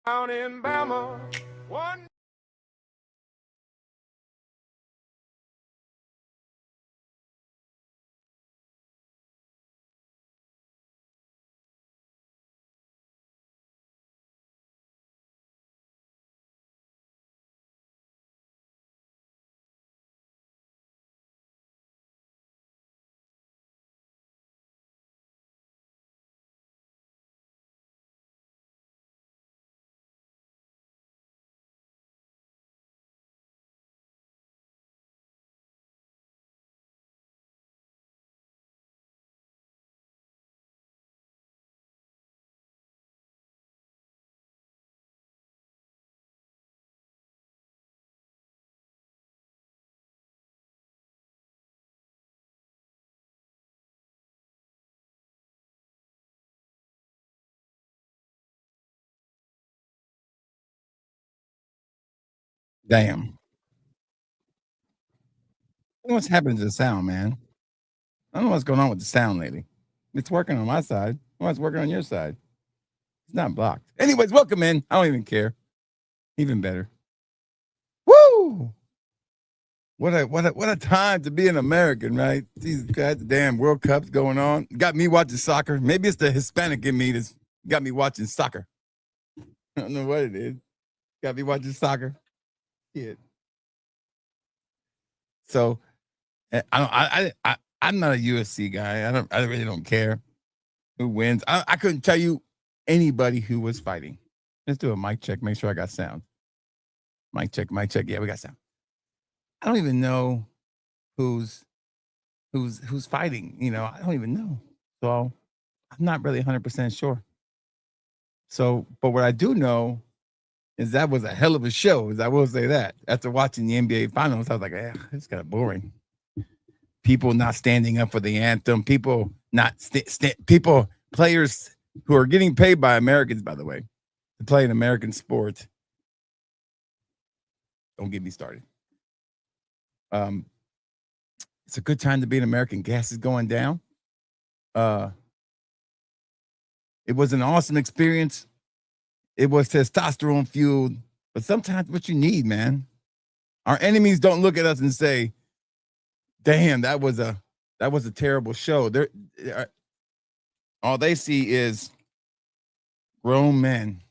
Down in Bama, one. Damn. I don't know what's happening to the sound, man. I don't know what's going on with the sound lately. It's working on my side. Well, it's working on your side. It's not blocked. Anyways, welcome in. I don't even care. Even better. Woo! What a time to be an American, right? These guys, the damn World Cup's going on. Got me watching soccer. Maybe it's the Hispanic in me that's got me watching soccer. I don't know what it is. Got me watching soccer. Yeah. So I'm not a USC guy. I really don't care who wins. I couldn't tell you anybody who was fighting. Let's do a mic check. Make sure I got sound. Mic check. Mic check. Yeah, we got sound. I don't even know who's fighting. You know, I don't even know. So I'm not really 100% sure. So, but what I do know is that was a hell of a show. I will say that. After watching the NBA Finals, I was like, it's kind of boring. People not standing up for the anthem. People not people players who are getting paid by Americans, by the way, to play an American sport. Don't get me started. It's a good time to be an American. Gas is going down. It was an awesome experience. It was testosterone fueled, but sometimes what you need, man. Our enemies don't look at us and say, "Damn, that was a terrible show." All they see is grown men.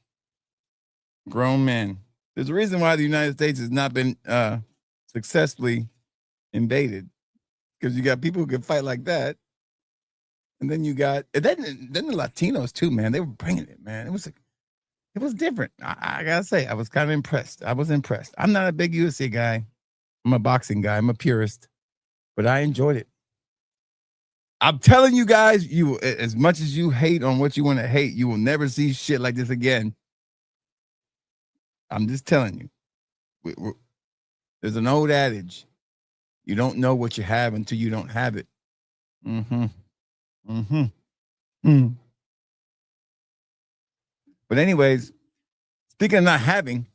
Grown men. There's a reason why the United States has not been successfully invaded, because you got people who can fight like that, and then you got then the Latinos too, man. They were bringing it, man. It was different. I gotta say, I was kind of impressed. I was impressed. I'm not a big UFC guy. I'm a boxing guy. I'm a purist, but I enjoyed it. I'm telling you guys, you as much as you hate on what you want to hate, you will never see shit like this again. I'm just telling you. There's an old adage: you don't know what you have until you don't have it. Mm-hmm. Mm-hmm. Mm. But anyways, speaking of not having,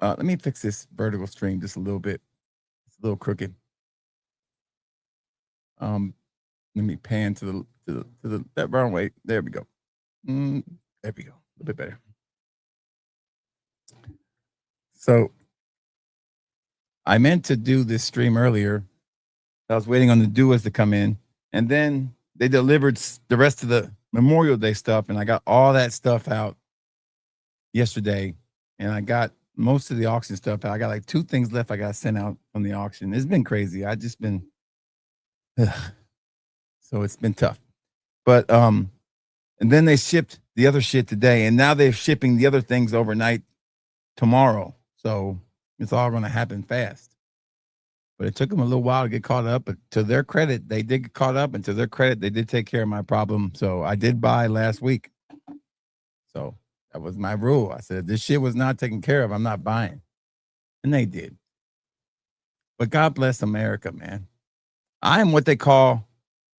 let me fix this vertical stream just a little bit. It's a little crooked. Let me pan to the that wrong way. There we go. There we go. A little bit better. So I meant to do this stream earlier. I was waiting on the doers to come in, and then they delivered the rest of the Memorial Day stuff, and I got all that stuff out yesterday, and I got most of the auction stuff out. I got like 2 things left I got sent out from the auction. It's been crazy. I just been so it's been tough. But and then they shipped the other shit today, and now they're shipping the other things overnight tomorrow. So it's all going to happen fast. But it took them a little while to get caught up. But to their credit, they did get caught up, and to their credit, they did take care of my problem. So I did buy last week. So that was my rule. I said, if this shit was not taken care of, I'm not buying. And they did. But God bless America, man. I am what they call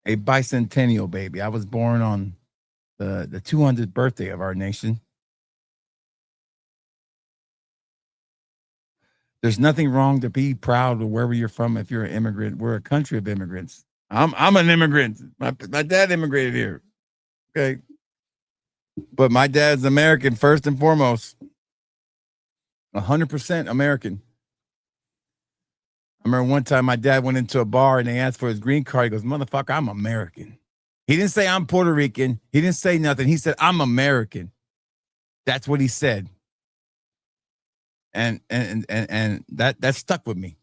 a bicentennial baby. I was born on the 200th birthday of our nation. There's nothing wrong to be proud of wherever you're from. If you're an immigrant, we're a country of immigrants. I'm an immigrant. My dad immigrated here. Okay. But my dad's American first and foremost. 100% American. I remember one time my dad went into a bar and they asked for his green card. He goes, motherfucker, I'm American. He didn't say I'm Puerto Rican. He didn't say nothing. He said, I'm American. That's what he said. And that stuck with me.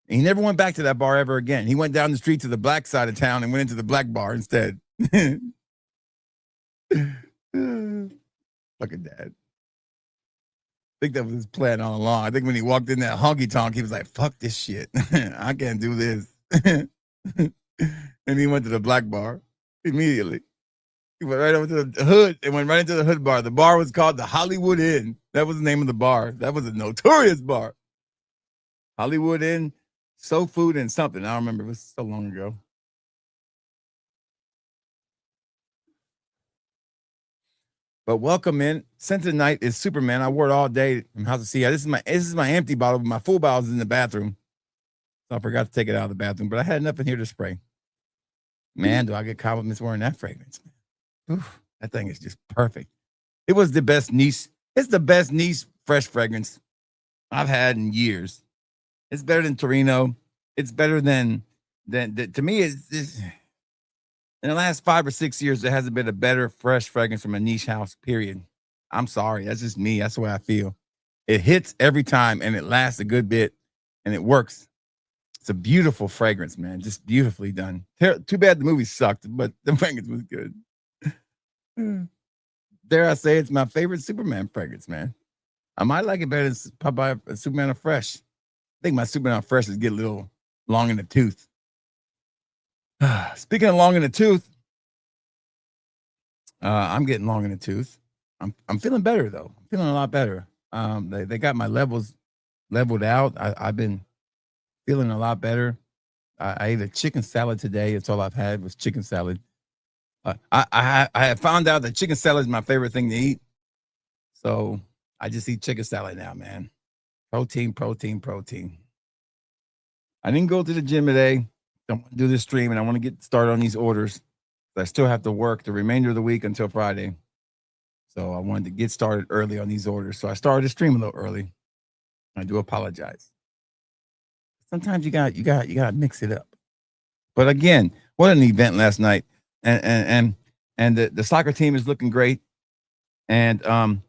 And he never went back to that bar ever again. He went down the street to the black side of town and went into the black bar instead. Fucking dad. I think that was his plan all along. I think when he walked in that honky tonk, he was like, fuck this shit. I can't do this. And he went to the black bar immediately. He went right over to the hood and went right into the hood bar. The bar was called the Hollywood Inn. That was the name of the bar. That was a notorious bar. Hollywood Inn, soul food and something. I don't remember. It was so long ago. But welcome in. Since tonight is Superman. I wore it all day from House of CI. This is my empty bottle. My full bottle is in the bathroom. So I forgot to take it out of the bathroom. But I had enough in here to spray. Man, do I get compliments wearing that fragrance. Oof, that thing is just perfect. It was the best niche. It's the best niche fresh fragrance I've had in years. It's better than Torino. It's better than to me, it's in the last 5 or 6 years, there hasn't been a better fresh fragrance from a niche house, period. I'm sorry. That's just me. That's the way I feel. It hits every time and it lasts a good bit and it works. It's a beautiful fragrance, man. Just beautifully done. Too bad the movie sucked, but the fragrance was good. Dare I say it's my favorite Superman fragrance, man. I might like it better than Popeye Superman of Fresh. I think my Superman of Fresh is get a little long in the tooth. Speaking of long in the tooth, I'm getting long in the tooth. I'm feeling better though. I'm feeling a lot better. They got my levels leveled out. I've been feeling a lot better. I ate a chicken salad today. That's all I've had was chicken salad. I have found out that chicken salad is my favorite thing to eat. So I just eat chicken salad now, man. Protein, protein, protein. I didn't go to the gym today. I want to do this stream and I want to get started on these orders. I still have to work the remainder of the week until Friday. So I wanted to get started early on these orders. So I started the stream a little early. I do apologize. Sometimes you got to mix it up. But again, what an event last night. And the soccer team is looking great. And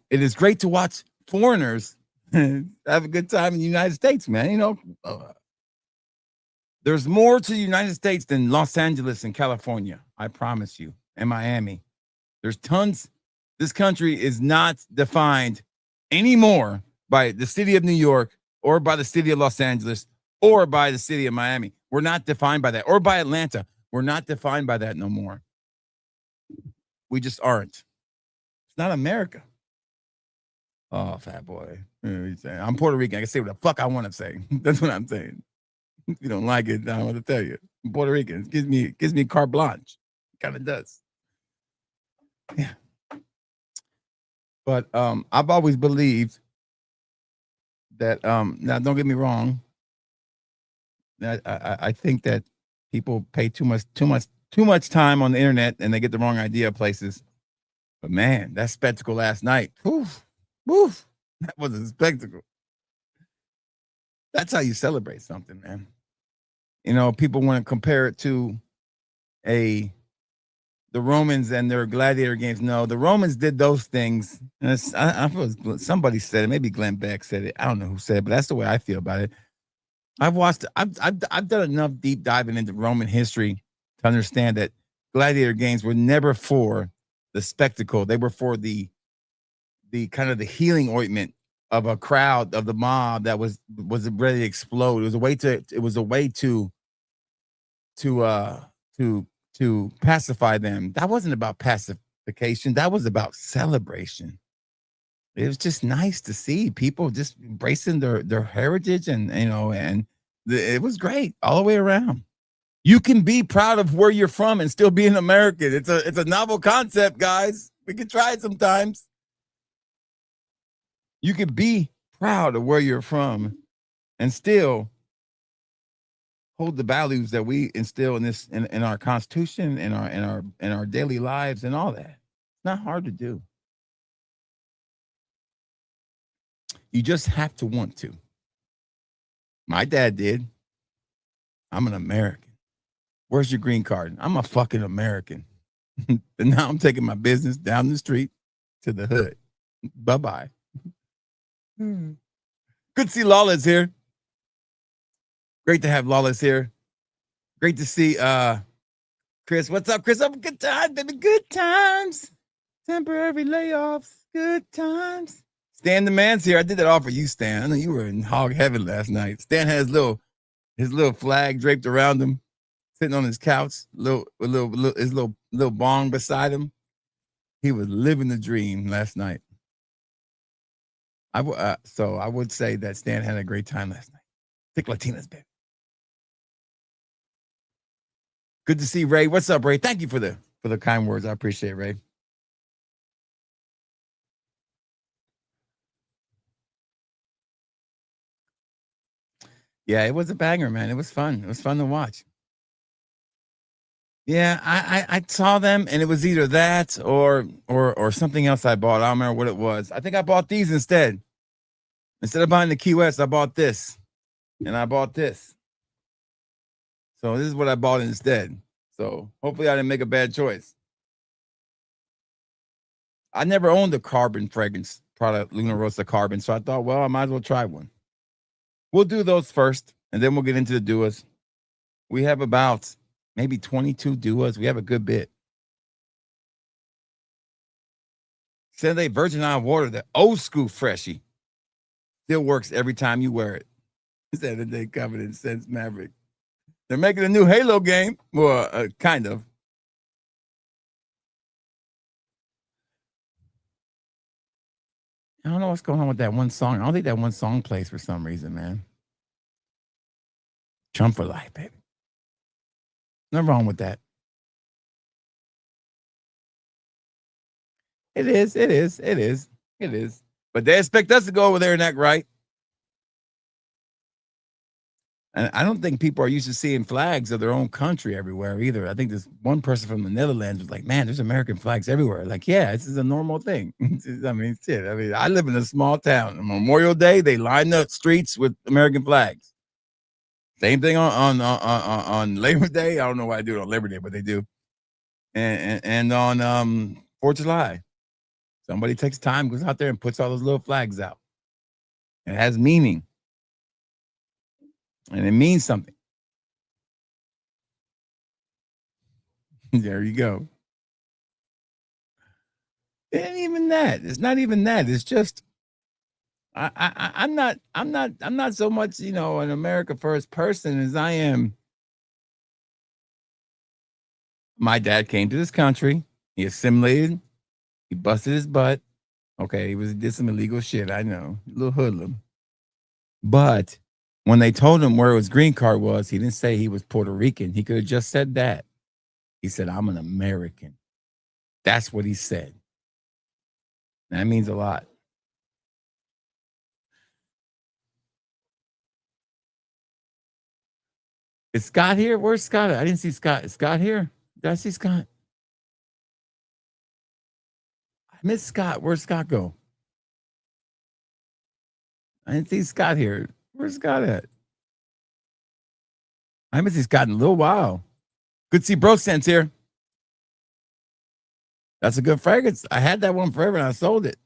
it is great to watch foreigners have a good time in the United States, man. You know, there's more to the United States than Los Angeles and California. I promise you. And Miami. There's tons. This country is not defined anymore by the city of New York or by the city of Los Angeles or by the city of Miami. We're not defined by that. Or by Atlanta. We're not defined by that no more. We just aren't. It's not America. Oh, fat boy. I'm Puerto Rican. I can say what the fuck I want to say. That's what I'm saying. If you don't like it, I don't want to tell you. I'm Puerto Rican. It gives me carte blanche. It kind of does. Yeah. But I've always believed that now don't get me wrong. That I think that people pay too much time on the internet and they get the wrong idea of places. But man, that spectacle last night. Woof. That was a spectacle. That's how you celebrate something, man. You know, people want to compare it to the Romans and their gladiator games. No, the Romans did those things. And I feel somebody said it. Maybe Glenn Beck said it. I don't know who said it, but that's the way I feel about it. I've done enough deep diving into Roman history to understand that gladiator games were never for the spectacle. They were for the kind of the healing ointment of a crowd, of the mob that was ready to explode. It was a way to pacify them. That wasn't about pacification. That was about celebration. It was just nice to see people just embracing their heritage and it was great all the way around. You can be proud of where you're from and still be an American. It's a novel concept, guys. We can try it sometimes. You can be proud of where you're from and still hold the values that we instill in our Constitution, in our daily lives, and all that. It's not hard to do. You just have to want to. My dad did. I'm an American. Where's your green card? I'm a fucking American. And now I'm taking my business down the street to the hood. Bye-bye. Good to see Lawless here. Great to have Lawless here. Great to see Chris. What's up, Chris? Good times, baby. Good times. Temporary layoffs. Good times. Stan the Man's here. I did that all for you, Stan. I know you were in hog heaven last night. Stan had his little flag draped around him, sitting on his couch, his little bong beside him. He was living the dream last night. So I would say that Stan had a great time last night. Thick Latinas, baby. Good to see Ray. What's up, Ray? Thank you for the kind words. I appreciate it, Ray. Yeah, it was a banger, man. It was fun. It was fun to watch. Yeah, I saw them, and it was either that or something else I bought. I don't remember what it was. I think I bought these instead. Instead of buying the Key West, I bought this, and I bought this. So this is what I bought instead. So hopefully I didn't make a bad choice. I never owned a carbon fragrance product, Luna Rosa Carbon, so I thought, well, I might as well try one. We'll do those first, and then we'll get into the duos. We have about maybe 22 duos. We have a good bit. Sunday Virgin Olive Water, the old school freshie. Still works every time you wear it. Saturday Covenant Sense Maverick. They're making a new Halo game. Well, kind of. I don't know what's going on with that one song. I don't think that one song plays for some reason, man. Trump for life, baby. Nothing wrong with that. It is. But they expect us to go over there and act right. And I don't think people are used to seeing flags of their own country everywhere either. I think this one person from the Netherlands was like, man, there's American flags everywhere. Like, yeah, this is a normal thing. I mean, shit. I mean, I live in a small town. On Memorial Day, they line up streets with American flags. Same thing on Labor Day. I don't know why I do it on Labor Day, but they do. And on 4th of July. Somebody takes time, goes out there and puts all those little flags out. It has meaning. And it means something. There you go. It ain't even that. It's not even that. It's just I'm not so much, an America first person as I am. My dad came to this country. He assimilated. He busted his butt. Okay, he did some illegal shit. I know, a little hoodlum. But when they told him where his green card was, he didn't say he was Puerto Rican. He could have just said that. He said, I'm an American. That's what he said. That means a lot. Is Scott here? Where's Scott? I didn't see Scott. Is Scott here? Did I see Scott? I missed Scott. Where'd Scott go? I didn't see Scott here. Where's Scott at? I haven't seen Scott in a little while. Good to see Bro Sense here. That's a good fragrance. I had that one forever and I sold it.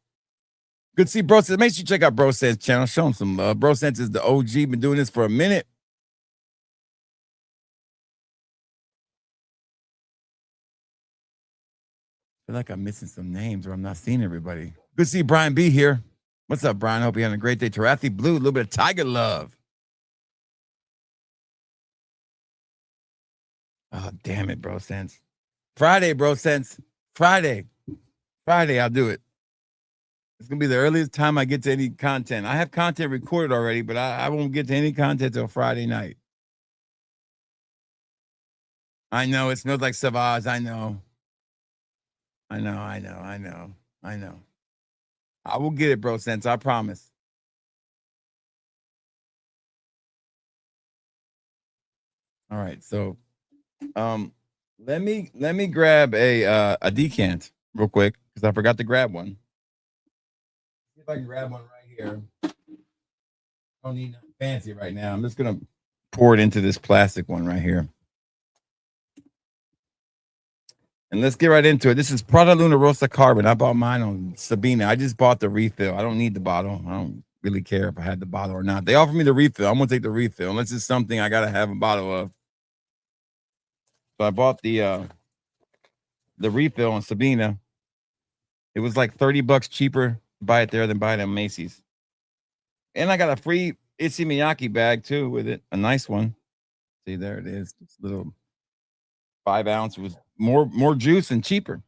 Good to see Bro Sense. Make sure you check out Bro Sense channel. Show him some love. Bro Sense is the OG. Been doing this for a minute. I feel like I'm missing some names or I'm not seeing everybody. Good to see Brian B here. What's up, Brian? Hope you're having a great day. Tarathi Blue, a little bit of Tiger Love. Oh, damn it, Bro Sense. Friday, Bro Sense. Friday, I'll do it. It's going to be the earliest time I get to any content. I have content recorded already, but I won't get to any content till Friday night. I know, it smells like Savage. I know. I will get it, Bro Sense. I promise. All right, so let me grab a decant real quick because I forgot to grab one. See if I can grab one right here. I don't need nothing fancy right now. I'm just gonna pour it into this plastic one right here. And let's get right into it. This is Prada Luna Rosa Carbon. I bought mine on Sabina. I just bought the refill. I don't need the bottle. I don't really care if I had the bottle or not. They offered me the refill. I'm gonna take the refill unless it's something I gotta have a bottle of. So I bought the refill on Sabina. It was like $30 cheaper to buy it there than buy it at Macy's. And I got a free Issey Miyake bag too with it, a nice one. See, there it is. This little 5-ounce was more juice and cheaper.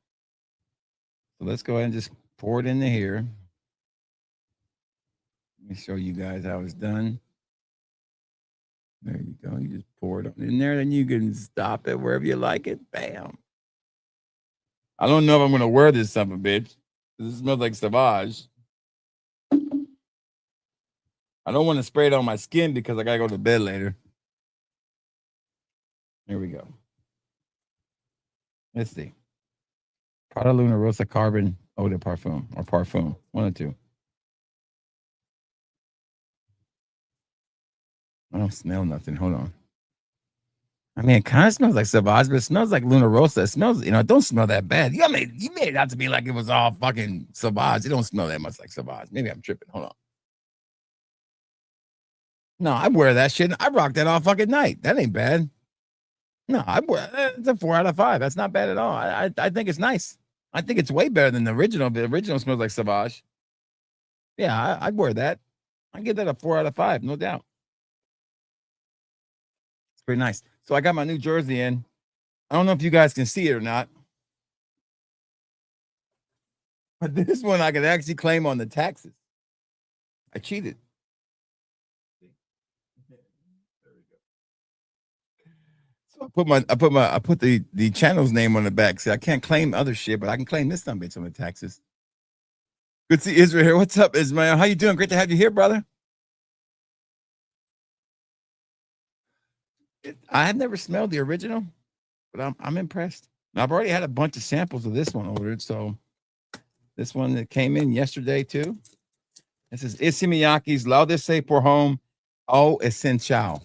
So let's go ahead and just pour it into here. Let me show you guys how it's done. There you go. You just pour it in there, then you can stop it wherever you like it. Bam. I don't know if I'm gonna wear this son of a bitch. This smells like Savage. I don't want to spray it on my skin because I gotta go to bed later. Here we go. Let's see. Prada Luna Rosa Carbon Eau de Parfum or Parfum. One or two. I don't smell nothing. Hold on. I mean, it kind of smells like Savage, but it smells like Luna Rosa. It smells, it don't smell that bad. You made it out to be like it was all fucking Savage. It don't smell that much like Savage. Maybe I'm tripping. Hold on. No, I wear that shit. I rock that all fucking night. That ain't bad. No, I wear it's a 4 out of 5. That's not bad at all. I think it's nice. I think it's way better than the original. The original smells like Savage. Yeah, I'd wear that. I give that a 4 out of 5, no doubt. It's pretty nice. So I got my new jersey in. I don't know if you guys can see it or not. But this one I could actually claim on the taxes. I cheated. So I put the channel's name on the back. See, I can't claim other shit, but I can claim this bitch on the taxes. Good to see Israel here. What's up, Ismail? How you doing? Great to have you here, brother. I have never smelled the original, but I'm impressed. Now, I've already had a bunch of samples of this one ordered, so this one that came in yesterday too. This is Issey Miyake's Laudese por Home Eau Essential.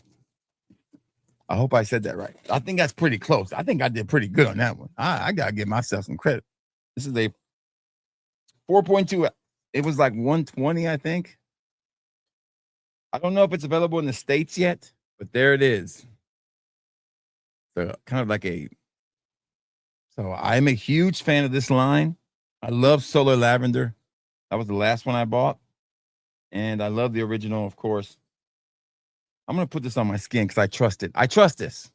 I hope I said that right. I think that's pretty close. I think I did pretty good on that one. I gotta give myself some credit. This is a 4.2. It was like 120, I think. I don't know if it's available in the States yet, but there it is. So kind of like so I'm a huge fan of this line. I love Solar Lavender. That was the last one I bought. And I love the original, of course. I'm going to put this on my skin because I trust it. I trust this.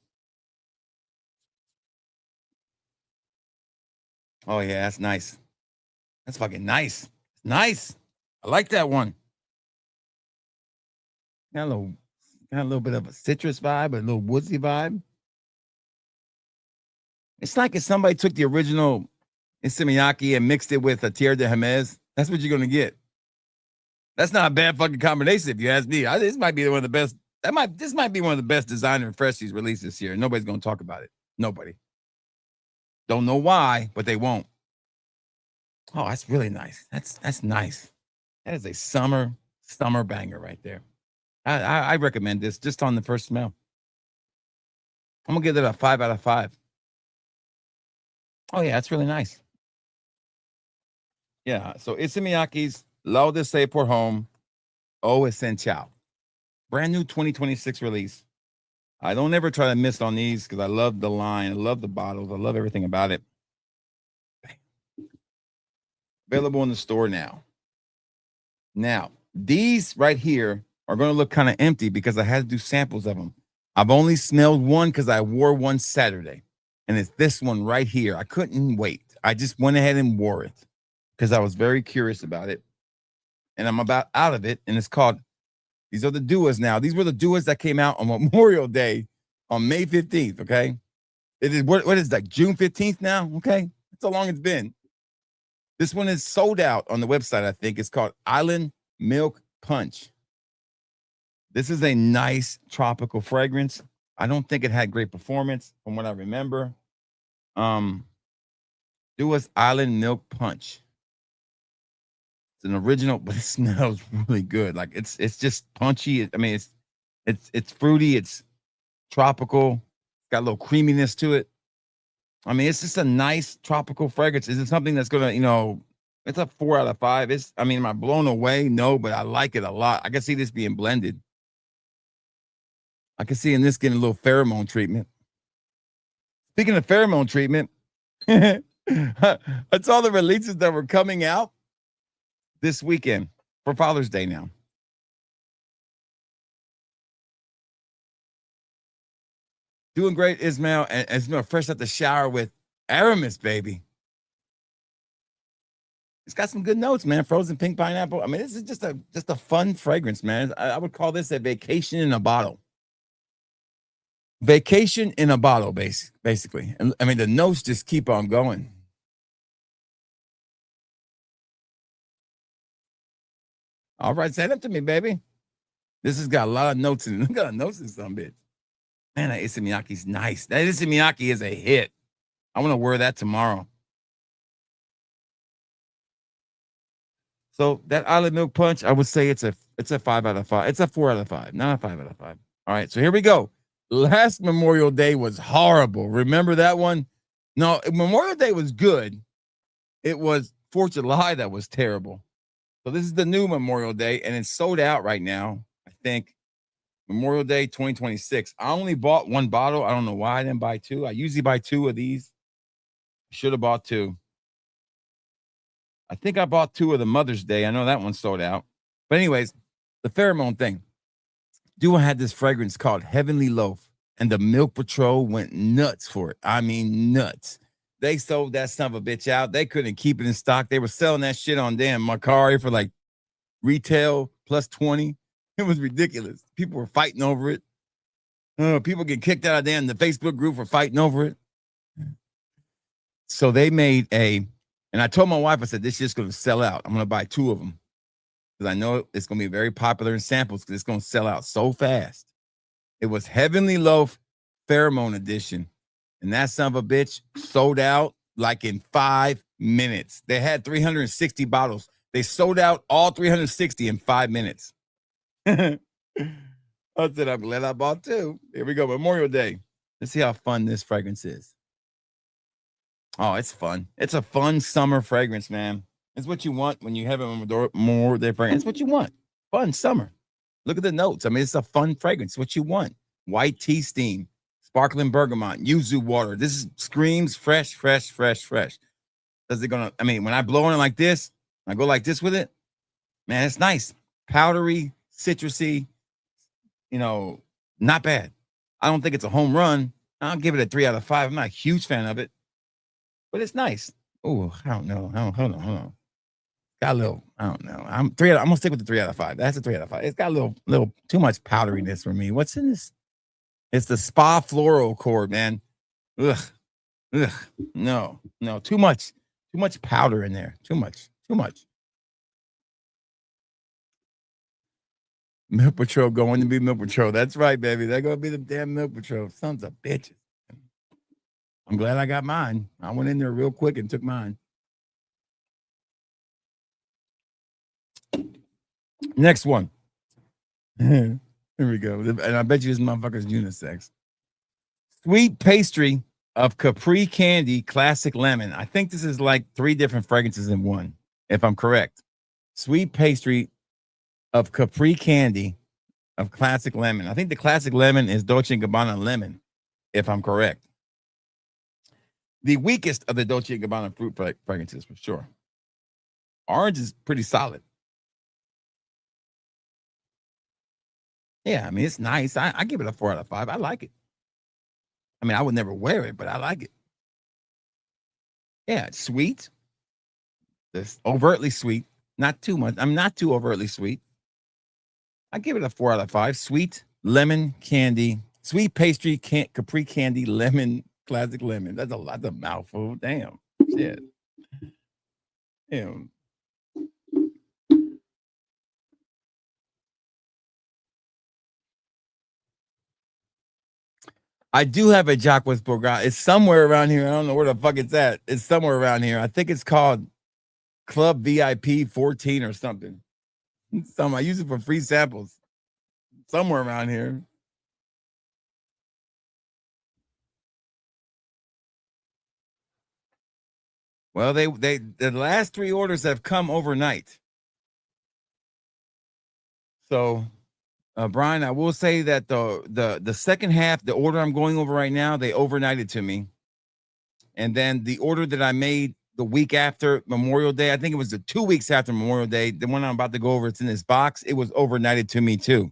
Oh, yeah, that's nice. That's fucking nice. Nice. I like that one. Got a little bit of a citrus vibe, a little woodsy vibe. It's like if somebody took the original Issey Miyake and mixed it with a Tierra de Hermes. That's what you're going to get. That's not a bad fucking combination if you ask me. This might be one of the best. This might be one of the best designer and freshies released this year. Nobody's going to talk about it. Nobody. Don't know why, but they won't. Oh, that's really nice. That's nice. That is a summer banger right there. I recommend this just on the first smell. I'm gonna give it a 5 out of 5. Oh yeah, that's really nice. Yeah. So Issey Miyake's Laudese por Home Eau Essential. Brand new 2026 release. I don't ever try to miss on these because I love the line. I love the bottles. I love everything about it. Available in the store now. Now, these right here are going to look kind of empty because I had to do samples of them. I've only smelled one because I wore one Saturday. And it's this one right here. I couldn't wait. I just went ahead and wore it because I was very curious about it. And I'm about out of it. And it's called, these are the Duas now. These were the Duas that came out on Memorial Day on May 15th, okay? It is, what is that, June 15th now, okay? That's how long it's been. This one is sold out on the website, I think. It's called Island Milk Punch. This is a nice tropical fragrance. I don't think it had great performance from what I remember. Dua's Island Milk Punch. It's an original, but it smells really good. Like it's just punchy. I mean, it's fruity. It's tropical. Got a little creaminess to it. I mean, it's just a nice tropical fragrance. Is it something that's gonna, it's a 4 out of 5. I mean, am I blown away? No, but I like it a lot. I can see this being blended. I can see in this getting a little pheromone treatment. Speaking of pheromone treatment, I saw the releases that were coming out this weekend for Father's Day now. Doing great, Ismail, and as fresh out the shower with Aramis, baby. It's got some good notes, man. Frozen pink pineapple. I mean, this is just a fun fragrance, man. I would call this a vacation in a bottle. Vacation in a bottle, basically. And I mean, the notes just keep on going. All right, send it to me, baby. This has got a lot of notes in it. Look at the notes in some bitch. Man, that Issey Miyake's nice. That Issey Miyake is a hit. I want to wear that tomorrow. So that Island Milk Punch, I would say it's a 5 out of 5. It's a 4 out of 5, not a 5 out of 5. All right, so here we go. Last Memorial Day was horrible. Remember that one? No, Memorial Day was good. It was 4th of July that was terrible. So this is the new Memorial Day, and it's sold out right now. I think Memorial Day 2026. I only bought one bottle. I don't know why I didn't buy two. I usually buy 2 of these. Should have bought 2. I think I bought 2 of the Mother's Day. I know that one sold out. But anyways, the pheromone thing. Dua had this fragrance called Heavenly Loaf, and the Milk Patrol went nuts for it. I mean, nuts. They sold that son of a bitch out. They couldn't keep it in stock. They were selling that shit on damn Macari for like retail plus 20. It was ridiculous. People were fighting over it. People get kicked out of the Facebook group for fighting over it. So they made and I told my wife, I said, this shit's going to sell out. I'm going to buy 2 of them because I know it's going to be very popular in samples because it's going to sell out so fast. It was Heavenly Loaf Pheromone Edition. And that son of a bitch sold out like in 5 minutes. They had 360 bottles. They sold out all 360 in 5 minutes. I said, I'm glad I bought 2. Here we go, Memorial Day. Let's see how fun this fragrance is. Oh, it's fun. It's a fun summer fragrance, man. It's what you want when you have a Memorial Day fragrance. It's what you want. Fun summer. Look at the notes. I mean, it's a fun fragrance. It's what you want. White tea steam, sparkling bergamot, yuzu water. This screams fresh, fresh, fresh, fresh. Does it gonna? I mean, when I blow on it like this, I go like this with it. Man, it's nice. Powdery, citrusy. Not bad. I don't think it's a home run. I'll give it a 3 out of 5. I'm not a huge fan of it, but it's nice. Oh, I don't know. Hold on. Got a little. I don't know. I'm gonna stick with the 3 out of 5. That's a 3 out of 5. It's got a little too much powderiness for me. What's in this? It's the Spa Floral Accord, man. Ugh. No. Too much powder in there. Too much. Milk Patrol going to be Milk Patrol. That's right, baby. They're going to be the damn Milk Patrol. Sons of bitches. I'm glad I got mine. I went in there real quick and took mine. Next one. Here we go. And I bet you this motherfucker's unisex. Sweet pastry of Capri Candy Classic Lemon. I think this is like 3 different fragrances in one, if I'm correct. Sweet pastry of Capri Candy of Classic Lemon. I think the Classic Lemon is Dolce & Gabbana Lemon, if I'm correct. The weakest of the Dolce & Gabbana fruit fragrances, for sure. Orange is pretty solid. Yeah, I mean, it's nice. I give it a 4 out of 5. I like it. I mean, I would never wear it, but I like it. Yeah, it's sweet. It's overtly sweet. Not too much. I'm not too overtly sweet. I give it a 4 out of 5. Sweet lemon candy. Sweet pastry Capri Candy Lemon Classic Lemon. That's a mouthful. Damn. Shit. Damn. I do have a Jacques Bourgat. It's somewhere around here. I don't know where the fuck it's at. It's somewhere around here. I think it's called Club VIP 14 or something. I use it for free samples somewhere around here. Well, the last 3 orders have come overnight. So, Brian, I will say that the second half, the order I'm going over right now, they overnighted to me. And then the order that I made the week after Memorial Day, I think it was the 2 weeks after Memorial Day, the one I'm about to go over, it's in this box, it was overnighted to me too.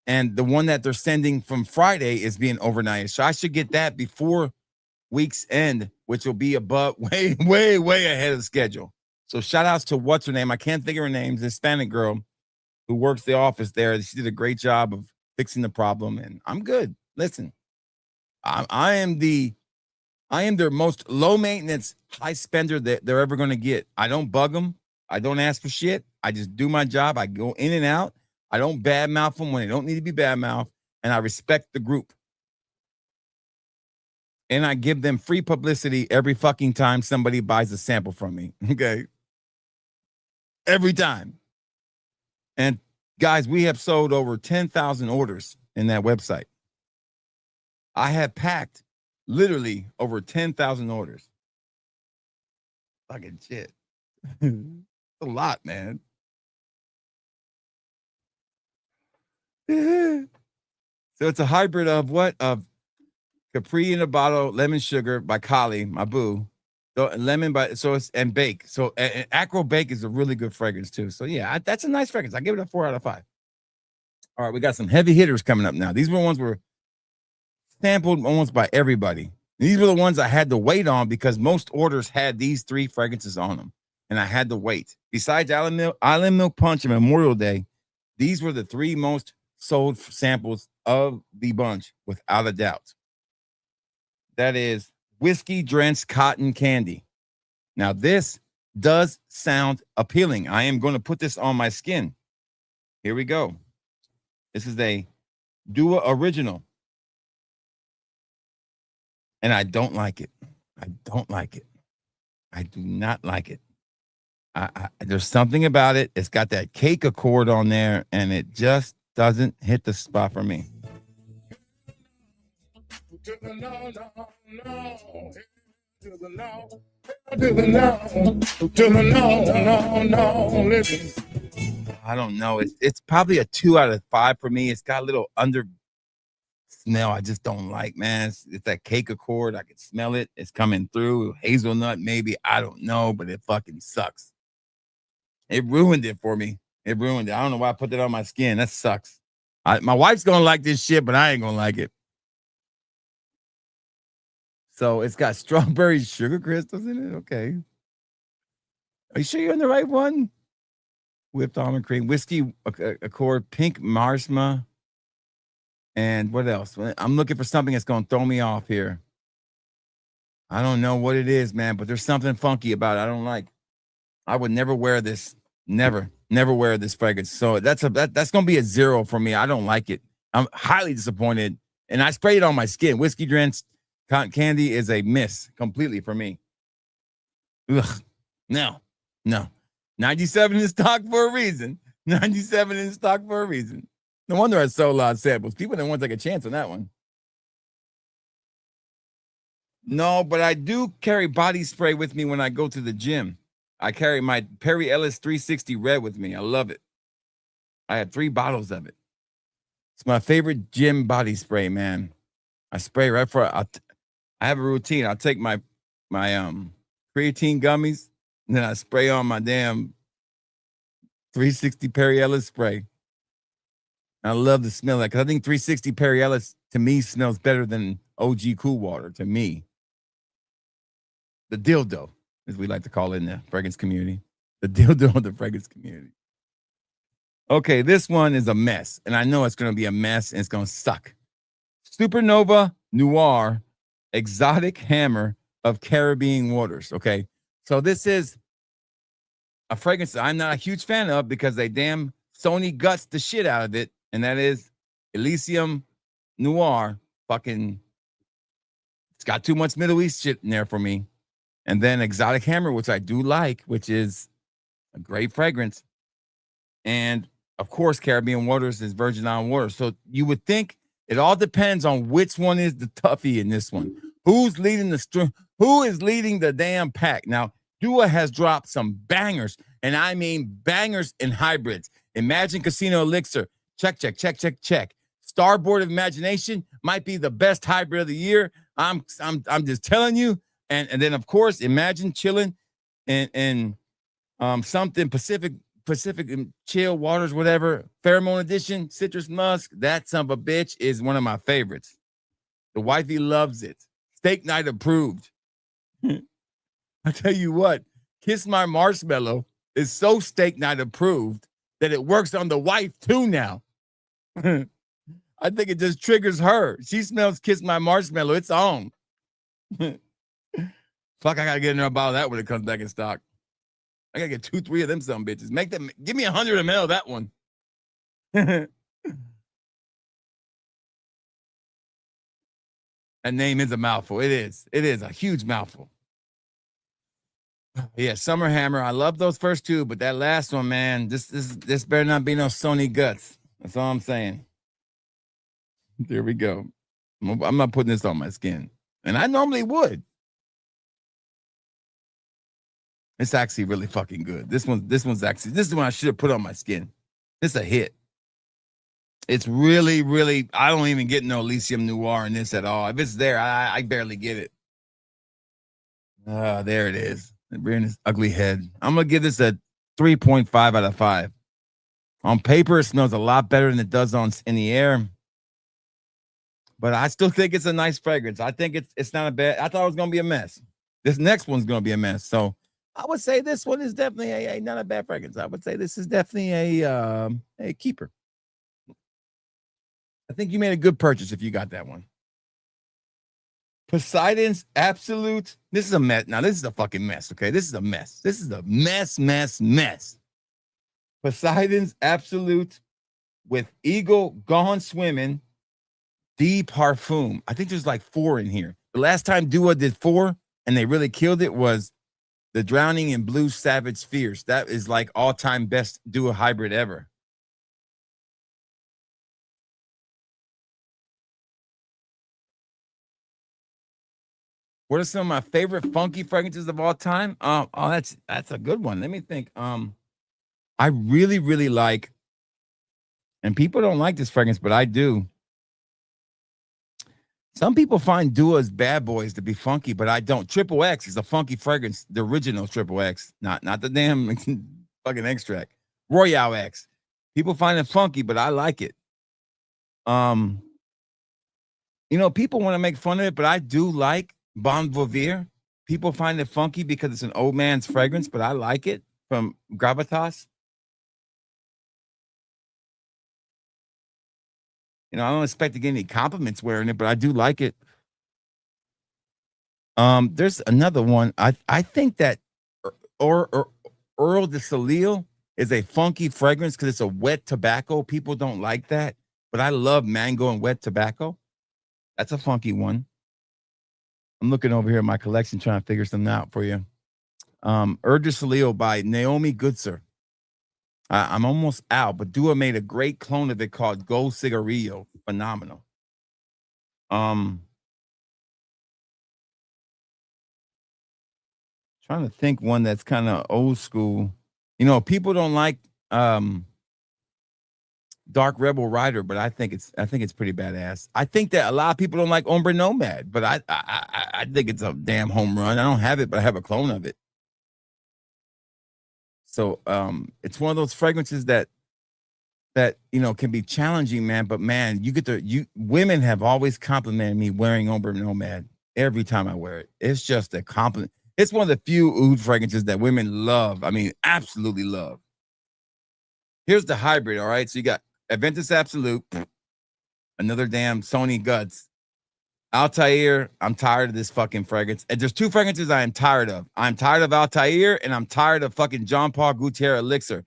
And the one that they're sending from Friday is being overnighted. So I should get that before week's end, which will be above way ahead of schedule. So shout outs to what's her name? I can't think of her name, the Hispanic girl who works the office there. She did a great job of fixing the problem, and I'm good. Listen, I am their most low maintenance, high spender that they're ever going to get. I don't bug them. I don't ask for shit. I just do my job. I go in and out. I don't badmouth them when they don't need to be badmouth, and I respect the group. And I give them free publicity every fucking time somebody buys a sample from me. Okay. Every time. And guys, we have sold over 10,000 orders in that website. I have packed literally over 10,000 orders. Fucking shit. A lot, man. So it's a hybrid of what? Of Capri in a bottle, lemon sugar by Kali, my boo. So lemon and bake. So and Acro Bake is a really good fragrance too. So yeah, that's a nice fragrance. I give it a 4 out of 5. All right, we got some heavy hitters coming up now. These were the ones were sampled almost by everybody. These were the ones I had to wait on because most orders had these 3 fragrances on them, and I had to wait. Besides Island Milk Punch and Memorial Day, these were the 3 most sold samples of the bunch, without a doubt. That is Whiskey Drenched Cotton Candy. Now, this does sound appealing. I am going to put this on my skin. Here we go. This is a Dua original. And I don't like it. I don't like it. I do not like it. There's something about it. It's got that cake accord on there, and it just doesn't hit the spot for me. I don't know. It's probably a 2 out of 5 for me. It's got a little under smell I just don't like, man. It's that cake accord. I can smell it. It's coming through. Hazelnut, maybe. I don't know, but it fucking sucks. It ruined it for me. It ruined it. I don't know why I put that on my skin. That sucks. My wife's gonna like this shit, but I ain't gonna like it. So it's got strawberry sugar crystals in it. Okay. Are you sure you're in the right one? Whipped almond cream, whiskey accord, pink marsma, and what else? I'm looking for something that's gonna throw me off here. I don't know what it is, man, but there's something funky about it. I don't like. I would never wear this. Never wear this fragrance. So that's gonna be a 0 for me. I don't like it. I'm highly disappointed, and I sprayed it on my skin. Whiskey Drenched Cotton Candy is a miss completely for me. Ugh. No. 97 in stock for a reason. 97 in stock for a reason. No wonder I sold a lot of samples. People didn't want to take a chance on that one. No, but I do carry body spray with me when I go to the gym. I carry my Perry Ellis 360 Red with me. I love it. I have 3 bottles of it. It's my favorite gym body spray, man. I spray right for. I have a routine. I'll take my creatine gummies, and then I spray on my damn 360 Perry Ellis spray. I love the smell of that because I think 360 Perry Ellis to me smells better than OG Cool Water to me. The dildo, as we like to call it in the fragrance community. The dildo of the fragrance community. Okay, this one is a mess, and I know it's going to be a mess, and it's going to suck. Supernova Noir Exotic Hammer of Caribbean Waters. Okay, so this is a fragrance that I'm not a huge fan of because they damn Sony guts the shit out of it, and that is Elysium Noir. Fucking, it's got too much Middle East shit in there for me. And then Exotic Hammer, which I do like, which is a great fragrance. And of course, Caribbean Waters is Virgin Island Water. So you would think it all depends on which one is the toughie in this one. Who's leading who is leading the damn pack? Now, Dua has dropped some bangers, and I mean bangers in hybrids. Imagine Casino Elixir. Check, check, check, check, check. Starboard of Imagination might be the best hybrid of the year. I'm just telling you. And then of course, Imagine chilling in something Pacific and Chill Waters, whatever. Pheromone Edition, Citrus Musk. That son of a bitch is one of my favorites. The wifey loves it. Steak Night approved. I tell you what, Kiss My Marshmallow is so Steak Night approved that it works on the wife too now. I think it just triggers her. She smells Kiss My Marshmallow. It's on. Fuck, I gotta get another bottle of that when it comes back in stock. I gotta get 2-3 of them some bitches. Make them, give me 100 ml of that one. That name is a mouthful. It is. It is a huge mouthful. Yeah, Summer Hammer. I love those first two, but that last one, man, this better not be no Sony guts. That's all I'm saying. There we go. I'm not putting this on my skin, and I normally would. It's actually really fucking good. This one's actually, this is the one I should have put on my skin. It's a hit. It's really, really, I don't even get no Elysium Noir in this at all. If it's there, I barely get it. There it is. Rearing his ugly head. I'm going to give this a 3.5 out of 5. On paper, it smells a lot better than it does in the air. But I still think it's a nice fragrance. I think it's not a bad, I thought it was going to be a mess. This next one's going to be a mess. So I would say this one is definitely not a bad fragrance. I would say this is definitely a keeper. I think you made a good purchase if you got that one. Poseidon's Absolute. This is a mess. Now, this is a fucking mess, okay? This is a mess. This is a mess. Poseidon's Absolute with Eagle Gone Swimming De Parfum. I think there's like 4 in here. The last time Dua did 4 and they really killed it was the Drowning in Blue Savage Fierce. That is like all-time best Dua hybrid ever. What are some of my favorite funky fragrances of all time? That's a good one. Let me think. I really, really like, and people don't like this fragrance, but I do. Some people find Dua's Bad Boys to be funky, but I don't. Triple X is a funky fragrance, the original Triple X, not the damn fucking extract. Royale X. People find it funky, but I like it. People want to make fun of it, but I do like Bon Vouvir. People find it funky because it's an old man's fragrance, but I like it from Gravitas. I don't expect to get any compliments wearing it, but I do like it. There's another one. I think that Earl de Salil is a funky fragrance because it's a wet tobacco. People don't like that, but I love mango and wet tobacco. That's a funky one. I'm looking over here at my collection trying to figure something out for you. Eau de Salil by Naomi Goodsir. I'm almost out, but Dua made a great clone of it called Gold Cigarillo. Phenomenal. Trying to think one that's kind of old school. People don't like Dark Rebel Rider, but I think it's pretty badass. I think that a lot of people don't like Ombre Nomad, but I think it's a damn home run. I don't have it, but I have a clone of it. So it's one of those fragrances that can be challenging, man. But man, women have always complimented me wearing Ombre Nomad every time I wear it. It's just a compliment. It's one of the few oud fragrances that women love. I mean, absolutely love. Here's the hybrid, all right? So you got Aventus Absolute, another damn Sony guts. Altair, I'm tired of this fucking fragrance. And there's 2 fragrances I am tired of. I'm tired of Altair, and I'm tired of fucking Jean Paul Gaultier Elixir.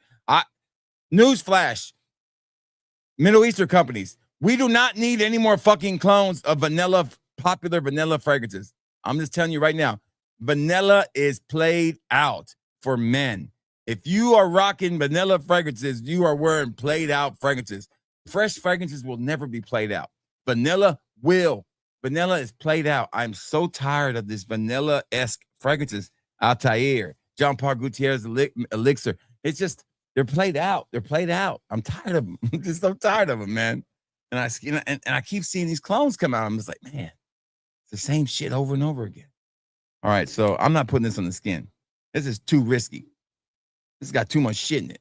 Newsflash, Middle Eastern companies, we do not need any more fucking clones of popular vanilla fragrances. I'm just telling you right now. Vanilla is played out for men. If you are rocking vanilla fragrances, you are wearing played out fragrances. Fresh fragrances will never be played out. Vanilla will. Vanilla is played out. I'm so tired of this vanilla-esque fragrances. Altair, Jean Paul Gutierrez Elixir. It's just, they're played out. They're played out. I'm tired of them. I'm just so tired of them, man. And I keep seeing these clones come out. I'm just like, man, it's the same shit over and over again. All right, so I'm not putting this on the skin. This is too risky. This got too much shit in it.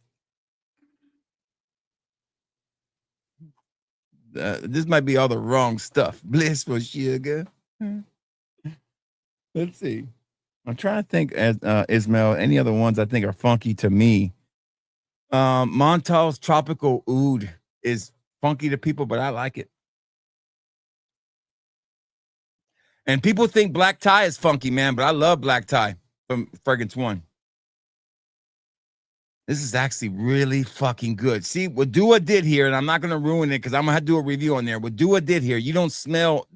This might be all the wrong stuff. Blissful sugar. Let's see. I'm trying to think, as Ismail, any other ones I think are funky to me. Montal's Tropical Oud is funky to people, but I like it. And people think black tie is funky, man, but I love black tie from Fragrance One. This is actually really fucking good. See, what Dua did here, and I'm not going to ruin it because I'm going to have to do a review on there. What Dua did here, you don't smell,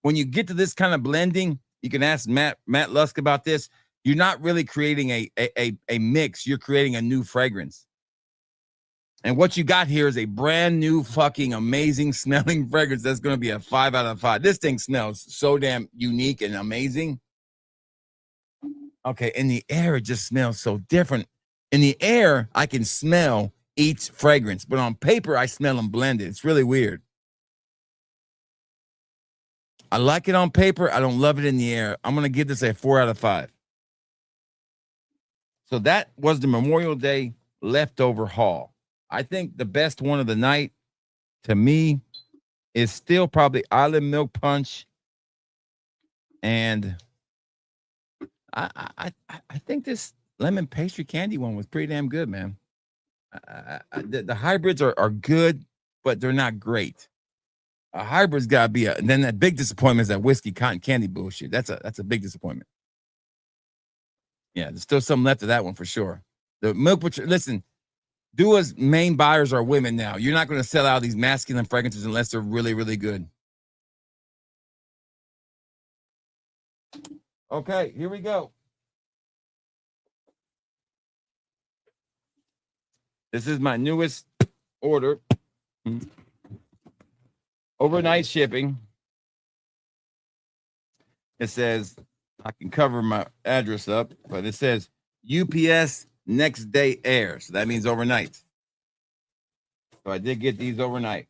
when you get to this kind of blending, you can ask Matt Lusk about this. You're not really creating a mix. You're creating a new fragrance. And what you got here is a brand new fucking amazing smelling fragrance that's going to be a 5 out of 5. This thing smells so damn unique and amazing. Okay, in the air, it just smells so different. In the air, I can smell each fragrance, but on paper, I smell them blended. It's really weird. I like it on paper. I don't love it in the air. I'm going to give this a 4 out of 5. So that was the Memorial Day leftover haul. I think the best one of the night to me is still probably Island Milk Punch. And I think this lemon pastry candy one was pretty damn good, man. The hybrids are good, but they're not great. A hybrid's got to be and then that big disappointment is that whiskey cotton candy bullshit. That's a big disappointment. Yeah, there's still some left of that one for sure. The milk butcher, listen, Dua's main buyers are women now. You're not going to sell out these masculine fragrances unless they're really, really good. Okay, here we go. This is my newest order. Overnight shipping. It says, I can cover my address up, but it says UPS next day air. So that means overnight. So I did get these overnight.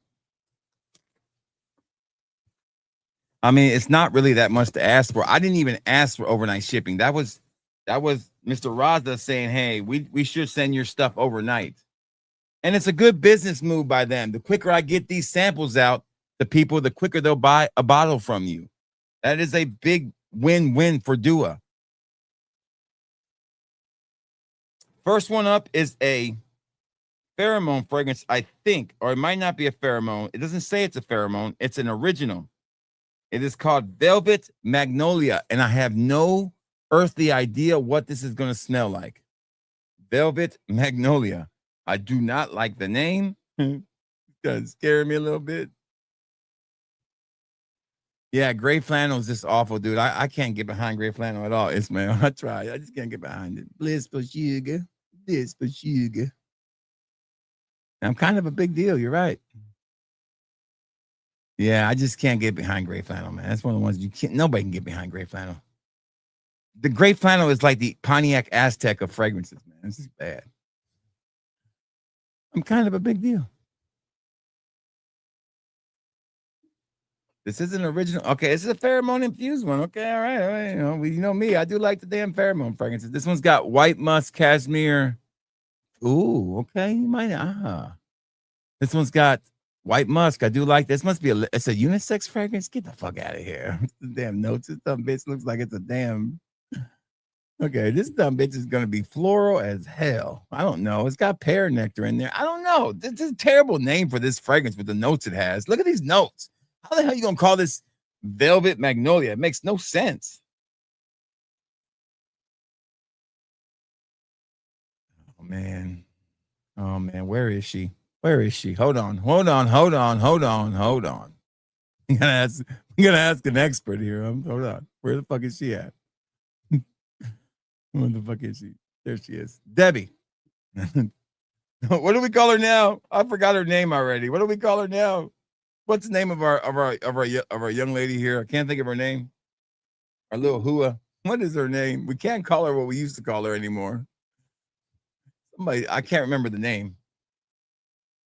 I mean, it's not really that much to ask for. I didn't even ask for overnight shipping. That was Mr. Raza saying, hey, we should send your stuff overnight. And it's a good business move by them. The quicker I get these samples out to people, the quicker they'll buy a bottle from you. That is a big win-win for Dua. First one up is a pheromone fragrance, I think, or it might not be a pheromone. It doesn't say it's a pheromone. It's an original. It is called Velvet Magnolia, and I have no earthly idea what this is going to smell like. Velvet Magnolia. I do not like the name. It's going to scare me a little bit. Yeah, gray flannel is just awful, dude. I can't get behind gray flannel at all, Ismail. I try. I just can't get behind it. Blissful sugar. Blissful sugar. I'm kind of a big deal. You're right. Yeah, I just can't get behind gray flannel, man. That's one of the ones you can't. Nobody can get behind gray flannel. The gray flannel is like the Pontiac Aztec of fragrances, man. This is bad. I'm kind of a big deal. This is an original. Okay, this is a pheromone infused one. Okay, all right. You know me. I do like the damn pheromone fragrances. This one's got white musk, cashmere. Ooh, okay. You might. This one's got white musk. I do like this. Must be it's a unisex fragrance. Get the fuck out of here. The damn notes. This dumb bitch looks like it's a damn. Okay, this dumb bitch is gonna be floral as hell. I don't know. It's got pear nectar in there. I don't know. This is a terrible name for this fragrance with the notes it has. Look at these notes. How the hell are you gonna call this Velvet Magnolia? It makes no sense. Oh man. Where is she? Where is she? Hold on. You gotta ask an expert here. Hold on. Where the fuck is she at? Where the fuck is she? There she is. Debbie. What do we call her now? I forgot her name already. What do we call her now? What's the name of our young lady here? I can't think of her name. Our little hua. What is her name? We can't call her what we used to call her anymore. Somebody, I can't remember the name.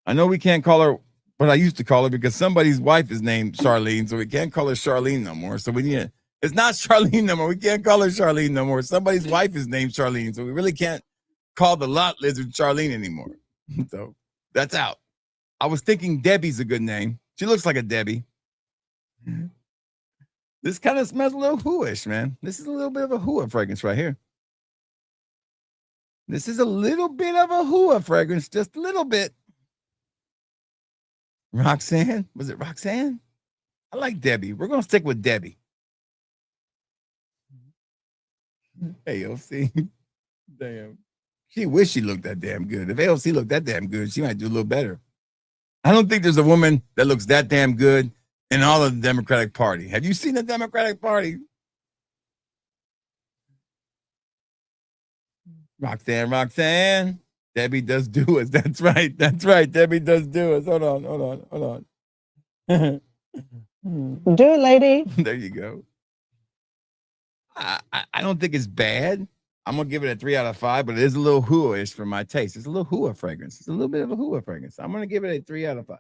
I know we can't call her what I used to call her because somebody's wife is named Charlene, so we can't call her Charlene no more. So we need it's not Charlene no more. We can't call her Charlene no more. Somebody's wife is named Charlene, so we really can't call the lot lizard Charlene anymore. So that's out. I was thinking Debbie's a good name. She looks like a Debbie. This kind of smells a little hooish, man. This is a little bit of a hua fragrance right here. This is a little bit of a hua fragrance, just a little bit. Roxanne? Was it Roxanne? I like Debbie. We're going to stick with Debbie. AOC. Damn. She wish she looked that damn good. If AOC looked that damn good, she might do a little better. I don't think there's a woman that looks that damn good in all of the Democratic Party. Have you seen the Democratic Party? Roxanne. Debbie does do us. That's right. Debbie does do us. Hold on. Do it, lady. There you go. I don't think it's bad. I'm going to give it a 3 out of 5, but it is a little hua-ish for my taste. It's a little hua fragrance. It's a little bit of a hua fragrance. I'm going to give it a 3 out of 5.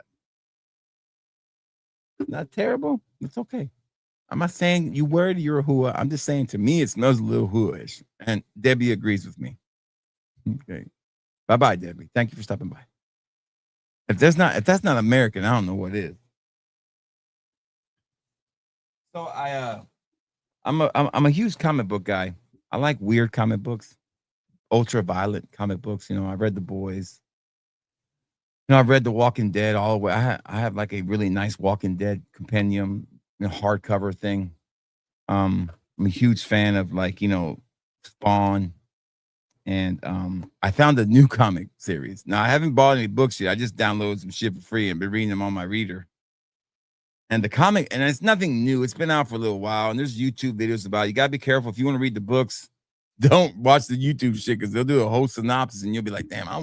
Not terrible. It's okay. I'm not saying you worried you're a hua. I'm just saying to me, it smells a little hua-ish. And Debbie agrees with me. Okay. Bye-bye, Debbie. Thank you for stopping by. If that's not American, I don't know what is. So I'm a huge comic book guy. I like weird comic books, ultra-violent comic books. You know, I read The Boys. You know, I've read The Walking Dead all the way. I have like a really nice Walking Dead compendium, hardcover thing. I'm a huge fan of Spawn. And I found a new comic series. Now, I haven't bought any books yet. I just downloaded some shit for free and been reading them on my reader. And the comic, and it's nothing new. It's been out for a little while, and there's YouTube videos about it. You got to be careful. If you want to read the books, don't watch the YouTube shit because they'll do a whole synopsis, and you'll be like, damn, I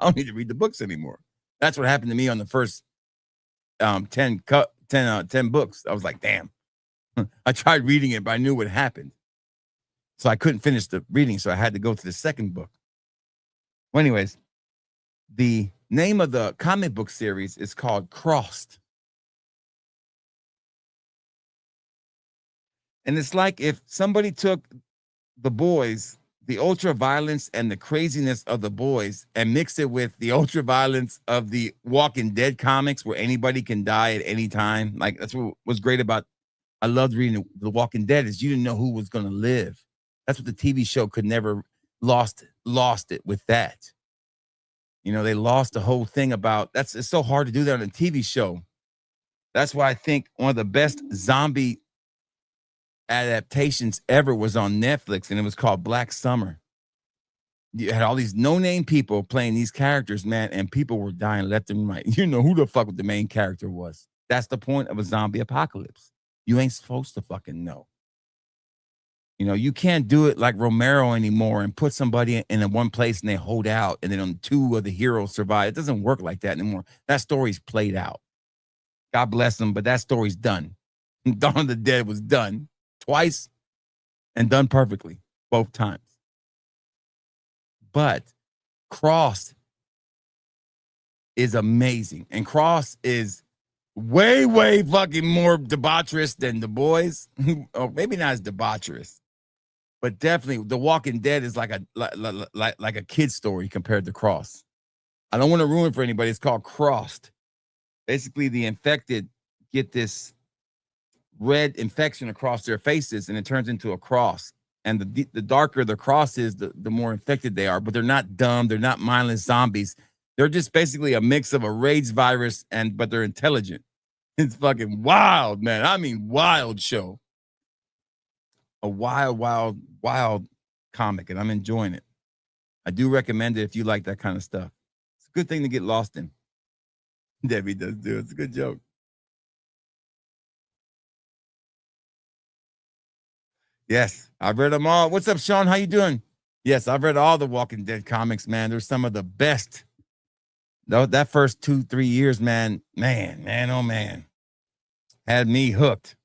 don't need to read the books anymore. That's what happened to me on the first 10 books. I was like, damn. I tried reading it, but I knew what happened. So I couldn't finish the reading, so I had to go to the second book. Well, anyways, the name of the comic book series is called Crossed. And it's like if somebody took The Boys, the ultra violence and the craziness of The Boys, and mixed it with the ultra violence of the Walking Dead comics where anybody can die at any time. Like, that's what was great about, I loved reading The Walking Dead, is you didn't know who was going to live. That's what the TV show could never lost it with that. You know, they lost the whole thing about, it's so hard to do that on a TV show. That's why I think one of the best zombie adaptations ever was on Netflix, and it was called Black Summer. You had all these no-name people playing these characters, man, and people were dying left and right. You know who the fuck the main character was. That's the point of a zombie apocalypse. You ain't supposed to fucking know. You know, you can't do it like Romero anymore and put somebody in one place and they hold out and then two of the heroes survive. It doesn't work like that anymore. That story's played out. God bless them, but that story's done. Dawn of the Dead was done twice and done perfectly both times. But Cross is amazing. And Cross is way, way fucking more debaucherous than The Boys. Or maybe not as debaucherous, but definitely The Walking Dead is like a kid's story compared to Cross. I don't want to ruin it for anybody. It's called Crossed. Basically, the infected get this red infection across their faces, and it turns into a cross. And the darker the cross is, the more infected they are. But they're not dumb. They're not mindless zombies. They're just basically a mix of a rage virus, but they're intelligent. It's fucking wild, man. I mean, wild show. A wild, wild, wild comic, and I'm enjoying it. I do recommend it if you like that kind of stuff. It's a good thing to get lost in. Debbie does do it. It's a good joke. Yes, I've read them all. What's up, Sean? How you doing? Yes, I've read all the Walking Dead comics, man. They're some of the best. That first 2-3 years, man, oh man, had me hooked.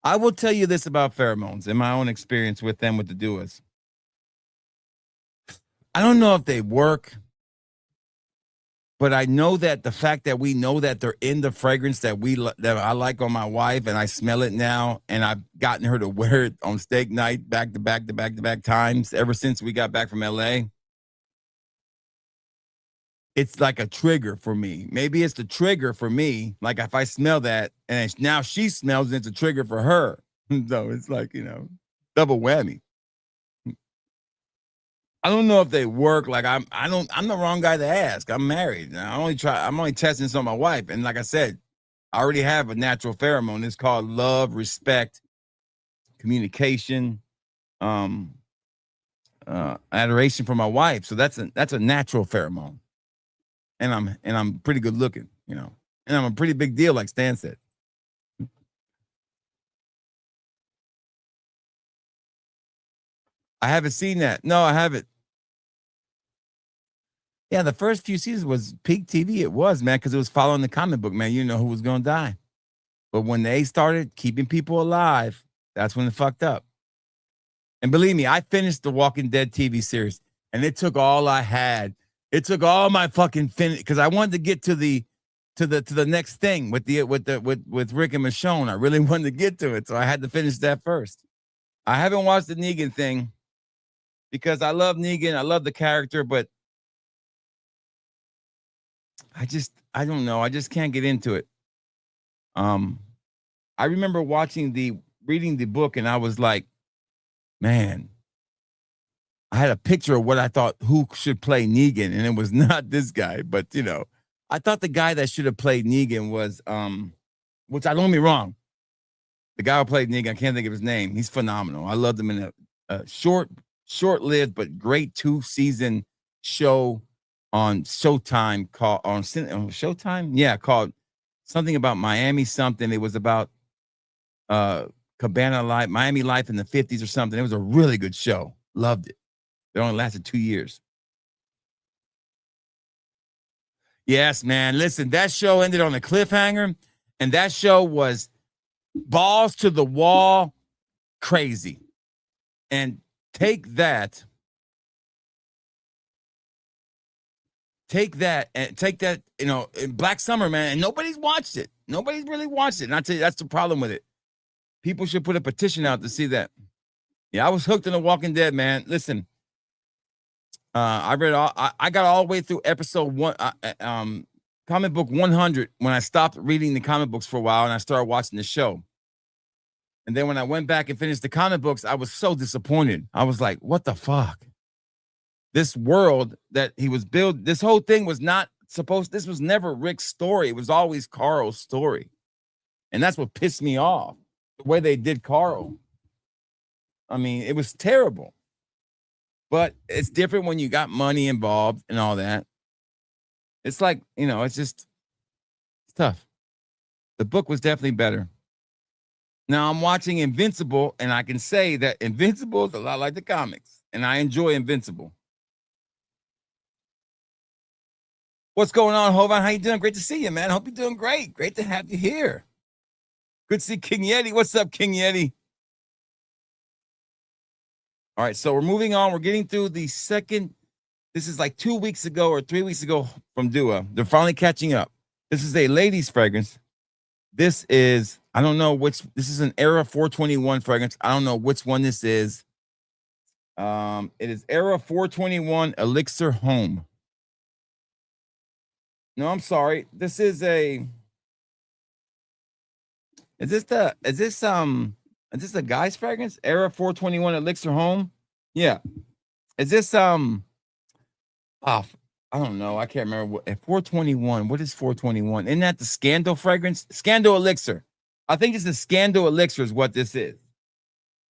I will tell you this about pheromones in my own experience with them with the duos. I don't know if they work, but I know that the fact that we know that they're in the fragrance that that I like on my wife, and I smell it now, and I've gotten her to wear it on steak night back to back times ever since we got back from LA. It's like a trigger for me. Maybe it's the trigger for me. Like if I smell that and now she smells it, it's a trigger for her. So it's like, double whammy. I don't know if they work. Like I'm the wrong guy to ask. I'm married. I'm only testing this on my wife. And like I said, I already have a natural pheromone. It's called love, respect, communication, adoration for my wife. So that's a natural pheromone. And I'm pretty good looking, and I'm a pretty big deal, like Stan said. I haven't seen that. No, I haven't. Yeah, the first few seasons was peak TV. It was, man, because it was following the comic book, man. You know who was going to die. But when they started keeping people alive, that's when it fucked up. And believe me, I finished the Walking Dead TV series, and it took all I had. It took all my fucking finish because I wanted to get to the next thing with Rick and Michonne. I really wanted to get to it, so I had to finish that first. I haven't watched the Negan thing because I love Negan. I love the character, but I don't know. I just can't get into it. I remember reading the book, and I was like, man, I had a picture of what I thought who should play Negan, and it was not this guy, but I thought the guy that should have played Negan was which I don't get me wrong. The guy who played Negan, I can't think of his name. He's phenomenal. I loved him in a short-lived but great 2-season show on Showtime called Showtime? Yeah, called something about Miami something. It was about Cabana life, Miami life in the 50s or something. It was a really good show. Loved it. It only lasted 2 years. Yes, man. Listen, that show ended on a cliffhanger, and that show was balls to the wall crazy. And take that, in Black Summer, man, and nobody's watched it. Nobody's really watched it. And I tell you, that's the problem with it. People should put a petition out to see that. Yeah, I was hooked on The Walking Dead, man. Listen, I got all the way through episode 1, comic book 100 when I stopped reading the comic books for a while and I started watching the show. And then when I went back and finished the comic books, I was so disappointed. I was like, what the fuck? This world that he was built, this whole thing was not this was never Rick's story. It was always Carl's story. And that's what pissed me off. The way they did Carl. I mean, it was terrible. But it's different when you got money involved and all that. It's like, it's tough. The book was definitely better. Now I'm watching Invincible, and I can say that Invincible is a lot like the comics, and I enjoy Invincible. What's going on, Hovan? How you doing? Great to see you, man. Hope you're doing great. Great to have you here. Good to see King Yeti. What's up, King Yeti? All right, so we're moving on. We're getting through the second. This is like 2 weeks ago or 3 weeks ago from Dua. They're finally catching up. This is a ladies' fragrance. This is, I don't know this is an Era 421 fragrance. I don't know which one this is. It is Era 421 Elixir Home. No, I'm sorry. This is a, is this a guy's fragrance? Era 421 Elixir Home? Yeah. Is this, I don't know. I can't remember what 421. What is 421? Isn't that the Scandal fragrance? Scandal Elixir. I think it's the Scandal Elixir is what this is.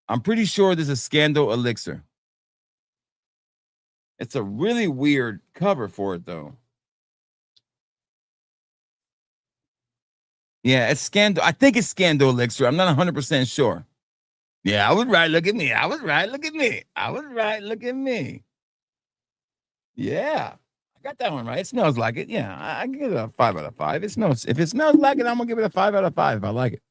I'm pretty sure this is Scandal Elixir. It's a really weird cover for it, though. Yeah, it's Scandal. I think it's Scandal Elixir. I'm not 100% sure. Yeah, I was right. Look at me. I was right. Look at me. I was right. Look at me. Yeah. I got that one right. It smells like it. Yeah, I give it a 5 out of 5. It smells. If it smells like it, I'm gonna give it a 5 out of 5 if I like it.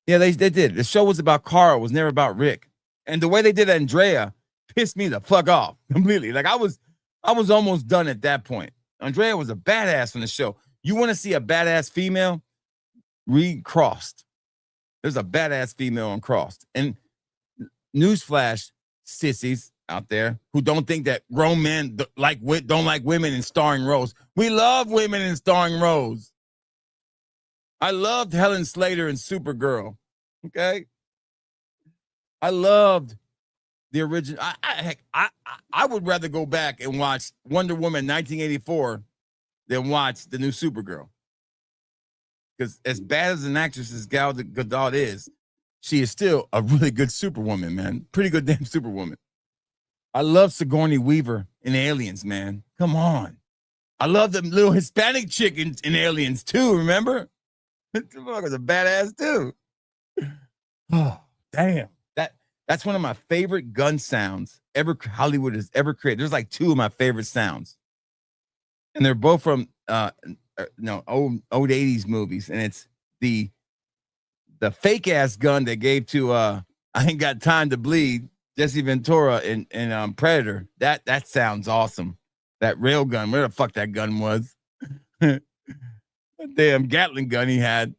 Yeah, they did. The show was about Carl. It was never about Rick. And the way they did Andrea pissed me the fuck off completely. Like I was almost done at that point. Andrea was a badass on the show. You want to see a badass female? Read Crossed. There's a badass female on Crossed. And newsflash, sissies out there who don't think that grown men don't like women in starring roles. We love women in starring roles. I loved Helen Slater in Supergirl. Okay, I loved the original. I would rather go back and watch Wonder Woman 1984 than watch the new Supergirl. Because as bad as an actress as Gal Gadot is, she is still a really good Superwoman, man. Pretty good damn Superwoman. I love Sigourney Weaver in Aliens, man. Come on. I love the little Hispanic chick in Aliens too, remember? That was a badass too. Oh, damn. That's one of my favorite gun sounds Hollywood has ever created. There's like two of my favorite sounds. And they're both from old 80s movies. And it's the fake ass gun they gave to I Ain't Got Time to Bleed, Jesse Ventura in Predator. That sounds awesome. That rail gun, where the fuck that gun was. Damn Gatling gun he had.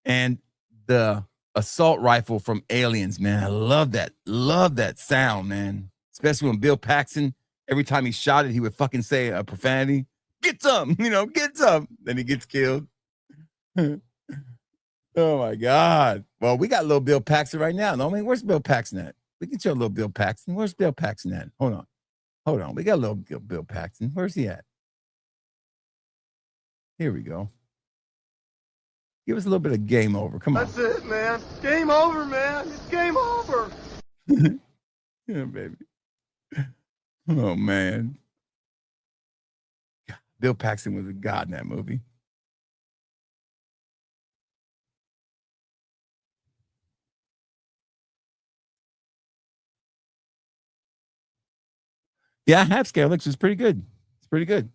And the assault rifle from Aliens, man. I love that. Love that sound, man. Especially when Bill Paxton, every time he shot it, he would fucking say a profanity. Get some, get some. Then he gets killed. Oh my God. Well, we got little Bill Paxton right now. No, I mean, where's Bill Paxton at? We can show little Bill Paxton. Where's Bill Paxton at? Hold on. We got a little Bill Paxton. Where's he at? Here we go. Give us a little bit of game over. Come on. That's it, man. Game over, man. It's game over. Yeah, baby. Oh, man. Bill Paxton was a god in that movie. Yeah, I have Scale Elixir. It's pretty good. It's pretty good.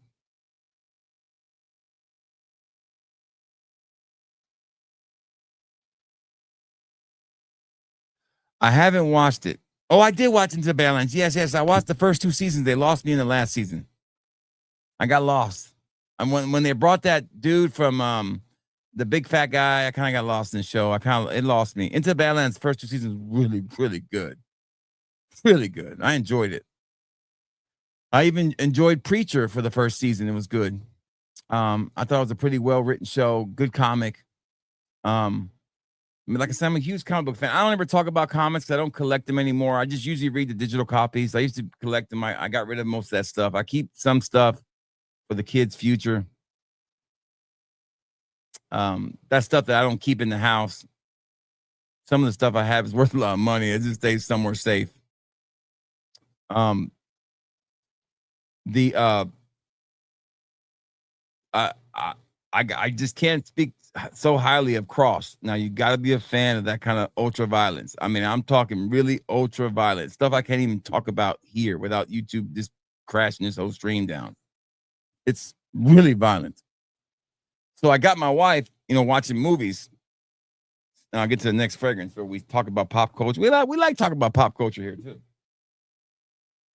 I haven't watched it. Oh, I did watch Into the Badlands. Yes. I watched the first 2 seasons. They lost me in the last season. I got lost. And when they brought that dude from the big fat guy, I kind of got lost in the show. It lost me. Into the Badlands first 2 seasons really, really good. Really good. I enjoyed it. I even enjoyed Preacher for the first season. It was good. I thought it was a pretty well-written show, good comic. Like I said, I'm a huge comic book fan. I don't ever talk about comics because I don't collect them anymore. I just usually read the digital copies. I used to collect them. I got rid of most of that stuff. I keep some stuff for the kids' future. That stuff that I don't keep in the house. Some of the stuff I have is worth a lot of money. It just stays somewhere safe. I just can't speak so highly of Cross. Now you got to be a fan of that kind of ultra violence. I mean, I'm talking really ultra violent stuff I can't even talk about here without YouTube just crashing this whole stream down. It's really violent. So I got my wife, watching movies. And I'll get to the next fragrance where we talk about pop culture. We like talking about pop culture here too.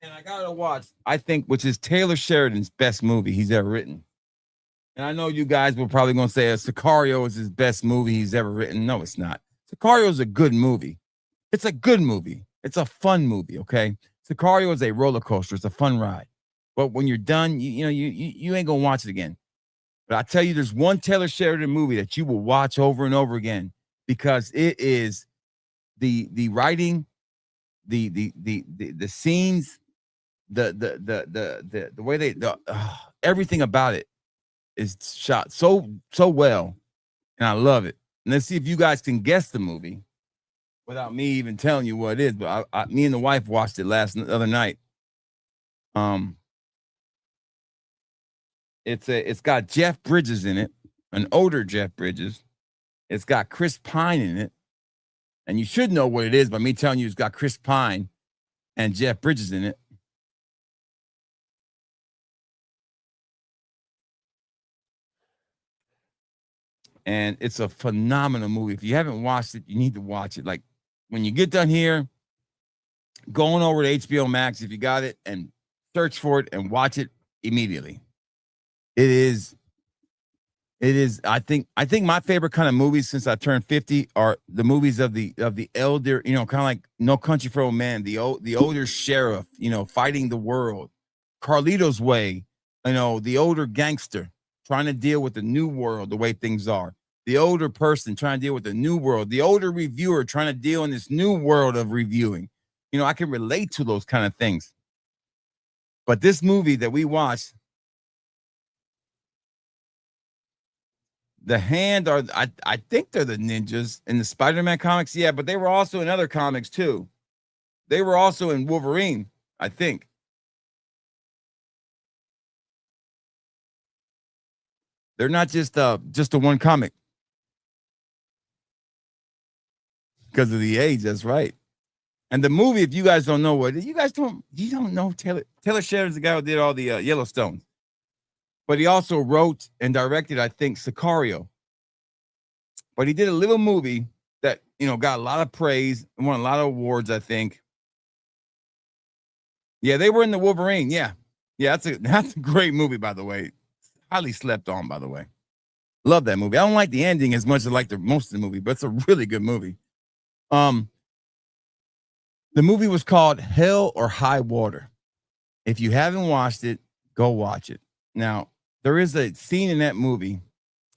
And I got to watch, I think, which is Taylor Sheridan's best movie he's ever written. And I know you guys were probably going to say Sicario is his best movie he's ever written. No, it's not. Sicario is a good movie. It's a good movie. It's a fun movie, okay? Sicario is a roller coaster. It's a fun ride. But when you're done, you ain't going to watch it again. But I tell you, there's one Taylor Sheridan movie that you will watch over and over again because it is the writing, the scenes, the way they everything about it is shot so well, and I love it. And let's see if you guys can guess the movie without me even telling you what it is. But me and the wife watched it the other night. It's got Jeff Bridges in it. an older Jeff Bridges. It's got Chris Pine in it. And you should know what it is by me telling you it's got Chris Pine and Jeff Bridges in it. And it's a phenomenal movie. If you haven't watched it, you need to watch it. Like when you get done here, going over to HBO Max if you got it and search for it and watch it immediately. It is I think my favorite kind of movies since I turned 50 are the movies of the elder, kind of like No Country for Old Men, the older sheriff, fighting the world, Carlito's Way, the older gangster trying to deal with the new world the way things are, the older person trying to deal with the new world, the older reviewer trying to deal in this new world of reviewing. I can relate to those kind of things. But this movie that we watched, the Hand are, I think they're the ninjas in the Spider-Man comics. Yeah, but they were also in other comics too. They were also in Wolverine, I think. They're not just the one comic. Because of the age, that's right. And the movie, if you guys don't know you don't know Taylor Sheridan's the guy who did all the Yellowstones. But he also wrote and directed, I think, Sicario. But he did a little movie that, got a lot of praise and won a lot of awards, I think. Yeah, they were in the Wolverine. Yeah. Yeah, that's a great movie, by the way. Highly slept on, by the way. Love that movie. I don't like the ending as much as I like the most of the movie, but it's a really good movie. The movie was called Hell or High Water. If you haven't watched it, go watch it. Now, there is a scene in that movie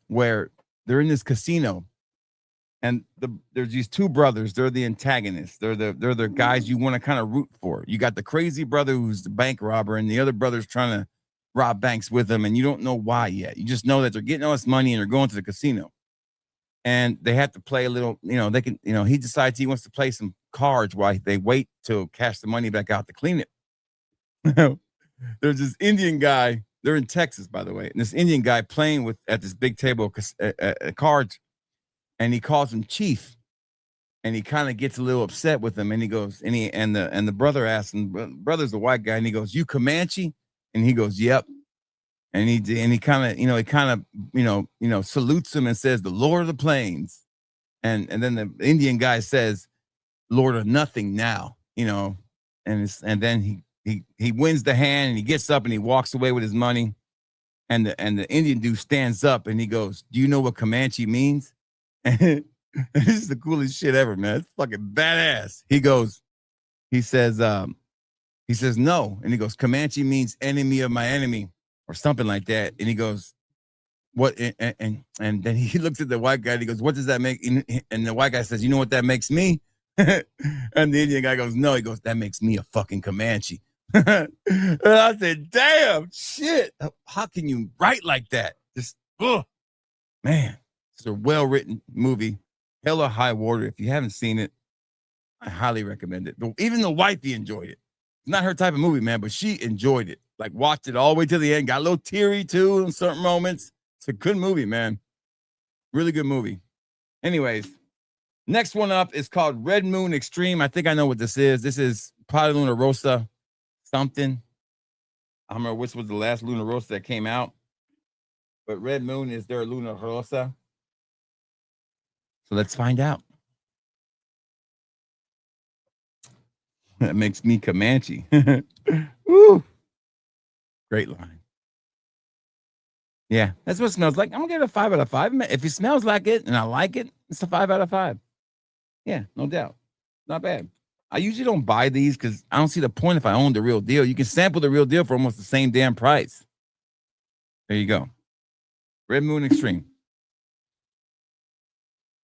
where they're in this casino, and there's these two brothers. They're the antagonists. They're the guys you want to kind of root for. You got the crazy brother who's the bank robber, and the other brother's trying to rob banks with him, and you don't know why yet. You just know that they're getting all this money and they're going to the casino. And they have to play a little, they can, he decides he wants to play some cards while they wait to cash the money back out to clean it. There's this Indian guy. They're in Texas, by the way. And this Indian guy playing at this big table of cards, and he calls him Chief. And he kind of gets a little upset with him. And he goes, and the brother asks him, brother's the white guy, and he goes, "You Comanche?" And he goes, "Yep." And he kind of salutes him and says, "The Lord of the Plains." And then the Indian guy says, "Lord of nothing now," and then he wins the hand, and he gets up and he walks away with his money. And the Indian dude stands up and he goes, "Do you know what Comanche means?" And this is the coolest shit ever, man. It's fucking badass. He says, "No." And he goes, "Comanche means enemy of my enemy," or something like that. And he goes, "What?" And then he looks at the white guy and he goes, "What does that make?" And the white guy says, "You know what that makes me?" And the Indian guy goes, "No." He goes, "That makes me a fucking Comanche." And I said, "Damn, shit. How can you write like that?" Just, man, it's a well-written movie. Hell or High Water. If you haven't seen it, I highly recommend it. Even the wifey enjoyed it. It's not her type of movie, man, but she enjoyed it. Like, watched it all the way to the end. Got a little teary, too, in certain moments. It's a good movie, man. Really good movie. Anyways, next one up is called Red Moon Extreme. I think I know what this is. This is probably Luna Rosa something. I don't remember which was the last Luna Rosa that came out. But Red Moon is their Luna Rosa. So let's find out. That makes me Comanche. Woo. Great line. Yeah, that's what it smells like. I'm gonna give it a 5 out of 5. If it smells like it and I like it, it's a 5 out of 5. Yeah, no doubt. Not bad. I usually don't buy these because I don't see the point if I own the real deal. You can sample the real deal for almost the same damn price. There you go. Red Moon Extreme.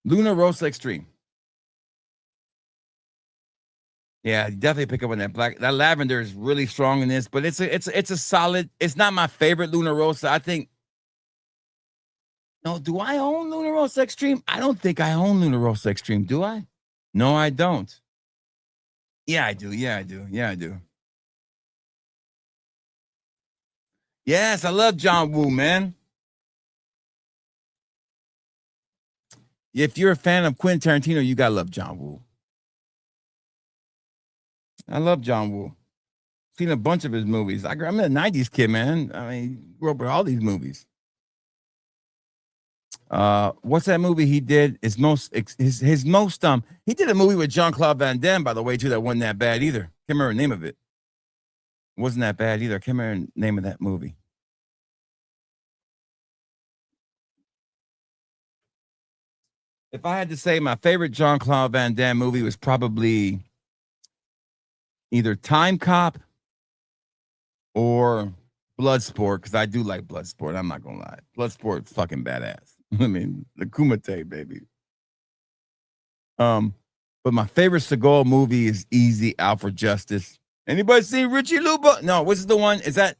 Luna Rosa Extreme. Yeah, you definitely pick up on that black. That lavender is really strong in this, but it's a solid. It's not my favorite Luna Rosa. I think. No, do I own Luna Rosa Extreme? I don't think I own Luna Rosa Extreme. Do I? No, I don't. Yeah, I do. Yeah, I do. Yeah, I do. Yes, I love John Woo, man. if you're a fan of Quentin Tarantino, you gotta love John Woo. I love John Woo. Seen a bunch of his movies. I'm a '90s kid, man. I mean, grew up with all these movies. What's that movie he did? His most he did a movie with Jean-Claude Van Damme, by the way, too, that wasn't that bad either. Can't remember the name of it. Wasn't that bad either. I can't remember the name of that movie. If I had to say my favorite Jean-Claude Van Damme movie was probably either Time Cop or Bloodsport, because I do like Bloodsport. I'm not gonna lie. Bloodsport fucking badass. I mean, the Kumite, baby. But my favorite Seagal movie is Easy Out for Justice. Anybody seen Richie Luba? No, what's the one? Is that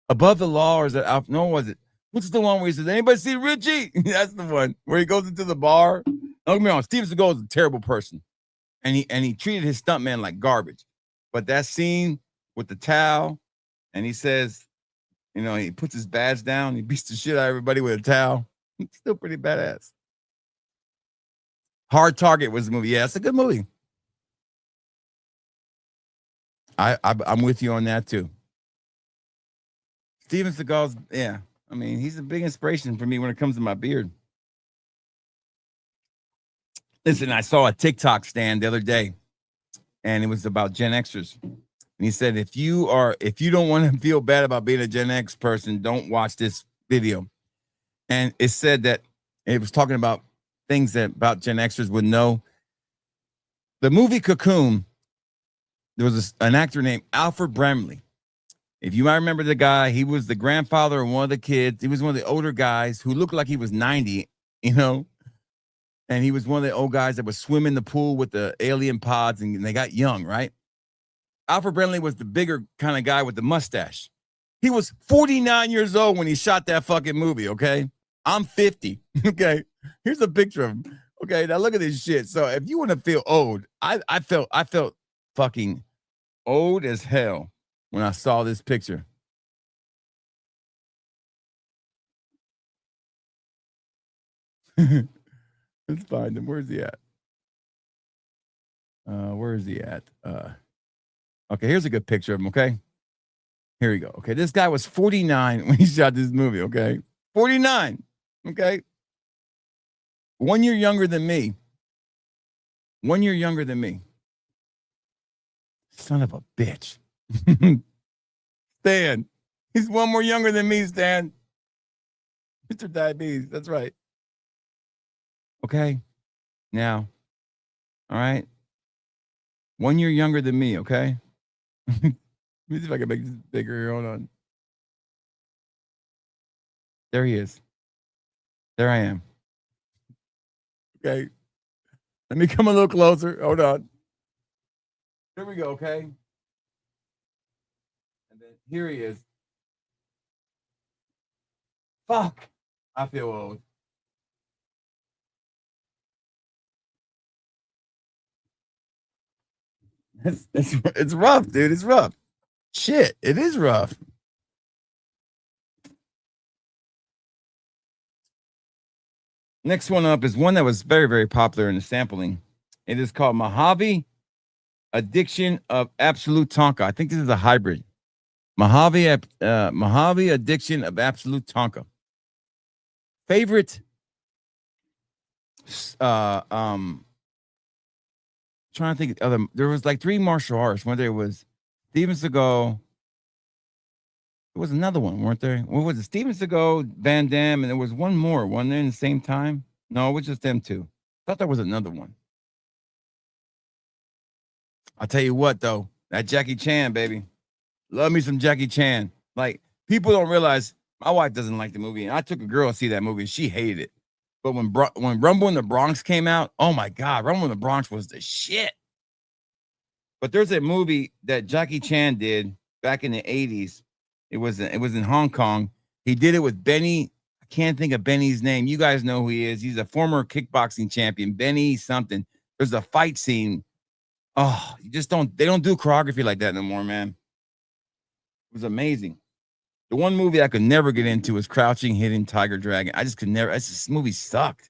Above the Law or is that out? No, was it? What's the one where he says, anybody see Richie? That's the one where he goes into the bar. Don't get me wrong, Steven Seagal is a terrible person. And he treated his stuntman like garbage. But that scene with the towel, and he says, you know, he puts his badge down, he beats the shit out of everybody with a towel. It's still pretty badass. Hard Target was the movie. Yeah, it's a good movie. I'm with you on that too. Steven Seagal's, yeah. I mean, he's a big inspiration for me when it comes to my beard. Listen, I saw a TikTok stand the other day, and it was about Gen Xers. And he said, if you don't want to feel bad about being a Gen X person, don't watch this video. And it said that it was talking about things that about Gen Xers would know. The movie Cocoon, there was an actor named Alfred Bramley. If you might remember the guy, he was the grandfather of one of the kids. He was one of the older guys who looked like he was 90, you know, and he was one of the old guys that was swimming in the pool with the alien pods, and they got young, right? Alfred Bramley was the bigger kind of guy with the mustache. He was 49 years old when he shot that fucking movie, okay? I'm 50, okay? Here's a picture of him. Okay, now look at this shit. So if you want to feel old, I felt fucking old as hell when I saw this picture. Let's find him. Where's he at? Where is he at? Okay, here's a good picture of him, okay? Here we go. Okay, this guy was 49 when he shot this movie, okay? 49, okay? 1 year younger than me. 1 year younger than me. Son of a bitch. Stan. He's 1 more younger than me, Stan. Mr. Diabetes. That's right. Okay. Now, all right. 1 year younger than me, okay? Let me see if I can make this bigger. Hold on. There he is. There I am. Okay. Let me come a little closer. Hold on. Here we go, okay? And then here he is. Fuck. I feel old. It's rough, dude. It's rough. Shit, it is rough. Next one up is one that was very, very popular in the sampling. It is called Mojave Addiction of Absolute Tonka. I think this is a hybrid. Mojave Addiction of Absolute Tonka. Favorite trying to think of other, there was like 3 martial arts, whether it was Steven Seagal. There was another one, weren't there? What was it? Steven Seagal, Van Damme, and there was one more. One there in the same time? No, it was just them two. Thought there was another one. I'll tell you what, though, that Jackie Chan, baby. Love me some Jackie Chan. Like, people don't realize my wife doesn't like the movie, and I took a girl to see that movie. She hated it. But when Rumble in the Bronx came out, oh my God, Rumble in the Bronx was the shit. But there's a movie that Jackie Chan did back in the 80s. It was in Hong Kong. He did it with Benny. I can't think of Benny's name. You guys know who he is. He's a former kickboxing champion, Benny something. There's a fight scene. Oh, they don't do choreography like that no more, man. It was amazing. The one movie I could never get into was Crouching Hidden Tiger Dragon. I just could never. This movie sucked.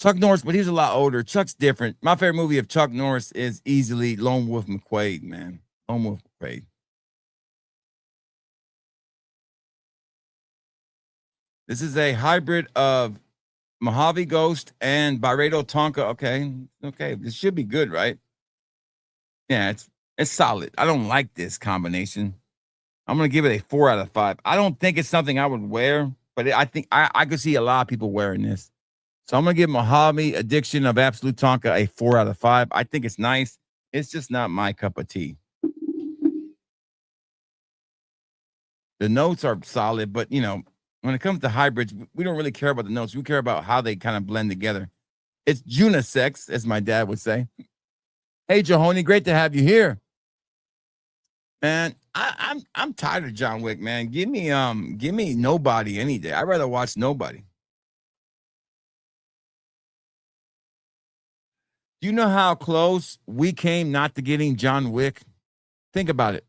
Chuck Norris, but he's a lot older. Chuck's different. My favorite movie of Chuck Norris is easily Lone Wolf McQuade, man. Lone Wolf McQuade. This is a hybrid of Mojave Ghost and Byredo Tonka. Okay. This should be good, right? Yeah, it's solid. I don't like this combination. I'm gonna give it a 4 out of 5. I don't think it's something I would wear, but I think I could see a lot of people wearing this. So I'm gonna give Mojave Addiction of Absolute Tonka a 4 out of 5. I think it's nice. It's just not my cup of tea. The notes are solid, but when it comes to hybrids, we don't really care about the notes. We care about how they kind of blend together. It's unisex, as my dad would say. Hey, Jahoni, great to have you here. Man, I'm tired of John Wick, man. Give me Nobody any day. I'd rather watch Nobody. Do you know how close we came not to getting John Wick? Think about it.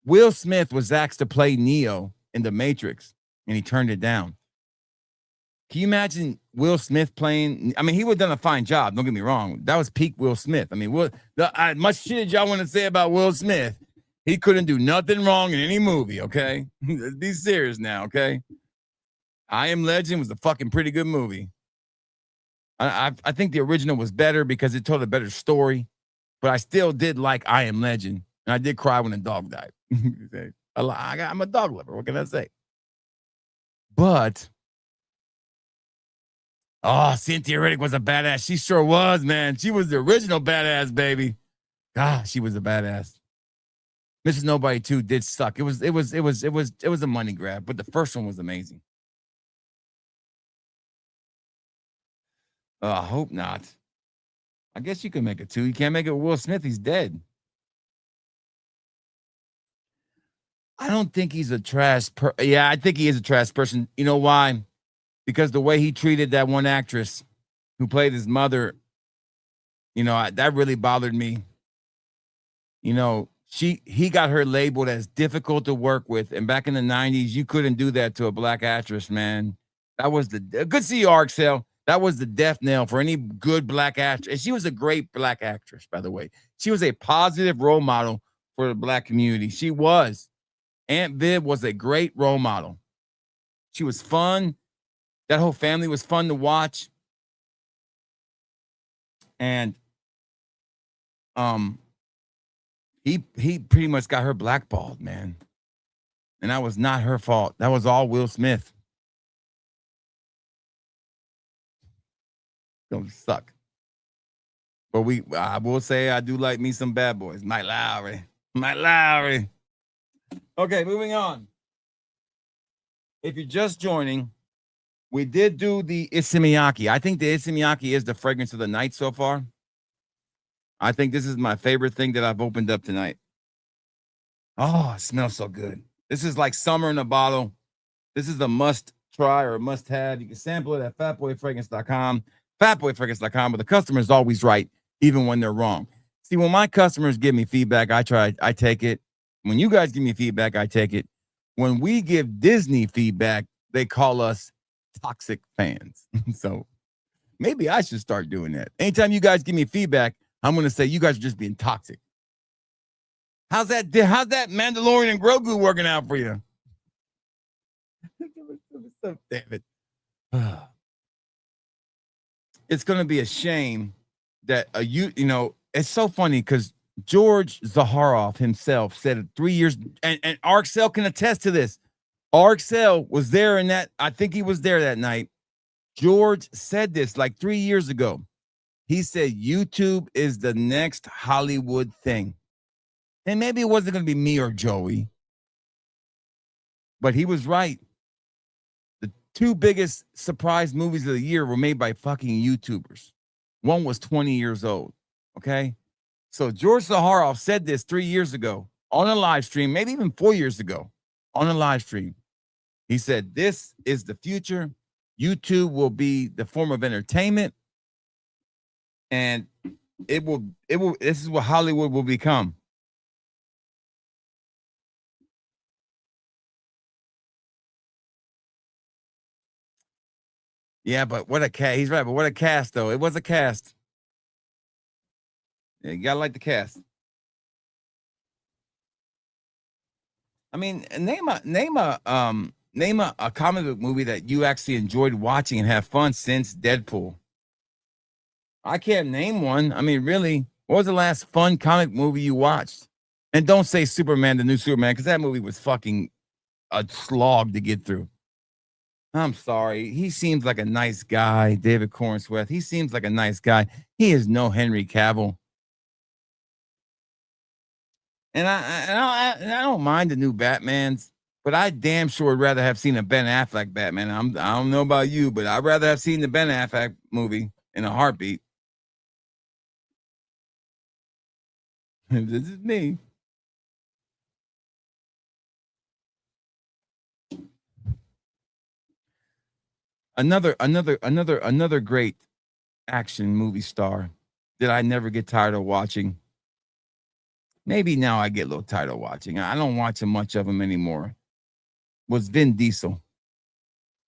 Will Smith was asked to play Neo in The Matrix, and he turned it down. Can you imagine Will Smith playing? I mean, he would have done a fine job. Don't get me wrong. That was peak Will Smith. I mean, much shit y'all want to say about Will Smith. He couldn't do nothing wrong in any movie, okay? Be serious now, okay? I Am Legend was a fucking pretty good movie. I think the original was better because it told a better story, but I still did like I Am Legend, and I did cry when a dog died. I'm a dog lover. What can I say? But Cynthia Riddick was a badass. She sure was, man. She was the original badass, baby. God, she was a badass. Mrs. Nobody 2 did suck. It was a money grab, but the first one was amazing. I hope not. I guess you can make it 2. You can't make it with Will Smith. He's dead. I don't think he's a trash yeah, I think he is a trash person. You know why? Because the way he treated that one actress who played his mother, that really bothered me. He got her labeled as difficult to work with, and back in the 90s, you couldn't do that to a black actress, man. That was good to see you, Arxel. That was the death knell for any good black actress. And she was a great black actress, by the way. She was a positive role model for the black community. She was. Aunt Viv was a great role model. She was fun. That whole family was fun to watch. And he pretty much got her blackballed, man. And that was not her fault. That was all Will Smith. Don't suck. But I will say I do like me some bad boys. Mike Lowry. Okay, moving on. If you're just joining, we did do the Issey Miyake. I think the Issey Miyake is the fragrance of the night so far. I think this is my favorite thing that I've opened up tonight. Oh, it smells so good. This is like summer in a bottle. This is a must try or must have. You can sample it at fatboyfragrance.com, fatboyfragrance.com, but the customer is always right, even when they're wrong. See, when my customers give me feedback, I take it. When you guys give me feedback, I take it. When we give Disney feedback, they call us toxic fans. So maybe I should start doing that. Anytime you guys give me feedback, I'm going to say you guys are just being toxic. How's that Mandalorian and Grogu working out for you? Damn it. It's going to be a shame that it's so funny because George Zaharoff himself said it 3 years, and Arxel can attest to this. Arxel was there in that. I think he was there that night. George said this like 3 years ago. He said YouTube is the next Hollywood thing. And maybe it wasn't going to be me or Joey. But he was right. The 2 biggest surprise movies of the year were made by fucking YouTubers. One was 20 years old. Okay? So George Zaharoff said this 3 years ago on a live stream, maybe even 4 years ago on a live stream. He said, this is the future. YouTube will be the form of entertainment. And this is what Hollywood will become. Yeah, but what a cast. He's right, but what a cast, though. It was a cast. Yeah, you gotta like the cast. I mean, name a comic book movie that you actually enjoyed watching and have fun since Deadpool. I can't name one. I mean, really, what was the last fun comic movie you watched? And don't say Superman, the new Superman, because that movie was fucking a slog to get through. I'm sorry. He seems like a nice guy, David Cornsworth. He seems like a nice guy. He is no Henry Cavill. And I don't mind the new Batmans, but I damn sure would rather have seen a Ben Affleck Batman. I don't know about you, but I'd rather have seen the Ben Affleck movie in a heartbeat. This is me. Another great action movie star that I never get tired of watching. Maybe now I get a little tired of watching. I don't watch much of him anymore. Was Vin Diesel.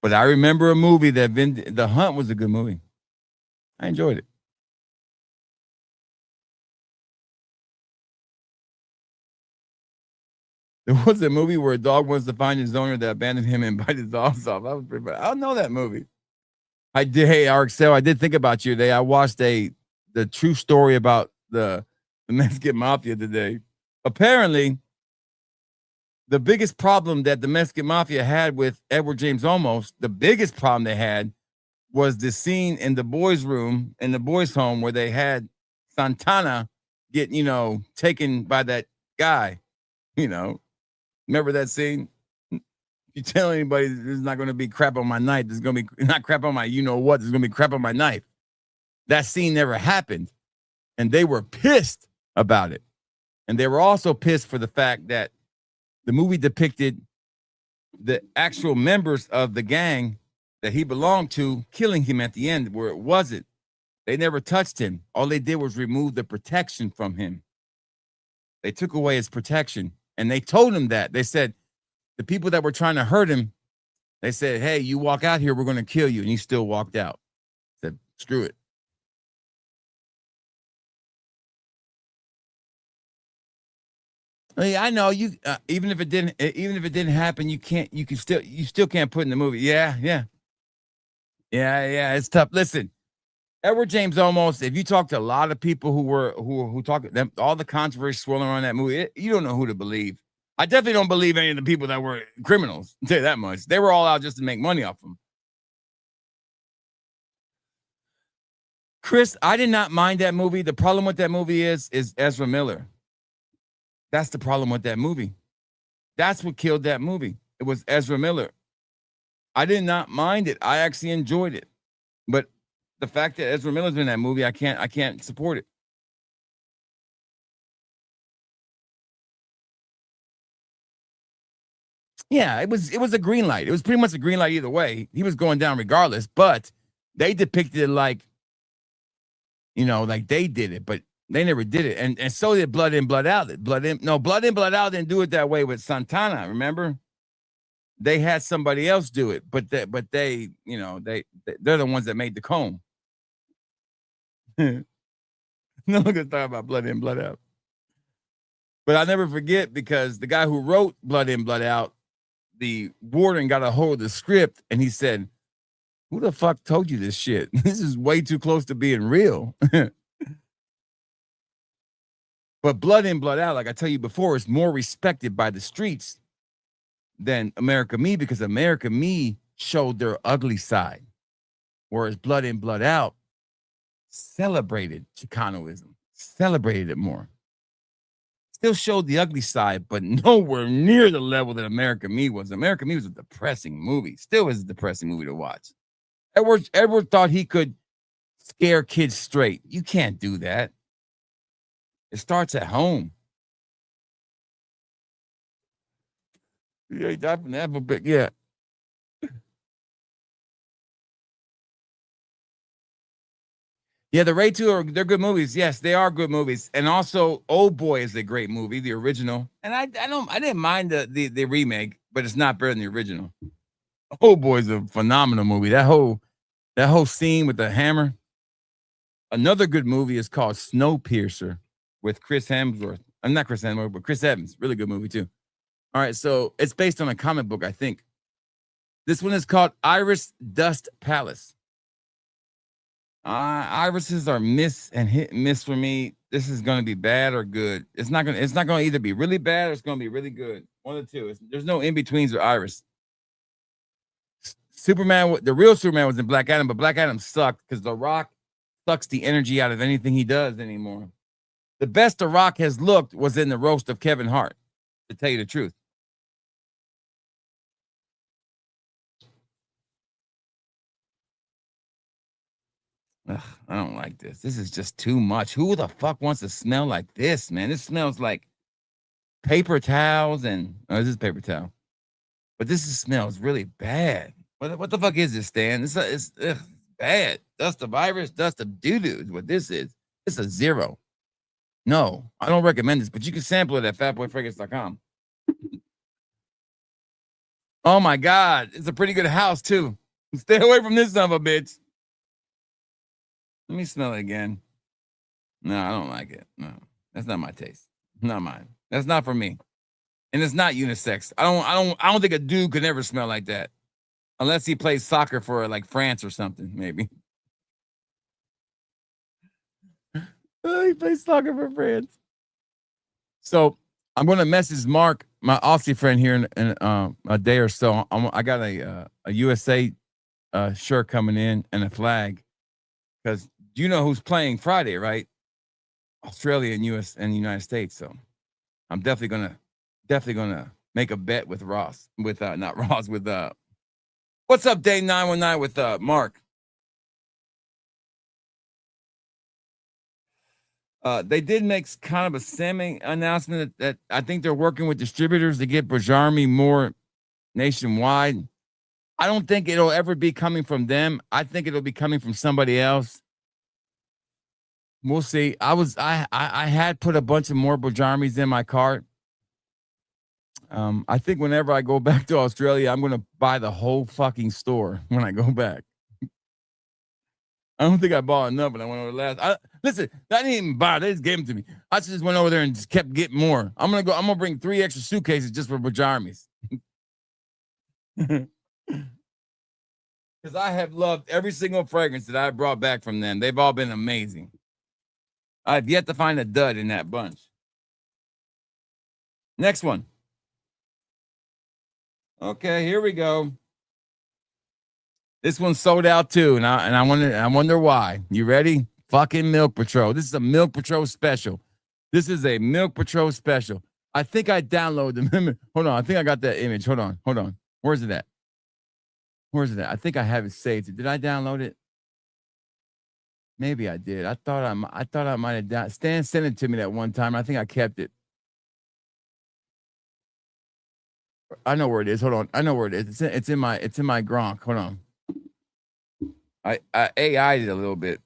But I remember a movie that The Hunt was a good movie. I enjoyed it. There was a movie where a dog wants to find his owner that abandoned him and bite his dogs off. That was pretty bad. I don't know that movie. I did. Hey, Arxel, I did think about you today. I watched the true story about the Mexican mafia today. Apparently, the biggest problem that the Mexican mafia had with Edward James Olmos, the biggest problem they had was the scene in the boys' room, in the boys' home, where they had Santana get, taken by that guy. Remember that scene? You tell anybody there's not going to be crap on my knife. There's going to be not crap on my, what? There's going to be crap on my knife. That scene never happened. And they were pissed about it. And they were also pissed for the fact that the movie depicted the actual members of the gang that he belonged to killing him at the end, where it wasn't. They never touched him. All they did was remove the protection from him. They took away his protection. And they told him that. They said, the people that were trying to hurt him, they said, hey, you walk out here, we're going to kill you. And he still walked out. Said, screw it. I know you. Even if it didn't happen, you still can't put in the movie. Yeah. It's tough. Listen, Edward James Olmos. If you talk to a lot of people who talk them, all the controversy swirling around that movie, you don't know who to believe. I definitely don't believe any of the people that were criminals. I'll tell you that much. They were all out just to make money off them. Chris, I did not mind that movie. The problem with that movie is Ezra Miller. That's the problem with that movie. That's what killed that movie. It was Ezra Miller. I did not mind it. I actually enjoyed it. But the fact that Ezra Miller's in that movie, I can't support it. Yeah, it was a green light. It was pretty much a green light either way. He was going down regardless, but they depicted it like they did it, but they never did it. And so did Blood In, Blood Out. Blood In, Blood Out didn't do it that way with Santana, remember? They had somebody else do it, but they're the ones that made the comb. No one can talk about Blood In, Blood Out. But I'll never forget, because the guy who wrote Blood In, Blood Out, the warden got a hold of the script and he said, who the fuck told you this shit? This is way too close to being real. But Blood In, Blood Out, like I tell you before, is more respected by the streets than America Me, because America Me showed their ugly side. Whereas Blood In, Blood Out celebrated Chicanoism, celebrated it more. Still showed the ugly side, but nowhere near the level that America Me was. America Me was a depressing movie. Still is a depressing movie to watch. Edward thought he could scare kids straight. You can't do that. It starts at home. Yeah, definitely. Yeah. Yeah, the Raid 2 they're good movies. Yes, they are good movies. And also Old Boy is a great movie, the original. And I didn't mind the remake, but it's not better than the original. Old Boy is a phenomenal movie. That whole That whole scene with the hammer. Another good movie is called Snowpiercer with Chris Hemsworth. I'm not Chris Hemsworth, but Chris Evans. Really good movie too. All right, so it's based on a comic book, I think. This one is called Iris Dust Palace. Irises are miss and hit and miss for me. This is going to be bad or good. It's not going to either be really bad or it's going to be really good. One of the two. There's no in betweens with Iris. Superman, the real Superman was in Black Adam, but Black Adam sucked because The Rock sucks the energy out of anything he does anymore. The best The Rock has looked was in the roast of Kevin Hart, to tell you the truth. Ugh, I don't like this. This is just too much. Who the fuck wants to smell like this, man? This smells like paper towels and this is paper towel, but smells really bad. What the fuck is this, Stan? It's bad. Dust of virus, dust of doo-doo is what this is. It's a 0. No, I don't recommend this, but you can sample it at fatboyfragrance.com. Oh my God, it's a pretty good house too. Stay away from this son of a bitch. Let me smell it again. No, I don't like it. No, that's not my taste. Not mine. That's not for me. And it's not unisex. I don't think a dude could ever smell like that. Unless he plays soccer for like France or something, maybe. He plays soccer for France. So I'm going to message Mark, my Aussie friend, here in a day or so. I got a USA shirt coming in and a flag, because you know who's playing Friday, right? Australia and the United States. So I'm definitely gonna make a bet with Ross, with not Ross, with what's up, Dave 919 with Mark. They did make kind of a semi announcement that I think they're working with distributors to get Bajarmi more nationwide. I don't think it'll ever be coming from them. I think it'll be coming from somebody else. We'll see. I had put a bunch of more Bajarmis in my cart. I think whenever I go back to Australia, I'm going to buy the whole fucking store when I go back. I don't think I bought enough when I went over last. Listen, I didn't even buy it. They just gave them to me. I just went over there and just kept getting more. I'm gonna bring 3 extra suitcases just for Bajarmis. Because I have loved every single fragrance that I brought back from them. They've all been amazing. I've yet to find a dud in that bunch. Next one. Okay, here we go. This one's sold out too, and I wonder why. You ready? Fucking Milk Patrol. This is a Milk Patrol special. This is a Milk Patrol special. I think I downloaded them. Hold on, I think I got that image. Hold on. Where's it at? I think I have it saved. Did I download it? Maybe I did. I thought I might have downloaded. Stan sent it to me that one time. I think I kept it. I know where it is. Hold on. I know where it is. It's in my Gronk. Hold on. I AI'd it a little bit.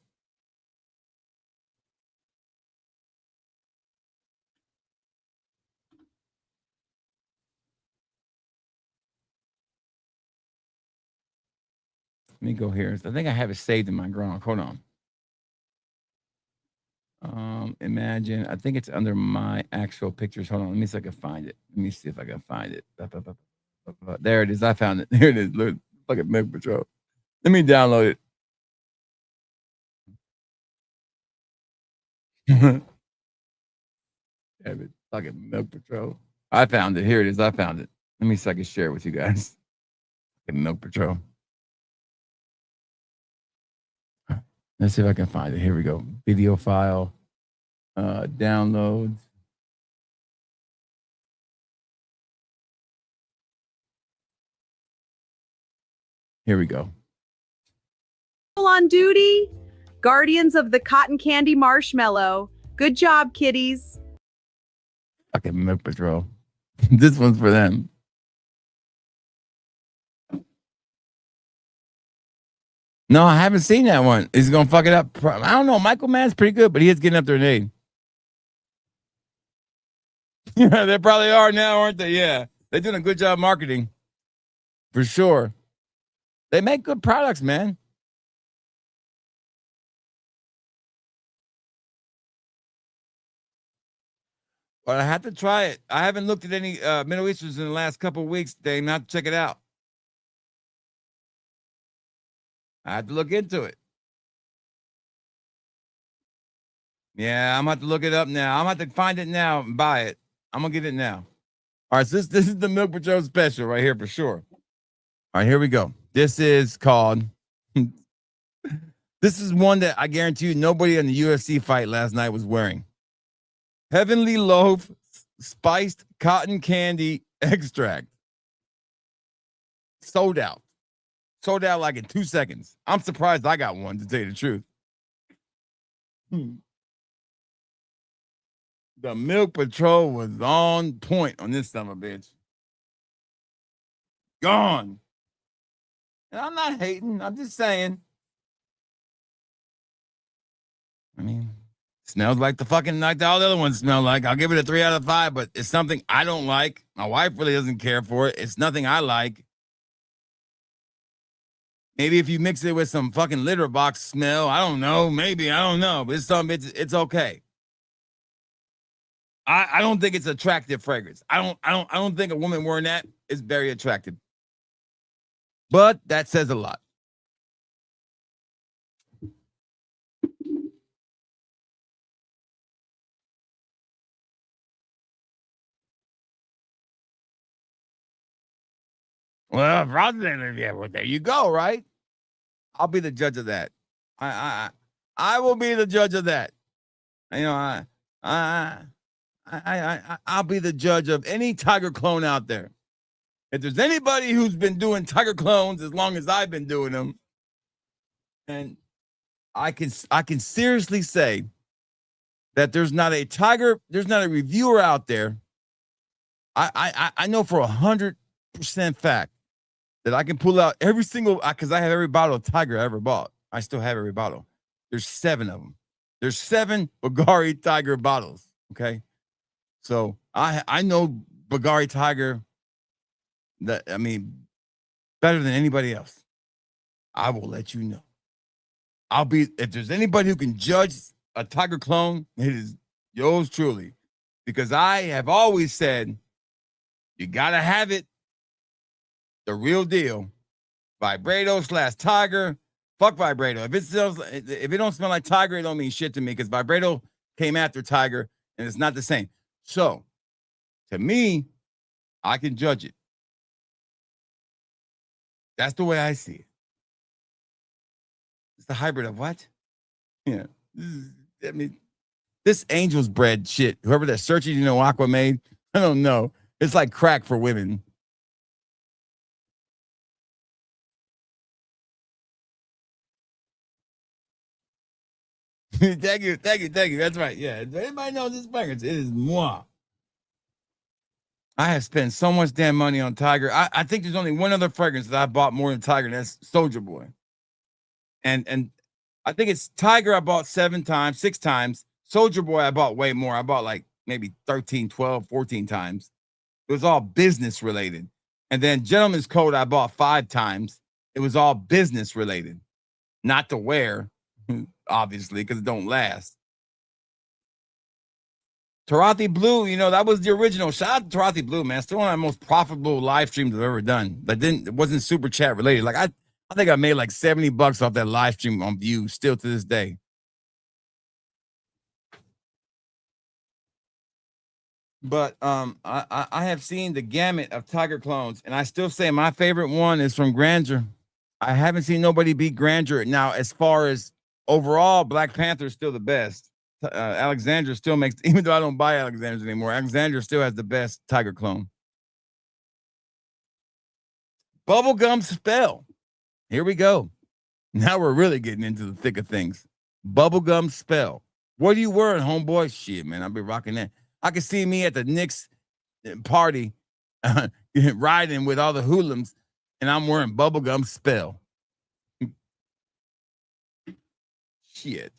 Let me go here. I think I have it saved in my Gronk. Hold on. Imagine. I think it's under my actual pictures. Hold on. Let me see if I can find it. Let me see if I can find it. There it is. I found it. There it is. Look at Milk Patrol. Let me download it. Damn it. Fucking Milk Patrol. I found it. Here it is. I found it. Let me see if I can share it with you guys. Fucking Milk Patrol. Let's see if I can find it. Here we go. Video file. Downloads. Here we go. On duty, Guardians of the Cotton Candy Marshmallow. Good job, kiddies. Fucking Milk Patrol. This one's for them. No, I haven't seen that one. Is he gonna fuck it up? I don't know. Michael Mann's pretty good, but he is getting up there in age. Yeah, they probably are now, aren't they? Yeah, they're doing a good job marketing, for sure. They make good products, man. But I have to try it. I haven't looked at any Middle Easterns in the last couple of weeks. They not check it out. I have to look into it. Yeah, I'm going to have to look it up now. I'm going to have to find it now and buy it. I'm going to get it now. All right, so this is the Milk Patrol special right here for sure. All right, here we go. This is called... This is one that I guarantee you nobody in the UFC fight last night was wearing. Heavenly Loaf Spiced Cotton Candy Extract. Sold out. Sold out like in 2 seconds. I'm surprised I got one, to tell you the truth. The Milk Patrol was on point on this son of a bitch. Gone. And I'm not hating. I'm just saying. I mean, smells like the fucking like all the other ones smell like. I'll give it a 3 out of 5, but it's something I don't like. My wife really doesn't care for it. It's nothing I like. Maybe if you mix it with some fucking litter box smell, I don't know. Maybe, I don't know. But it's okay. I don't think it's attractive fragrance. I don't think a woman wearing that is very attractive. But that says a lot. Well, yeah, well, there you go, right? I'll be the judge of that. I will be the judge of that. You know, I'll be the judge of any tiger clone out there. If there's anybody who's been doing tiger clones as long as I've been doing them, and I can seriously say that there's not a reviewer out there. I know for 100% fact that I can pull out every single, because I have every bottle of Tiger I ever bought. I still have every bottle. There's 7 of them. There's 7 Bulgari Tiger bottles. Okay. So I know Bulgari Tiger better than anybody else. I will let you know. If there's anybody who can judge a Tiger clone, it is yours truly. Because I have always said, you got to have it. The real deal. Vibrato / Tiger. Fuck Vibrato. If it don't smell like Tiger, it don't mean shit to me, because Vibrato came after Tiger and it's not the same. So, to me, I can judge it. That's the way I see it. It's the hybrid of what? Yeah. This angel's bread shit, whoever that search engine Aqua made, I don't know. It's like crack for women. Thank you. That's right. Yeah. Everybody knows this fragrance. It is moi. I have spent so much damn money on Tiger. I think there's only one other fragrance that I bought more than Tiger, and that's Soulja Boy. And I think it's Tiger I bought 6 times. Soulja Boy I bought way more. I bought like maybe 13, 12, 14 times. It was all business related. And then Gentleman's Code I bought 5 times. It was all business related. Not to wear, obviously, because it don't last. Tarathi Blue, that was the original. Shout out to Tarathi Blue, man. Still one of the most profitable live streams I've ever done. But it wasn't super chat related. Like I think I made like $70 off that live stream on views still to this day. But I have seen the gamut of Tiger clones, and I still say my favorite one is from Grandeur. I haven't seen nobody beat Grandeur. Now, as far as overall, Black Panther is still the best. Alexandra still makes, even though I don't buy Alexandra anymore, Alexandra still has the best Tiger clone. Bubblegum Spell. Here we go. Now we're really getting into the thick of things. Bubblegum Spell. What are you wearing, homeboy? Shit, man, I'll be rocking that. I can see me at the Knicks party riding with all the hoodlums, and I'm wearing Bubblegum Spell. Shit.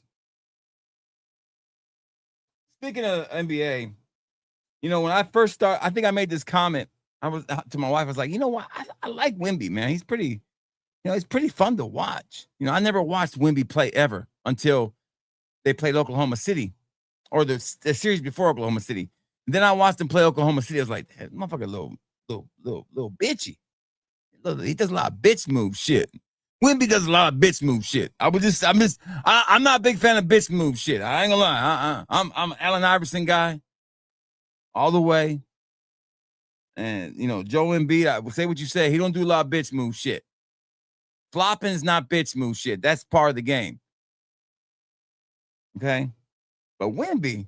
Speaking of NBA, when I first started, I think I made this comment. I was to my wife, I was like, you know what? I like Wemby, man. He's pretty, it's pretty fun to watch. I never watched Wemby play ever until they played Oklahoma City, or the series before Oklahoma City. Then I watched him play Oklahoma City. I was like, that motherfucker, little bitchy. He does a lot of bitch move shit. Wimby does a lot of bitch move shit. I'm not a big fan of bitch move shit. I ain't gonna lie. I'm an Allen Iverson guy all the way. And Joe Embiid, I will say what you say. He don't do a lot of bitch move shit. Flopping is not bitch move shit. That's part of the game. Okay, but Wimby,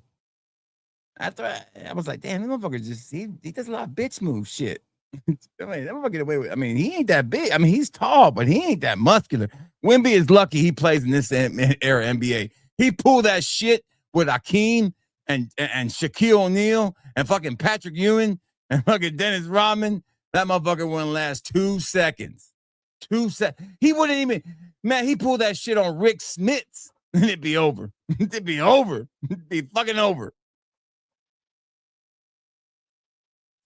after I was like, damn, that motherfucker he does a lot of bitch move shit. I mean, that motherfucker get away with. I mean, he ain't that big. I mean, he's tall, but he ain't that muscular. Wimby is lucky he plays in this era NBA. He pulled that shit with Akeem and Shaquille O'Neal and fucking Patrick Ewing and fucking Dennis Rodman. That motherfucker wouldn't last 2 seconds. 2 seconds. He wouldn't even. Man, he pulled that shit on Rick Smits and it'd be over. It'd be over. It'd be fucking over.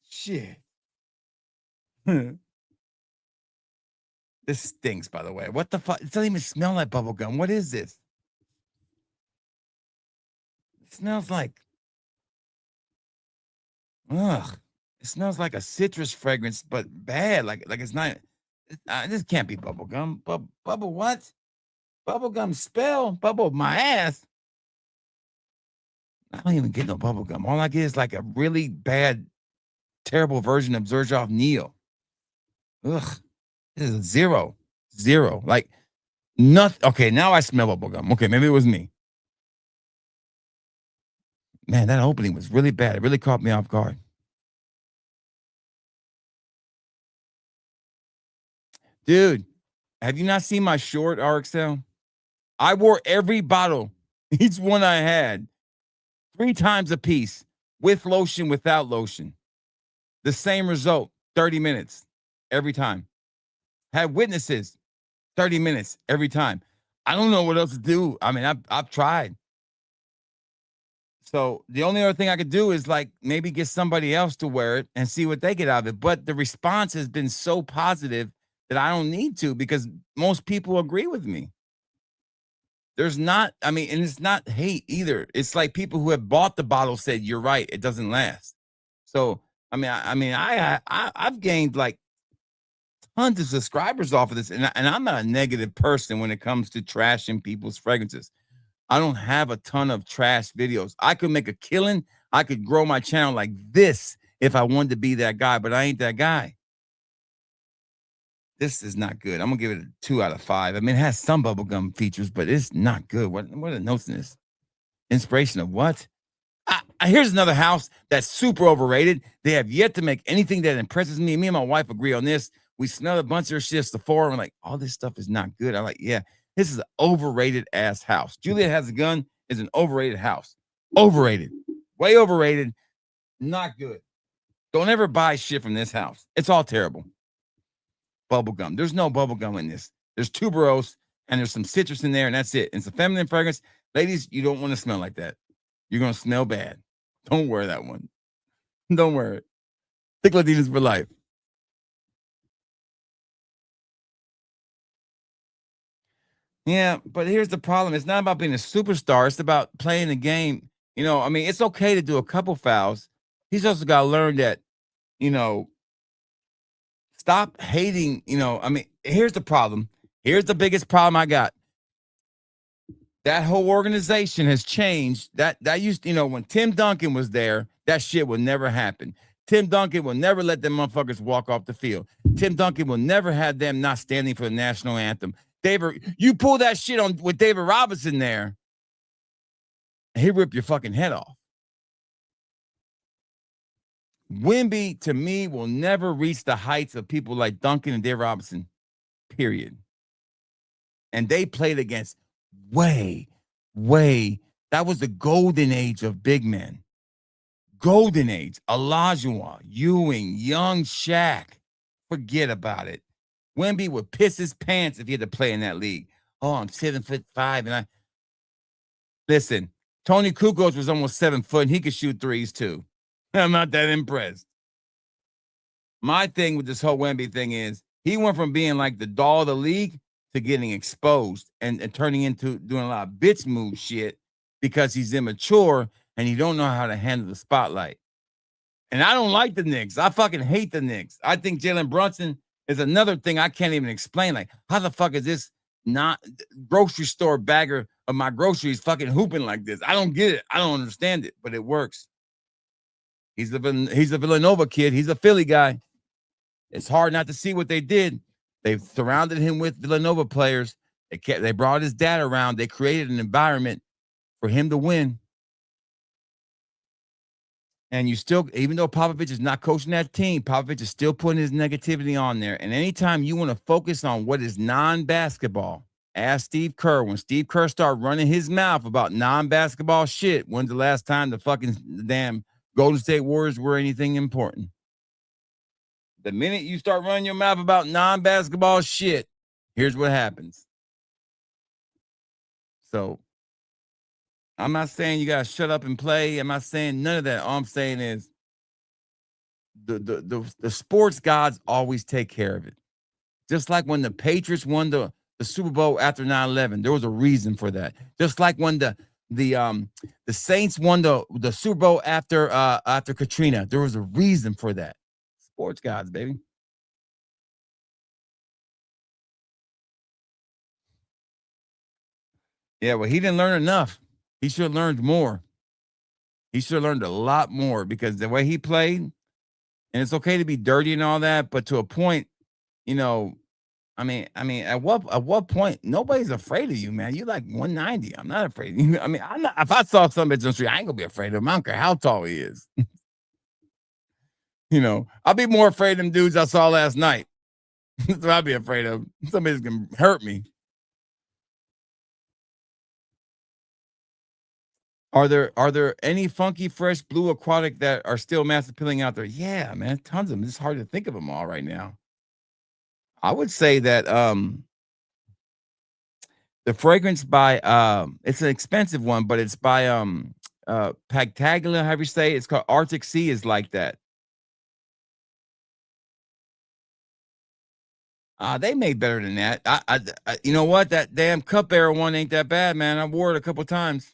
Shit. This stinks, by the way. What the fuck? It doesn't even smell like bubble gum. What is this? It smells like. Ugh. It smells like a citrus fragrance, but bad. Like it's not. This can't be bubble gum. Bubble what? Bubble gum spell? Bubble my ass. I don't even get no bubble gum. All I get is like a really bad, terrible version of Zerjoff Neil. Ugh. This is zero. Like nothing. Okay, now I smell bubble gum. Okay, maybe it was me. Man, that opening was really bad. It really caught me off guard. Dude, have you not seen my short RXL? I wore every bottle, each one I had, 3 times a piece, with lotion, without lotion. The same result, 30 minutes every time. Had witnesses, 30 minutes every time. I don't know what else to do. I mean, I've tried. So the only other thing I could do is like maybe get somebody else to wear it and see what they get out of it. But the response has been so positive that I don't need to because most people agree with me. There's not, I mean, and it's not hate either. It's like people who have bought the bottle said, you're right, it doesn't last. So, I've gained like tons of subscribers off of this, and I'm not a negative person when it comes to trashing people's fragrances. I don't have a ton of trash videos. I could make a killing. I could grow my channel like this if I wanted to be that guy, but I ain't that guy. This is not good. I'm gonna give it a 2 out of 5. I mean, it has some bubblegum features, but it's not good. What are the notes in this? Inspiration of what? Here's another house that's super overrated. They have yet to make anything that impresses me. Me and my wife agree on this. We smell a bunch of shit at Sephora. We're like, all this stuff is not good. I'm like, yeah, this is an overrated ass house. Juliet Has a Gun is an overrated house. Overrated. Way overrated. Not good. Don't ever buy shit from this house. It's all terrible. Bubblegum. There's no bubblegum in this. There's tuberose and there's some citrus in there, and that's it. It's a feminine fragrance. Ladies, you don't want to smell like that. You're going to smell bad. Don't wear that one. Don't wear it. Thick Latinas for life. Yeah, but here's the problem. It's not about being a superstar. It's about playing the game. I mean, it's okay to do a couple fouls. He's also got to learn that, stop hating. I mean, here's the problem. Here's the biggest problem I got. That whole organization has changed. That used, when Tim Duncan was there, that shit would never happen. Tim Duncan will never let them motherfuckers walk off the field. Tim Duncan will never have them not standing for the national anthem. You pull that shit on with David Robinson there, he'll rip your fucking head off. Wimby, to me, will never reach the heights of people like Duncan and David Robinson, period. And they played against way, that was the golden age of big men. Golden age. Olajuwon, Ewing, young Shaq. Forget about it. Wemby would piss his pants if he had to play in that league. Oh, I'm 7'5", and listen. Tony Kukoc was almost 7 foot, and he could shoot threes too. I'm not that impressed. My thing with this whole Wemby thing is he went from being like the doll of the league to getting exposed and turning into doing a lot of bitch move shit because he's immature and he don't know how to handle the spotlight. And I don't like the Knicks. I fucking hate the Knicks. I think Jalen Brunson is another thing I can't even explain. Like, how the fuck is this not grocery store bagger of my groceries fucking hooping like this? I don't get it. I don't understand it, but it works. He's a Villanova kid. He's a Philly guy. It's hard not to see what they did. They've surrounded him with Villanova players. They brought his dad around. They created an environment for him to win. And you still, even though Popovich is not coaching that team, Popovich is still putting his negativity on there. And anytime you want to focus on what is non-basketball, ask Steve Kerr. When Steve Kerr started running his mouth about non-basketball shit, when's the last time the damn Golden State Warriors were anything important? The minute you start running your mouth about non-basketball shit, here's what happens. So I'm not saying you gotta shut up and play. I'm not saying none of that. All I'm saying is the sports gods always take care of it. Just like when the Patriots won the Super Bowl after 9/11, there was a reason for that. Just like when the Saints won the Super Bowl after Katrina, there was a reason for that. Sports gods, baby. Yeah, well, he didn't learn enough. He should have learned more. He should have learned a lot more, because the way he played, and it's okay to be dirty and all that, but to a point, I mean, at what point, nobody's afraid of you, man. You're like 190. I'm not afraid of you. I mean, I'm not, if I saw somebody on the street, I ain't gonna be afraid of him. I don't care how tall he is. I'll be more afraid of them dudes I saw last night. That's what I'll be afraid of. Somebody's gonna hurt me. Are there any funky, fresh blue aquatic that are still mass appealing out there? Yeah, man, tons of them. It's hard to think of them all right now. I would say that the fragrance by it's an expensive one, but it's by Pactaglia, however you say it. It's called Arctic Sea, is like that. They made better than that. I you know what? That damn Cup Era one ain't that bad, man. I wore it a couple times.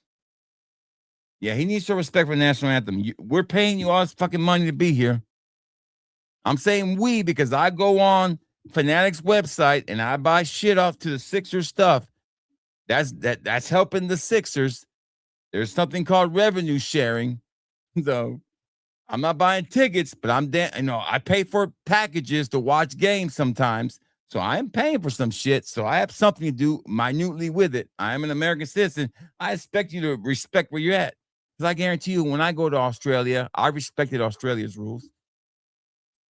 Yeah, he needs some respect for the national anthem. We're paying you all this fucking money to be here. I'm saying we because I go on Fanatics website and I buy shit off to the Sixers stuff. That's helping the Sixers. There's something called revenue sharing. So I'm not buying tickets, but I pay for packages to watch games sometimes. So I am paying for some shit. So I have something to do minutely with it. I am an American citizen. I expect you to respect where you're at. Because I guarantee you, when I go to Australia, I respected Australia's rules.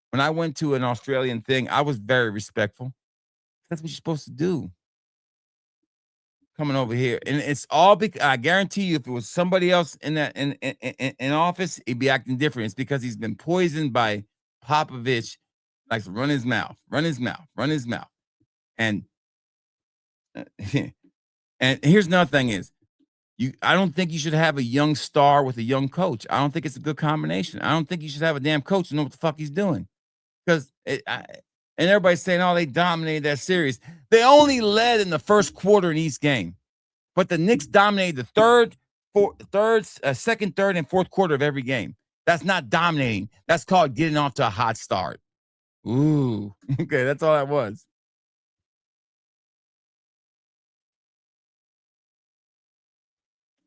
When I went to an Australian thing, I was very respectful. That's what you're supposed to do. Coming over here, and it's all because I guarantee you, if it was somebody else in that in office, he'd be acting different. It's because he's been poisoned by Popovich, likes to run his mouth, and and here's another thing is. I don't think you should have a young star with a young coach. I don't think it's a good combination. I don't think you should have a damn coach to know what the fuck he's doing. Because and everybody's saying, oh, they dominated that series. They only led in the first quarter in each game. But the Knicks dominated the second, third, and fourth quarter of every game. That's not dominating. That's called getting off to a hot start. Ooh. Okay, that's all that was.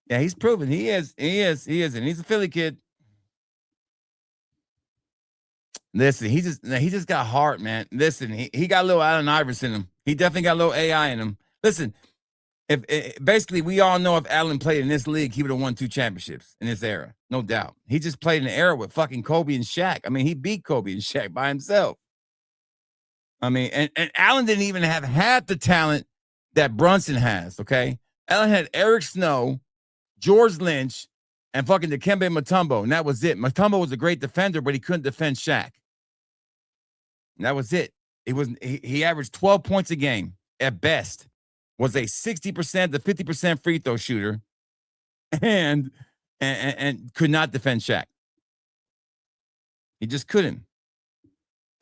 Yeah, he's proven he is, and he's a Philly kid. Listen, he just got heart, man. Listen, he got a little Allen Iverson in him. He definitely got a little AI in him. Listen, basically we all know if Allen played in this league, he would have won 2 championships in this era, no doubt. He just played in the era with fucking Kobe and Shaq. I mean, he beat Kobe and Shaq by himself. I mean, and Allen didn't even have half the talent that Brunson has. Okay, Allen had Eric Snow, George Lynch, and fucking Dikembe Mutombo, and that was it. Mutombo was a great defender, but he couldn't defend Shaq. And that was it. He averaged 12 points a game at best. Was a 60% to 50% free throw shooter, and could not defend Shaq. He just couldn't.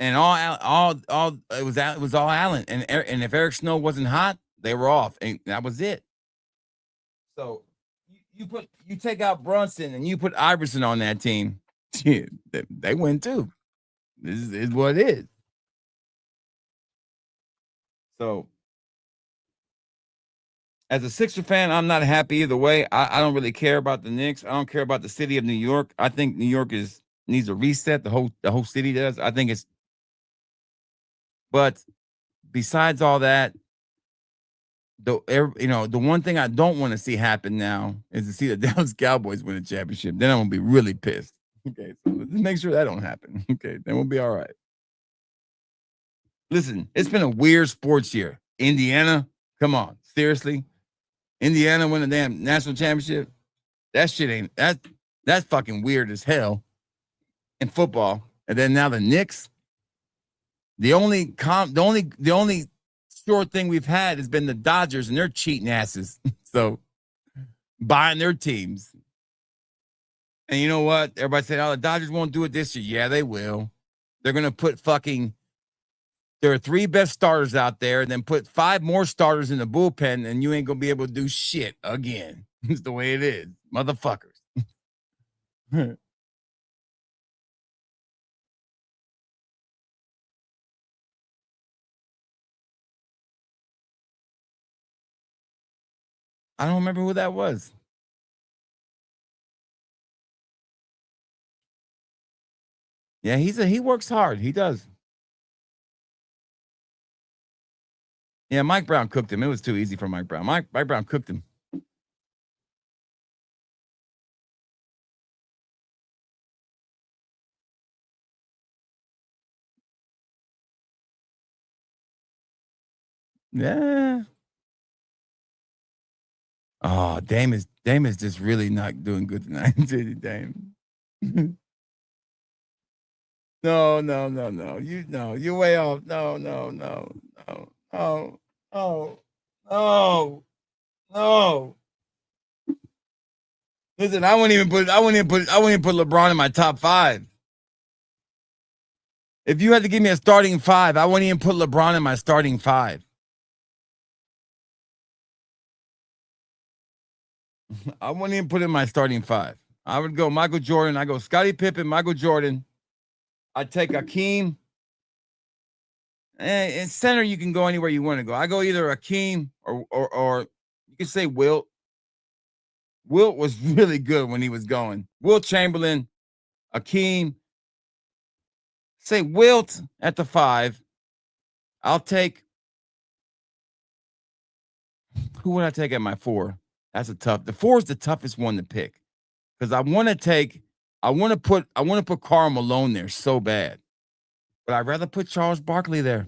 And it was all Allen. And if Eric Snow wasn't hot, they were off, and that was it. So you take out Brunson and you put Iverson on that team. shit, they win too. This is what it is. So, as a Sixer fan, I'm not happy either way. I don't really care about the Knicks. I don't care about the city of New York. I think New York needs a reset. The whole city does. I think it's. But besides all that, the one thing I don't want to see happen now is to see the Dallas Cowboys win a championship. Then I'm gonna be really pissed. Okay, so let's make sure that don't happen. Okay, then we'll be all right. Listen, it's been a weird sports year. Indiana, come on, seriously. Indiana win a damn national championship. That shit ain't that's fucking weird as hell in football. And then now the Knicks. The only short thing we've had has been the Dodgers and their cheating asses. So buying their teams. And you know what? Everybody said, oh, the Dodgers won't do it this year. Yeah, they will. They're gonna put there are 3 best starters out there, and then put 5 more starters in the bullpen, and you ain't gonna be able to do shit again. It's the way it is, motherfuckers. I don't remember who that was. Yeah, he works hard. He does. Yeah, Mike Brown cooked him. It was too easy for Mike Brown. Mike Brown cooked him. Yeah. Oh, Dame is just really not doing good tonight. Dame. No. You're way off. No. Listen, I wouldn't even put LeBron in my top 5. If you had to give me a starting 5, I wouldn't even put LeBron in my starting 5. I wouldn't even put in my starting 5. I would go Michael Jordan. I go Scottie Pippen, Michael Jordan. I'd take Hakeem. In center, you can go anywhere you want to go. I go either Hakeem or you can say Wilt. Wilt was really good when he was going. Wilt Chamberlain, Hakeem. Say Wilt at the 5. I'll take. Who would I take at my 4? That's a tough. The 4 is the toughest one to pick because I want to put Karl Malone there so bad, but I'd rather put Charles Barkley there.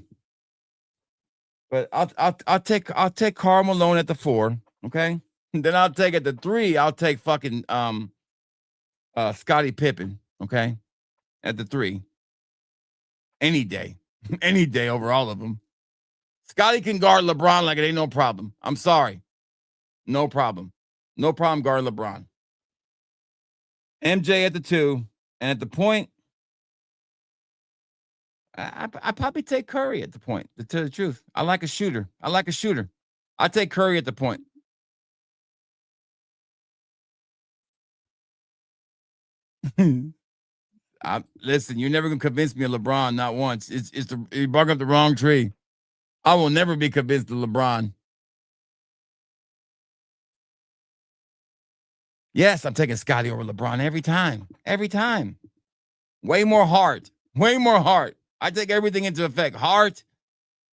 But I'll take Karl Malone at the 4. Okay, and then I'll take at the 3. I'll take fucking Scottie Pippen. Okay, at the 3. Any day over all of them. Scottie can guard LeBron like it ain't no problem. I'm sorry. No problem. No problem guarding LeBron. MJ at the 2. And at the point, I probably take Curry at the point, to tell the truth. I like a shooter. I take Curry at the point. Listen, you're never going to convince me of LeBron, not once. You're barking up the wrong tree. I will never be convinced of LeBron. Yes, I'm taking Scottie over LeBron every time. Every time. Way more heart. I take everything into effect. Heart,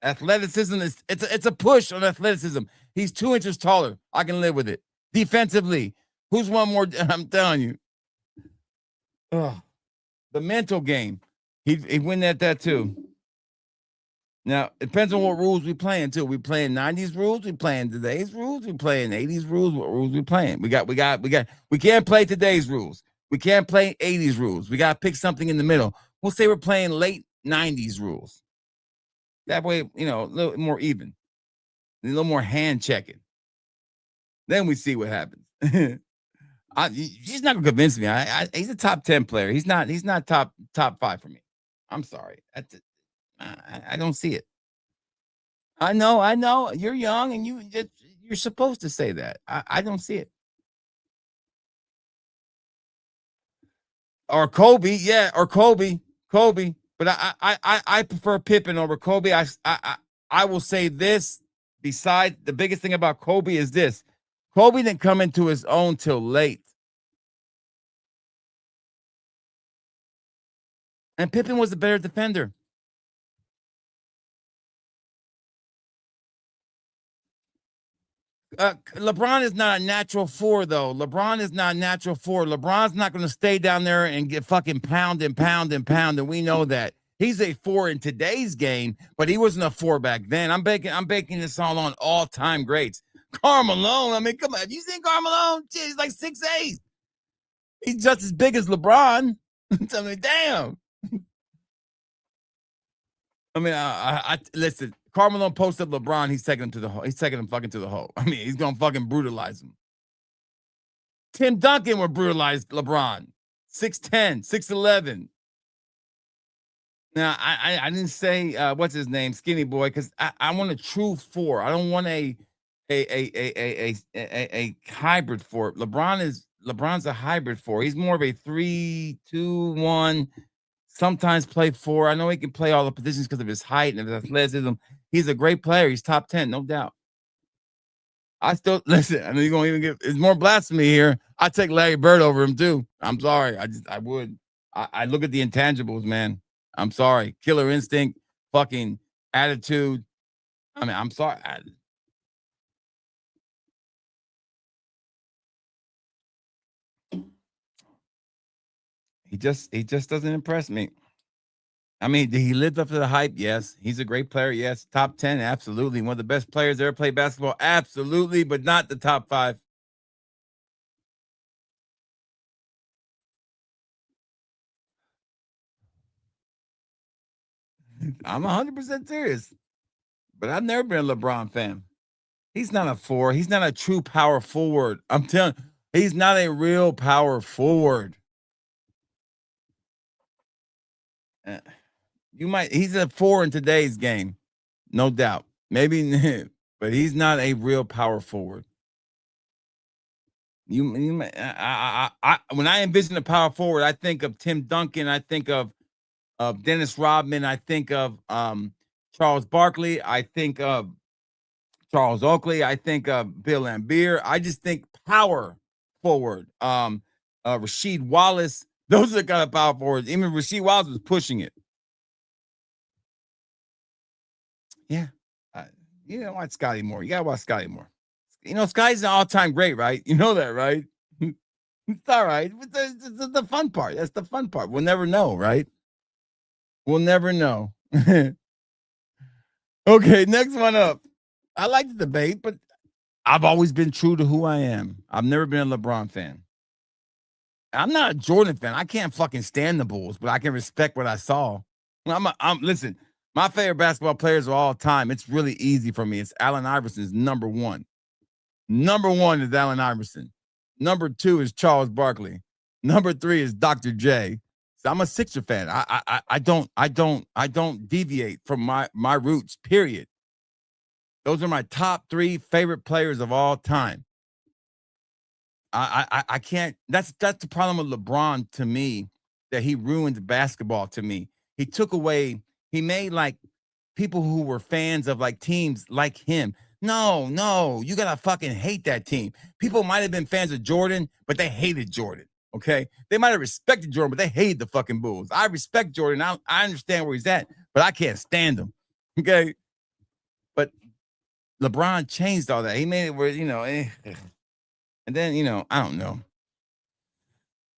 athleticism. It's a push on athleticism. He's 2 inches taller. I can live with it. Defensively, who's one more? I'm telling you. Ugh. The mental game. He'd win that too. Now, it depends on what rules we playing too. We playing 90s rules, we playing today's rules, we playing 80s rules, what rules we playing? We can't play today's rules. We can't play 80s rules. We got to pick something in the middle. We'll say we're playing late 90s rules. That way, a little more even. A little more hand checking. Then we see what happens. She's not gonna convince me. He's a top 10 player. He's not top 5 for me. I'm sorry. I don't see it. I know. You're young and you're supposed to say that. I don't see it. or Kobe, yeah, or Kobe. But I prefer Pippen over Kobe. I will say this. Besides, the biggest thing about Kobe is this: Kobe didn't come into his own till late, and Pippen was a better defender. LeBron is not a natural four, though. LeBron is not a natural four. LeBron's not going to stay down there and get fucking pound and pound and pound, and we know that. He's a four in today's game, but he wasn't a four back then. I'm baking this all on all-time greats. Karl Malone, I mean, come on. Have you seen Karl Malone? Shit, he's like 6'8". He's just as big as LeBron. I mean, damn. I mean, I listen. Karl Malone posts up LeBron. He's taking him to the hole. He's taking him fucking to the hole. I mean, he's gonna fucking brutalize him. Tim Duncan would brutalize LeBron. 6'10", 6'11". Now, I didn't say what's his name, skinny boy, because I want a true four. I don't want a hybrid four. LeBron's a hybrid four. He's more of a 3-2-1. Sometimes play four. I know he can play all the positions because of his height and his athleticism. He's a great player. He's top 10, no doubt. I still listen. I know you're gonna even get. It's more blasphemy here. I take Larry Bird over him too. I'm sorry. I would. I look at the intangibles, man. I'm sorry. Killer instinct, fucking attitude. I mean, I'm sorry. He just doesn't impress me. I mean, did he live up to the hype? Yes. He's a great player. Yes. Top 10, absolutely. One of the best players ever played basketball, absolutely, but not the top 5. I'm 100% serious, but I've never been a LeBron fan. He's not a 4. He's not a true power forward. I'm telling you, he's not a real power forward. He's a 4 in today's game, no doubt. Maybe, but he's not a real power forward. When I envision a power forward, I think of Tim Duncan. I think of Dennis Rodman. I think of Charles Barkley. I think of Charles Oakley. I think of Bill Laimbeer. I just think power forward. Rasheed Wallace. Those are the kind of power forwards. Even Rasheed Wallace was pushing it. Yeah. You know, watch Scotty Moore. You got to watch Scotty Moore. You know, Scotty's an all-time great, right? You know that, right? It's all right. It's the fun part. That's the fun part. We'll never know, right? We'll never know. Okay, next one up. I like the debate, but I've always been true to who I am. I've never been a LeBron fan. I'm not a Jordan fan. I can't fucking stand the Bulls, but I can respect what I saw. Listen, my favorite basketball players of all time. It's really easy for me. It's Allen Iverson's number 1. Number 1 is Allen Iverson. Number 2 is Charles Barkley. Number 3 is Dr. J. So I'm a Sixer fan. I don't deviate from my roots. Period. Those are my top 3 favorite players of all time. I can't. That's the problem with LeBron to me, that he ruined basketball to me. He took away. He made like people who were fans of like teams like him. No, you gotta fucking hate that team. People might have been fans of Jordan, but they hated Jordan. Okay, they might have respected Jordan, but they hated the fucking Bulls. I respect Jordan. I understand where he's at, but I can't stand him. Okay, but LeBron changed all that. He made it where, you know, and then, you know, I don't know.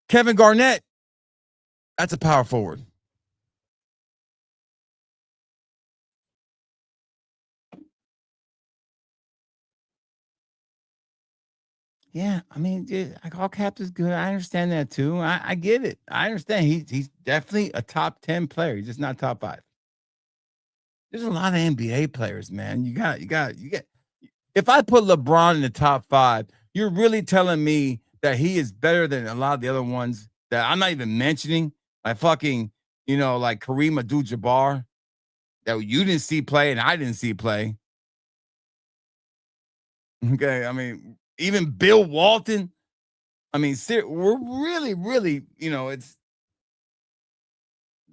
Kevin Garnett, that's a power forward. Yeah, I mean, like all caps is good. I understand that too. I get it. I understand. He's definitely a top 10 player. He's just not top 5. There's a lot of NBA players, man. You got. If I put LeBron in the top 5, you're really telling me that he is better than a lot of the other ones that I'm not even mentioning. Like fucking, you know, like Kareem Abdul-Jabbar, that you didn't see play and I didn't see play. Okay, I mean, even Bill Walton. I mean, we're really, you know, it's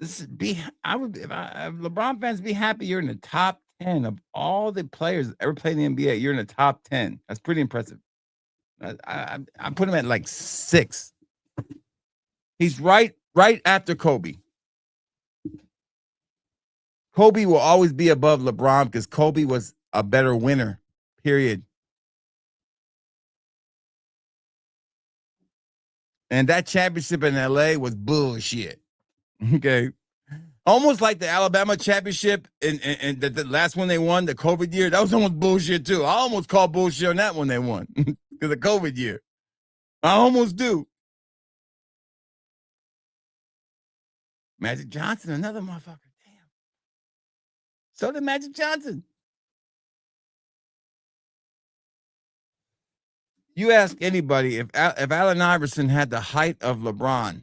this be I would if LeBron fans be happy you're in the top 10 of all the players ever played in the NBA. You're in the top 10. That's pretty impressive. I put him at like 6. He's right after Kobe. Kobe will always be above LeBron because Kobe was a better winner. Period. And that championship in LA was bullshit. Okay. Almost like the Alabama championship and the last one they won, the COVID year. That was almost bullshit too. I almost called bullshit on that one they won. Because the COVID year. I almost do. Magic Johnson, another motherfucker. Damn. So did Magic Johnson. You ask anybody if Allen Iverson had the height of LeBron,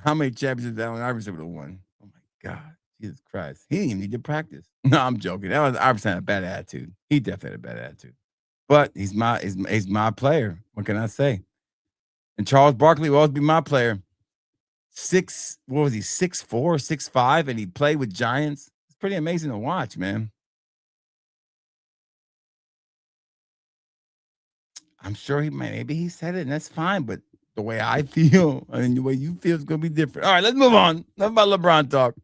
how many championships Allen Iverson would have won? Oh my God, Jesus Christ! He didn't even need to practice. No, I'm joking. Iverson had a bad attitude. He definitely had a bad attitude. But he's my player. What can I say? And Charles Barkley will always be my player. What was he? 6'4", 6'5", and he played with giants. It's pretty amazing to watch, man. I'm sure maybe he said it, and that's fine. But the way I feel, the way you feel is going to be different. All right, let's move on. Enough about LeBron talk.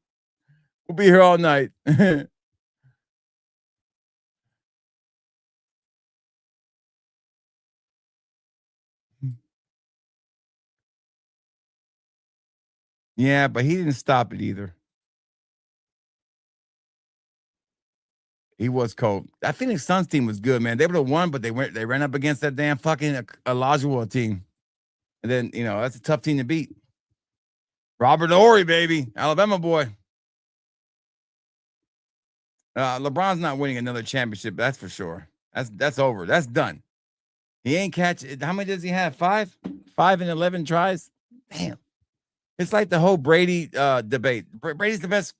We'll be here all night. Yeah, but he didn't stop it either. He was cold. That Phoenix Suns team was good, man. They would have won, but they ran up against that damn fucking Olajuwon team. And then, that's a tough team to beat. Robert Horry, baby. Alabama boy. LeBron's not winning another championship, that's for sure. That's over. That's done. He ain't catch. How many does he have? 5? 5 and 11 tries? Damn. It's like the whole Brady debate. Brady's the best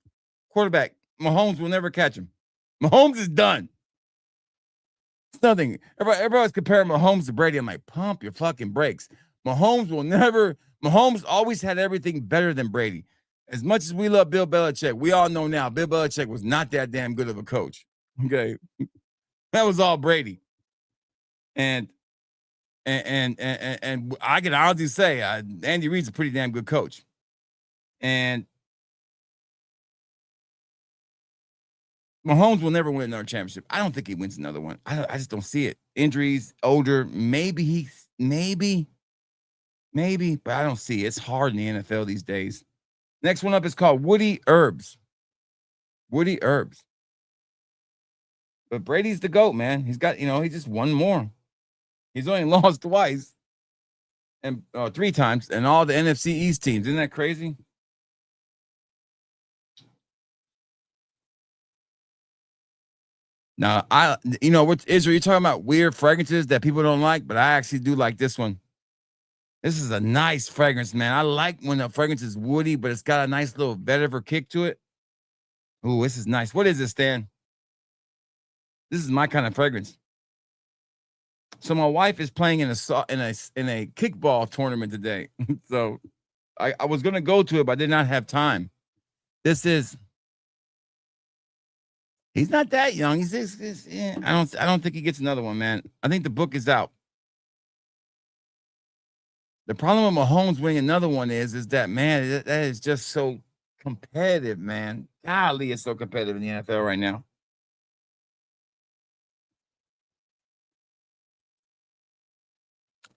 quarterback. Mahomes will never catch him. Mahomes is done. It's nothing. Everybody's comparing Mahomes to Brady. I'm like, pump your fucking brakes. Mahomes always had everything better than Brady. As much as we love Bill Belichick, we all know now Bill Belichick was not that damn good of a coach. Okay. That was all Brady. And I can honestly say Andy Reid's a pretty damn good coach. And Mahomes will never win another championship. I don't think he wins another one. I just don't see it. Injuries, older, maybe, but I don't see it. It's hard in the NFL these days. Next one up is called Woody Herbs. Woody Herbs. But Brady's the GOAT, man. He's got, he just won more. He's only lost twice and 3 times, and all the NFC East teams. Isn't that crazy? Now, what Israel, you're talking about weird fragrances that people don't like, but I actually do like this one. This is a nice fragrance, man. I like when the fragrance is woody, but it's got a nice little vetiver kick to it. Ooh, this is nice. What is this, Stan? This is my kind of fragrance. So my wife is playing in a kickball tournament today. So I was gonna go to it, but I did not have time. He's not that young. I don't think he gets another one, man. I think the book is out. The problem with Mahomes winning another one is that, man, that is just so competitive, man. Golly, it's so competitive in the NFL right now.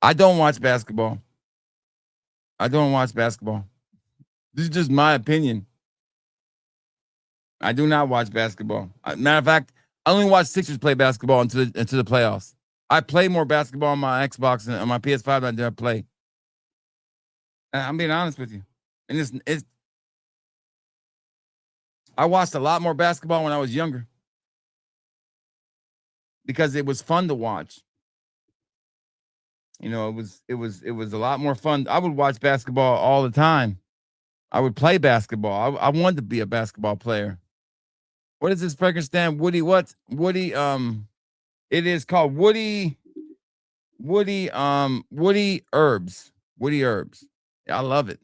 I don't watch basketball. This is just my opinion. I do not watch basketball. Matter of fact, I only watch Sixers play basketball into the playoffs. I play more basketball on my Xbox and on my PS5 than I play. I'm being honest with you. And I watched a lot more basketball when I was younger because it was fun to watch. It was a lot more fun. I would watch basketball all the time. I would play basketball. I wanted to be a basketball player. What is this fragrance stand? Woody, what? Woody, it is called Woody Herbs. Woody Herbs. I love it.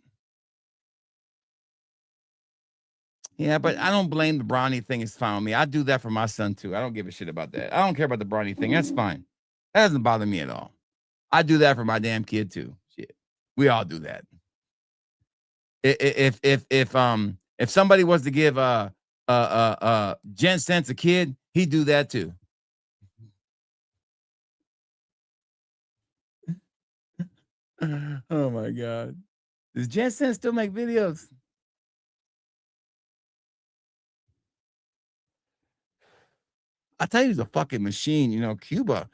Yeah, but I don't blame the Bronny thing. It's fine with me. I do that for my son too. I don't give a shit about that. I don't care about the Bronny thing. That's fine. That doesn't bother me at all. I do that for my damn kid too. Shit, we all do that. If somebody was to give Jen Sense a kid, he'd do that too. Oh my god, does Jen Sense still make videos? I tell you, he's a fucking machine. You know, Cuba.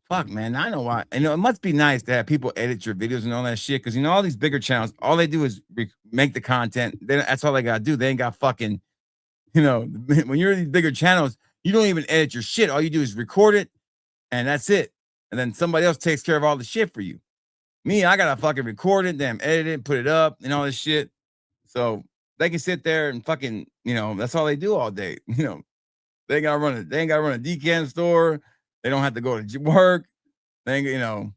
Fuck, man. I know why. You know, it must be nice to have people edit your videos and all that shit. Because, you know, all these bigger channels, all they do is make the content. That's all they got to do. They ain't got fucking, you know, when you're in these bigger channels, you don't even edit your shit. All you do is record it and that's it. And then somebody else takes care of all the shit for you. Me, I got to fucking record it, then edit it, put it up and all this shit. So they can sit there and fucking, you know, that's all they do all day. You know, they ain't got to run a decant store. They don't have to go to work. They ain't, you know,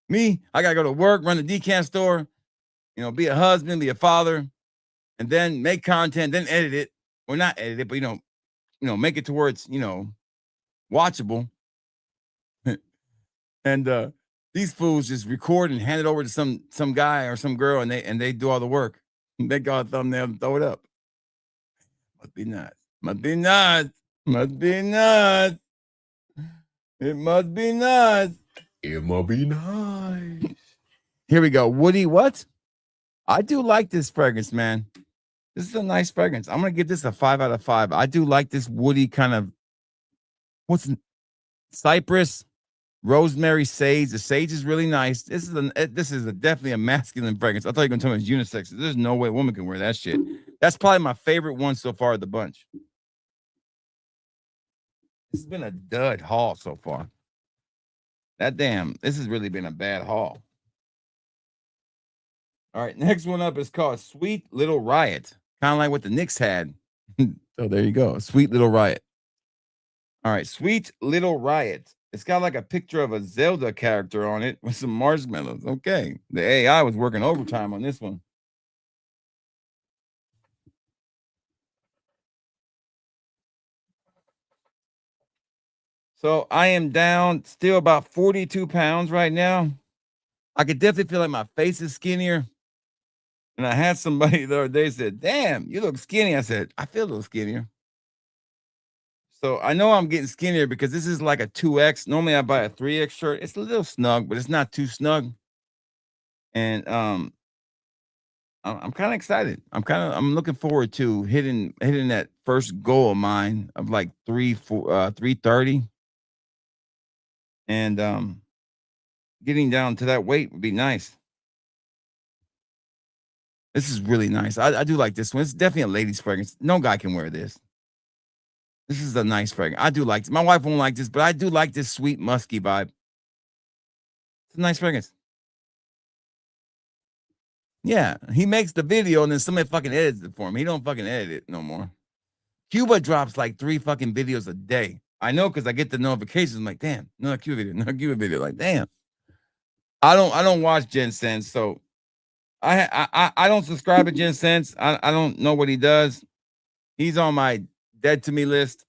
me, I got to go to work, run the decant store, you know, be a husband, be a father, and then make content, then edit it. Or not edit it, but, you know, make it to where it's, you know, watchable. And these fools just record and hand it over to some guy or some girl, and they do all the work. They got a thumbnail and throw it up. Must be nuts. Must be nuts. Must be nuts. It must be nuts. It must be nice. Here we go. Woody, what? I do like this fragrance, man. This is a nice fragrance. I'm going to give this a 5 out of 5. I do like this woody kind of, cypress, rosemary, sage. The sage is really nice. This is definitely a masculine fragrance. I thought you were going to tell me it's unisex. There's no way a woman can wear that shit. That's probably my favorite one so far of the bunch. This has been a dud haul so far. This has really been a bad haul. All right, next one up is called Sweet Little Riot. Kind of like what the Knicks had. So there you go. Sweet Little Riot. All right, Sweet Little Riot. It's got like a picture of a Zelda character on it with some marshmallows. Okay. The AI was working overtime on this one. So I am down still about 42 pounds right now. I could definitely feel like my face is skinnier. And I had somebody the other day said, damn, you look skinny. I said, I feel a little skinnier. So I know I'm getting skinnier because this is like a 2X. Normally I buy a 3X shirt. It's a little snug, but it's not too snug. And I'm kind of excited. I'm looking forward to hitting that first goal of mine of like 330. And getting down to that weight would be nice. This is really nice. I do like this one. It's definitely a ladies' fragrance. No guy can wear this. This is a nice fragrance. I do like this. My wife won't like this, but I do like this sweet musky vibe. It's a nice fragrance. Yeah, he makes the video and then somebody fucking edits it for him. He don't fucking edit it no more. Cuba drops like 3 fucking videos a day. I know because I get the notifications. I'm like, damn, another Cuba video, another Cuba video. Like, damn. I don't watch Jen Sense, so I don't subscribe to Jen Sense. I don't know what he does. He's on my dead to me list.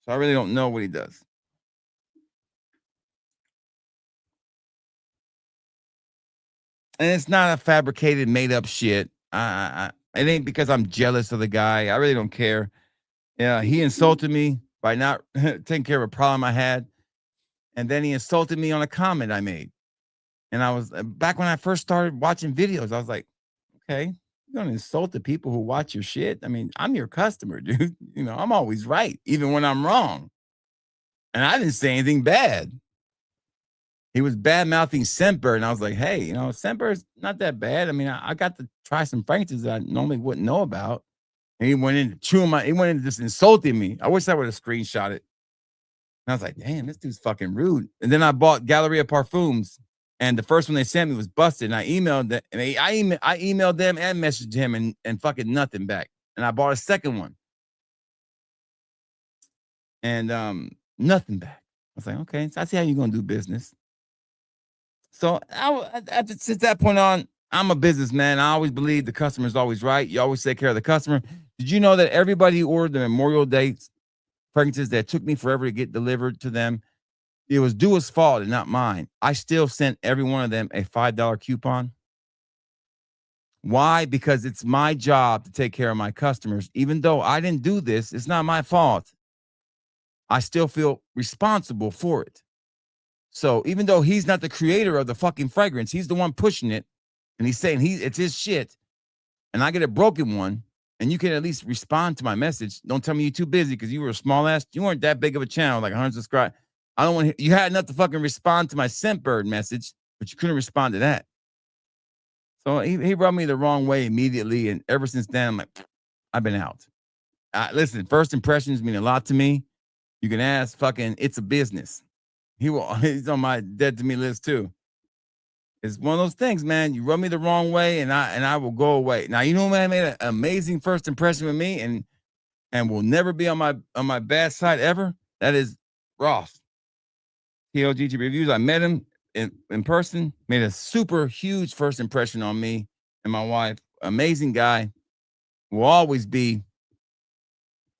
So I really don't know what he does. And it's not a fabricated, made up shit. It ain't because I'm jealous of the guy. I really don't care. Yeah, he insulted me by not taking care of a problem I had. And then he insulted me on a comment I made. And I was back when I first started watching videos, I was like, okay, you're going to insult the people who watch your shit. I mean, I'm your customer, dude. You know, I'm always right, even when I'm wrong. And I didn't say anything bad. He was bad mouthing Semper. And I was like, hey, you know, Semper's not that bad. I mean, I got to try some fragrances that I normally wouldn't know about. And he went into he went into just insulting me. I wish I would have screenshot it. And I was like, damn, this dude's fucking rude. And then I bought Galleria Parfums. And the first one they sent me was busted. And I emailed them, and I emailed them and messaged him and fucking nothing back. And I bought a second one. And nothing back. I was like, okay, so I see how you're gonna do business. So since that point on, I'm a businessman. I always believe the customer is always right. You always take care of the customer. Did you know that everybody who ordered the Memorial Day fragrances that took me forever to get delivered to them, it was Dua's fault and not mine. I still sent every one of them a $5 coupon. Why? Because it's my job to take care of my customers. Even though I didn't do this, it's not my fault. I still feel responsible for it. So even though he's not the creator of the fucking fragrance, he's the one pushing it, and he's saying it's his shit, and I get a broken one, and you can at least respond to my message. Don't tell me you're too busy because you were a small ass. You weren't that big of a channel, like 100 subscribers. I don't want you had enough to fucking respond to my Scentbird message, but you couldn't respond to that. So he rubbed me the wrong way immediately, and ever since then, I'm like, I've been out. Listen, first impressions mean a lot to me. You can ask fucking It's a Business. He's on my dead to me list too. It's one of those things, man. You rub me the wrong way, and I will go away. Now, you know, man, made an amazing first impression with me, and will never be on my bad side ever. That is Ross. TLGT Reviews. I met him in person. Made a super huge first impression on me and my wife. Amazing guy. Will always be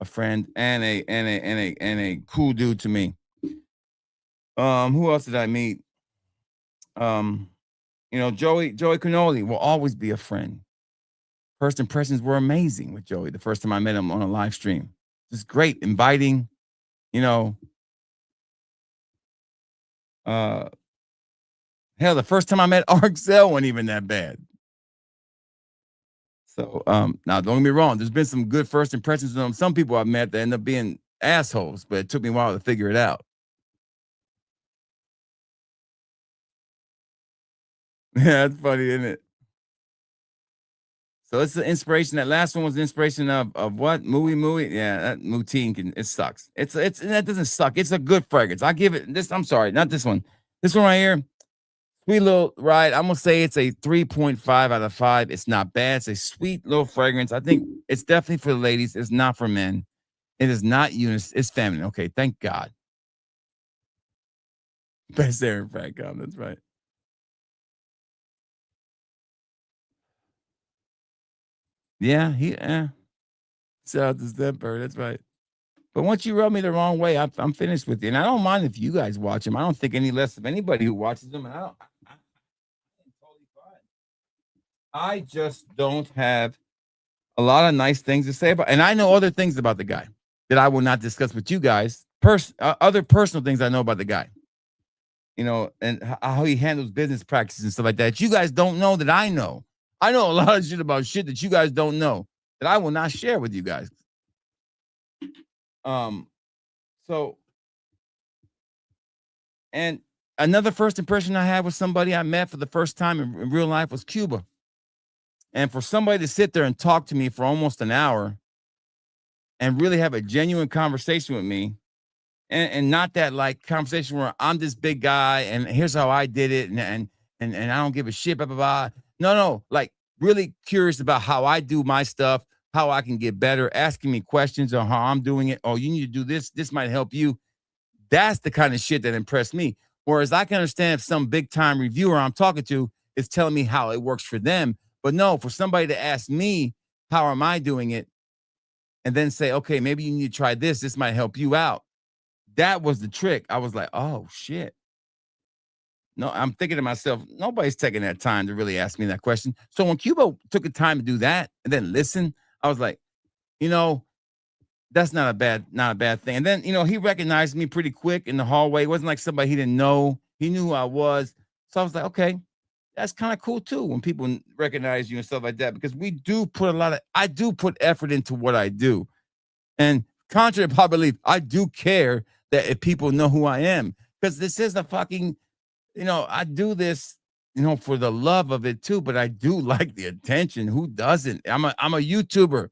a friend and a cool dude to me. Who else did I meet? You know, Joey Cannoli will always be a friend. First impressions were amazing with Joey the first time I met him on a live stream. Just great, inviting, you know. Hell, the first time I met Arxel wasn't even that bad. So, now don't get me wrong, there's been some good first impressions of some people I've met that end up being assholes, but it took me a while to figure it out. Yeah, that's funny, isn't it? So it's the inspiration. That last one was the inspiration of what? Mooey. Yeah, that Moutine it sucks. It's that doesn't suck. It's a good fragrance. I give it this. I'm sorry, not this one. This one right here. Sweet little ride. I'm gonna say it's a 3.5 out of 5. It's not bad. It's a sweet little fragrance. I think it's definitely for the ladies. It's not for men. It is not unis. It's feminine. Okay, thank God. Best Aaron Franco. That's right. Yeah, shout out to Stepper. That's right. But once you rub me the wrong way, I'm finished with you. And I don't mind if you guys watch him. I don't think any less of anybody who watches them. And I'm totally fine. I just don't have a lot of nice things to say about. And I know other things about the guy that I will not discuss with you guys. Other personal things I know about the guy. You know, and how he handles business practices and stuff like that. You guys don't know that I know. I know a lot of shit about shit that you guys don't know that I will not share with you guys. So, and another first impression I had with somebody I met for the first time in real life was Cuba. And for somebody to sit there and talk to me for almost an hour and really have a genuine conversation with me, and not that like conversation where I'm this big guy and here's how I did it and I don't give a shit, blah, blah, blah. No, like really curious about how I do my stuff, how I can get better, asking me questions on how I'm doing it. Oh, you need to do this. This might help you. That's the kind of shit that impressed me. Whereas I can understand if some big time reviewer I'm talking to is telling me how it works for them. But no, for somebody to ask me, how am I doing it? And then say, okay, maybe you need to try this. This might help you out. That was the trick. I was like, oh, shit. No, I'm thinking to myself, nobody's taking that time to really ask me that question. So when Cuba took the time to do that and then listen, I was like, you know, that's not a bad thing. And then, you know, he recognized me pretty quick in the hallway. It wasn't like somebody he didn't know. He knew who I was. So I was like, okay, that's kind of cool too when people recognize you and stuff like that, because I do put effort into what I do. And contrary to popular belief, I do care that if people know who I am, because this is a fucking, you know, I do this, you know, for the love of it too, but I do like the attention. Who doesn't? I'm a YouTuber.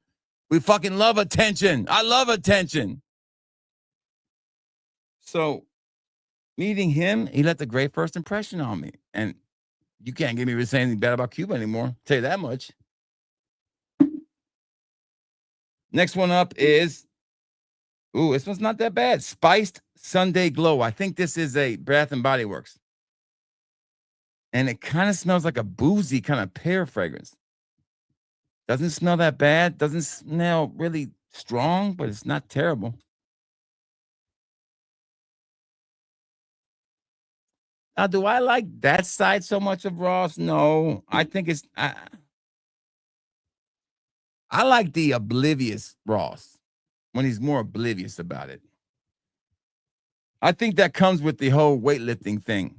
We fucking love attention. I love attention. So meeting him, he left a great first impression on me. And you can't get me to say anything bad about Cuba anymore. I'll tell you that much. Next one up is, this one's not that bad. Spiced Sunday Glow. I think this is a Bath and Body Works. And it kind of smells like a boozy kind of pear fragrance. Doesn't smell that bad. Doesn't smell really strong, but it's not terrible. Now, do I like that side so much of Ross? No, I think I like the oblivious Ross when he's more oblivious about it. I think that comes with the whole weightlifting thing.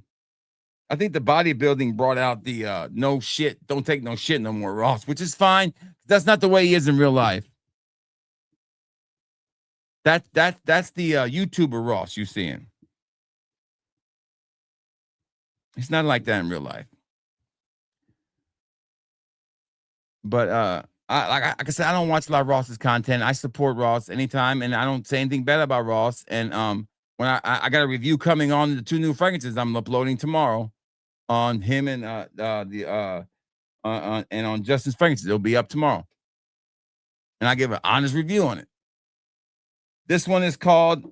I think the bodybuilding brought out the no shit, don't take no shit no more Ross, which is fine. That's not the way he is in real life. That's the YouTuber Ross you seeing. He's not like that in real life. But like I said, I don't watch a lot of Ross's content. I support Ross anytime, and I don't say anything bad about Ross. And when I got a review coming on the 2 new fragrances I'm uploading tomorrow on him and and on Justin's fragrances. It'll be up tomorrow, and I give an honest review on it. This one is called.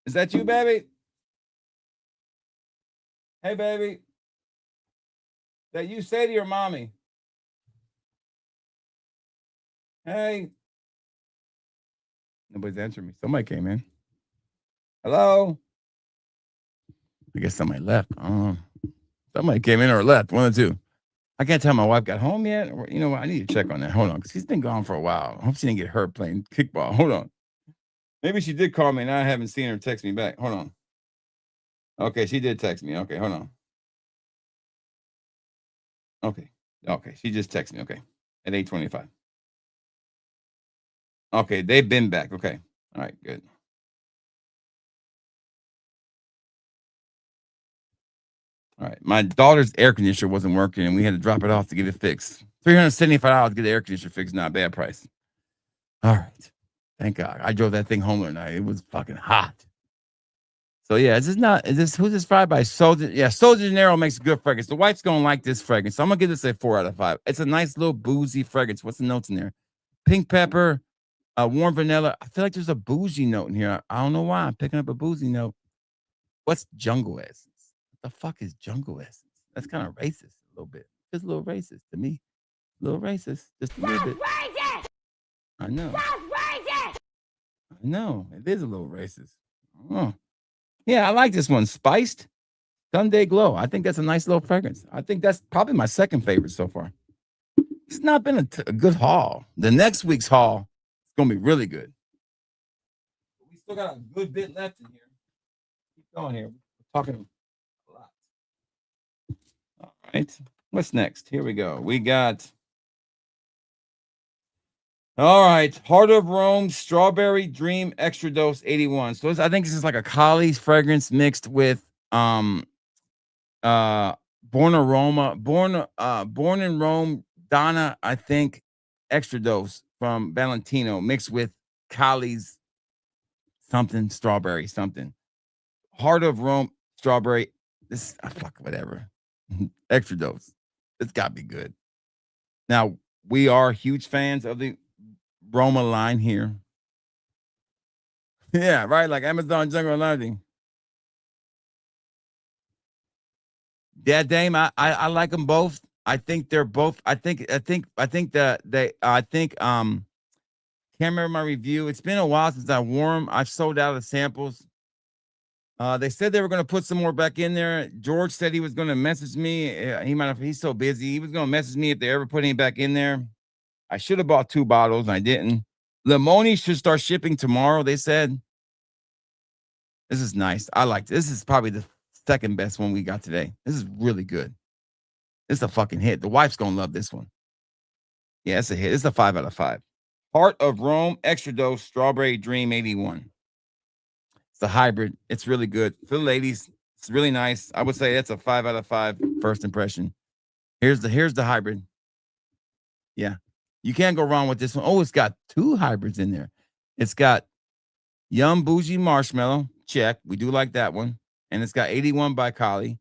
Is that you, baby? Hey, baby. That you say to your mommy. Hey. Nobody's answering me. Somebody came in. Hello? I guess somebody left. Somebody came in or left. One of the two. I can't tell my wife got home yet. Or, you know what? I need to check on that. Hold on. Because she's been gone for a while. I hope she didn't get hurt playing kickball. Hold on. Maybe she did call me and I haven't seen her text me back. Hold on. Okay, she did text me. Okay, hold on. Okay. Okay, she just texted me. Okay, at 8:25. Okay, they've been back. Okay. All right, good. All right. My daughter's air conditioner wasn't working and we had to drop it off to get it fixed. $375 to get the air conditioner fixed, not a bad price. All right. Thank God. I drove that thing home tonight. It was fucking hot. So yeah, who's this fried by? Soldier. Yeah, Soldier de Janeiro makes a good fragrance. The wife's gonna like this fragrance. So I'm gonna give this a 4 out of 5. It's a nice little boozy fragrance. What's the notes in there? Pink pepper, warm vanilla. I feel like there's a bougie note in here. I don't know why. I'm picking up a boozy note. What's jungle essence? What the fuck is jungle essence? That's kind of racist a little bit. Just a little racist to me. A little racist. Just a little bit. Racist! I know. That's racist! I know. It is a little racist. Oh. Yeah, I like this one. Spiced Sunday Glow. I think that's a nice little fragrance. I think that's probably my second favorite so far. It's not been a good haul. The next week's haul is going to be really good. We still got a good bit left in here. Keep going here. We're talking a lot. All right. What's next? Here we go. We got. All right. Heart of Rome Strawberry Dream Extra Dose 81. So I think this is like a Kali's fragrance mixed with Born in Rome Donna, I think, Extra Dose from Valentino mixed with Kali's something strawberry something. Heart of Rome Strawberry. This fuck whatever. Extra Dose. It's got to be good. Now, we are huge fans of the Roma line here. Yeah, right. Like Amazon Jungle Landing. Yeah, Dame. I like them both. I think they're both. I think that can't remember my review. It's been a while since I wore them. I've sold out of samples. They said they were going to put some more back in there. George said he was going to message me. He's so busy. He was going to message me if they ever put any back in there. I should have bought 2 bottles and I didn't. Limoni should start shipping tomorrow, they said. This is nice. I like this. This is probably the second best one we got today. This is really good. This is a fucking hit. The wife's going to love this one. Yeah, it's a hit. It's a 5 out of 5. Heart of Rome Extra Dose Strawberry Dream 81. It's a hybrid. It's really good. For the ladies, it's really nice. I would say that's a 5 out of 5 first impression. Here's the hybrid. Yeah. You can't go wrong with this one. Oh, it's got 2 hybrids in there. It's got Yum Bougie Marshmallow. Check. We do like that one. And it's got 81 by Kali.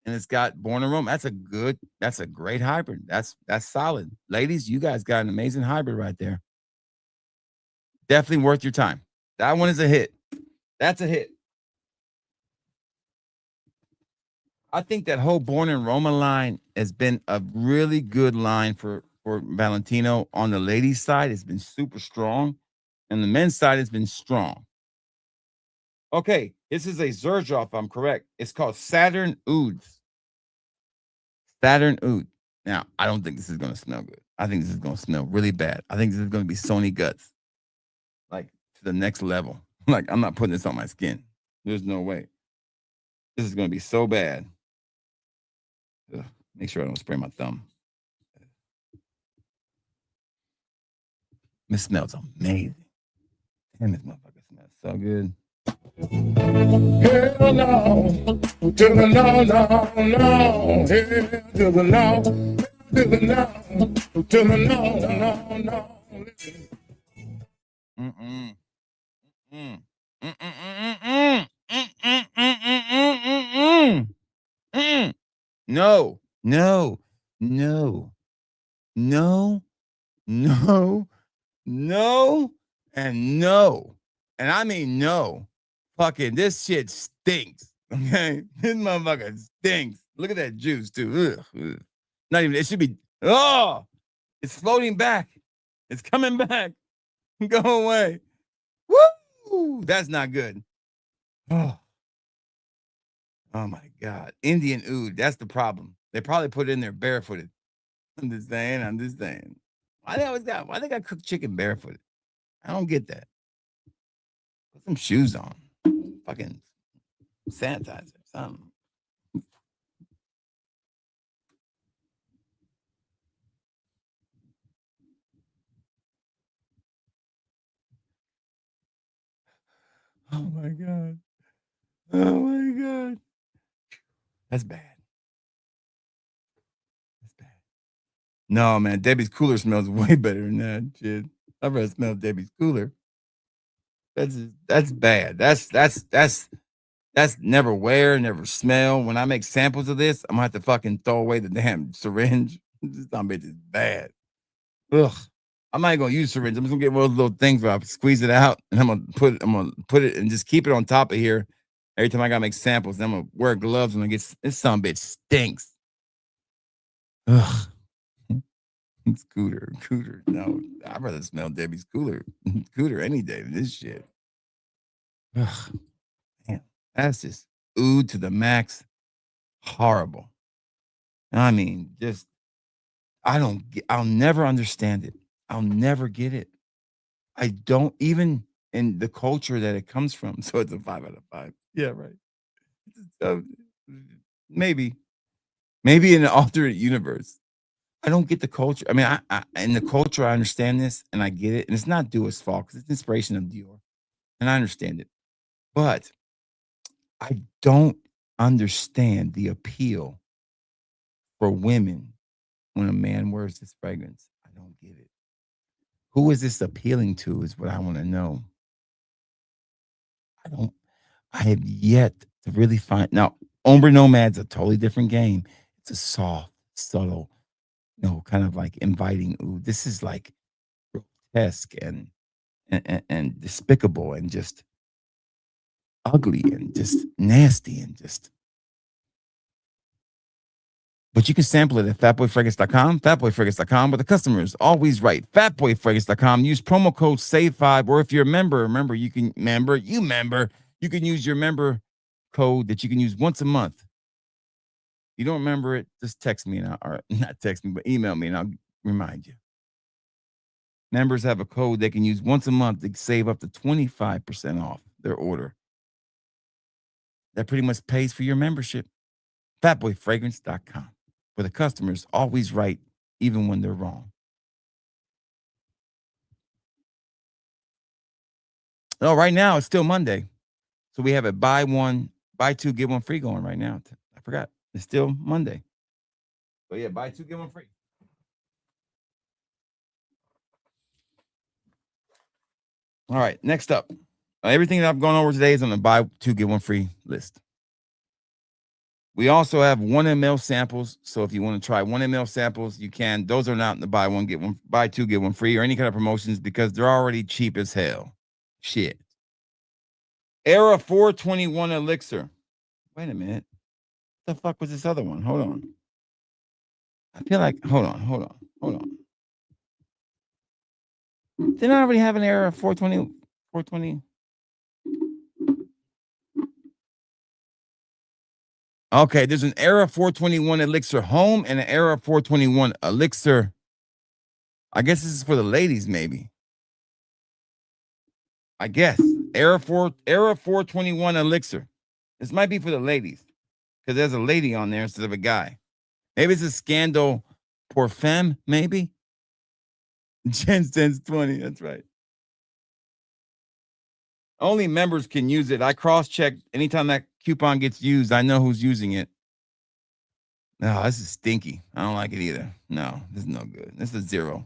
And it's got Born in Rome. That's a great hybrid. That's solid. Ladies, you guys got an amazing hybrid right there. Definitely worth your time. That one is a hit. That's a hit. I think that whole Born in Roma line has been a really good line for Valentino. On the ladies' side, it's been super strong, and the men's side has been strong. Okay, this is a Zerjoff, if I'm correct. It's called Saturn Ouds. Saturn Oud. Now, I don't think this is going to smell good. I think this is going to smell really bad. I think this is going to be Sony guts, like to the next level. Like, I'm not putting this on my skin. There's no way. This is going to be so bad. Ugh, make sure I don't spray my thumb. This smells amazing. Damn, this motherfucker smells so good. Hell no, to the no, no, no. Hell to the no, to the no, to the no, no, no. Mm-mm. Mm-mm. Mm-mm. Mm-mm. Mm-mm. Mm-mm. No, no, no, no, no, no, and no. And I mean no. Fucking this shit stinks. Okay? This motherfucker stinks. Look at that juice, too. Ugh, ugh. Not even, it should be, oh, it's floating back. It's coming back. Go away. Woo! That's not good. Oh. Oh my God. Indian oud. That's the problem. They probably put it in there barefooted. I'm just saying. Why they got cooked chicken barefooted? I don't get that. Put some shoes on. Fucking sanitizer. Something. Oh my God. Oh my God. That's bad. That's bad. No, man. Debbie's cooler smells way better than that shit. I'd rather smell Debbie's cooler. That's bad. That's never wear, never smell. When I make samples of this, I'm gonna have to fucking throw away the damn syringe. This bitch is bad. Ugh. I'm not gonna use syringe. I'm just gonna get one of those little things where I squeeze it out and I'm gonna put it and just keep it on top of here. Every time I gotta make samples, then I'm gonna wear gloves when I get this some bitch stinks. Ugh. Cooter. No, I'd rather smell Debbie's cooter any day than this shit. Ugh. Man, that's just oud to the max. Horrible. I mean, just I'll never understand it. I'll never get it. I don't even in the culture that it comes from. So it's a 5 out of 5. Yeah, right. Uh, maybe in an alternate universe. I don't get the culture. I mean, I in the culture, I understand this and I get it. And it's not Dua's fault because it's inspiration of Dior. And I understand it. But I don't understand the appeal for women when a man wears this fragrance. I don't get it. Who is this appealing to is what I want to know. I have yet to really find now. Ombre Nomad's a totally different game. It's a soft, subtle, kind of like inviting. Ooh, this is like grotesque and despicable and just ugly and just nasty and just. But you can sample it at fatboyfragrance.com, fatboyfragrance.com, but the customer is always right. Fatboyfragrance.com. Use promo code SAVE5, or if you're a member, you can use your member code that you can use once a month. If you don't remember it, just text me, or not text me, but email me, and I'll remind you. Members have a code they can use once a month to save up to 25% off their order. That pretty much pays for your membership. Fatboyfragrance.com. Where the customer's always right, even when they're wrong. Oh, right now it's still Monday. So we have a buy two, get one free going right now. I forgot. It's still Monday. So yeah, buy two, get one free. All right, next up. Everything that I've gone over today is on the buy two, get one free list. We also have 1 ml samples. So if you want to try 1 ml samples, you can. Those are not in the buy two, get one free or any kind of promotions because they're already cheap as hell. Shit. Era 421 elixir. Wait a minute. the fuck was this other one? Hold on. I feel like hold on. Didn't I already have an error of 420? 420? Okay, there's an error 421 Elixir Home and an error 421 Elixir. I guess this is for the ladies, maybe. I guess. Error 421 Elixir. This might be for the ladies. Because there's a lady on there instead of a guy. Maybe it's a scandal pour femme, maybe. Jen sends 20. That's right. Only members can use it. I cross-check anytime that coupon gets used. I know who's using it. No, this is stinky. I don't like it either. No, this is no good. This is 0.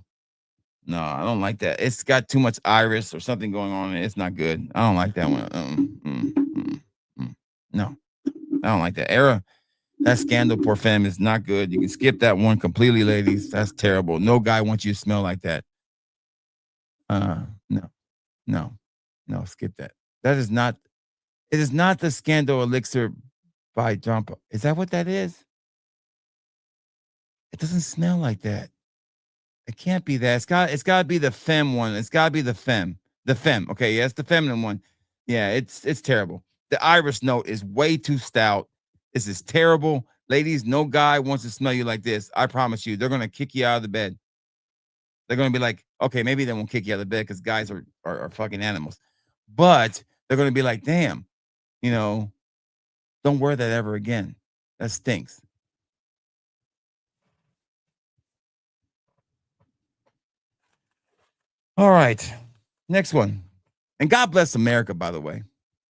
No, I don't like that. It's got too much iris or something going on in it. It's not good. I don't like that one. No, I don't like that. Error. That scandal pour femme is not good. You can skip that one completely, ladies. That's terrible. No guy wants you to smell like that. No, skip that. That is not, it is not the Scandal Elixir by Jump. Is that what that is? It doesn't smell like that. It can't be that. It's got to be the femme one. It's got to be the femme. The femme. Okay, yeah, it's the feminine one. Yeah, it's terrible. The iris note is way too stout. This is terrible. Ladies, no guy wants to smell you like this. I promise you. They're going to kick you out of the bed. They're going to be like, okay, maybe they won't kick you out of the bed because guys are fucking animals. But they're going to be like, damn, don't wear that ever again. That stinks. All right. Next one. And God bless America, by the way.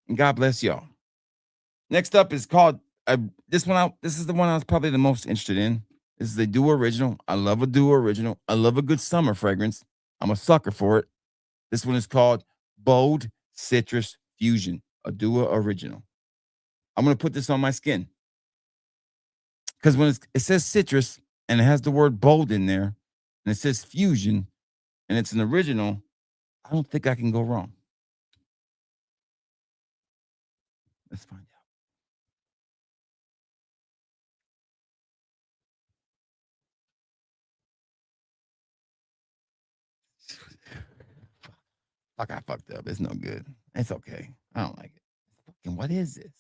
And God bless y'all. Next up is called, this is the one I was probably the most interested in. This is a Duo original. I love a Duo original. I love a good summer fragrance. I'm a sucker for it. This one is called Bold Citrus Fusion, a Duo original. I'm going to put this on my skin. Because when it says citrus and it has the word bold in there, and it says fusion, and it's an original, I don't think I can go wrong. Let's find out. Fuck, I fucked up. It's no good. It's okay. I don't like it. Fucking, what is this?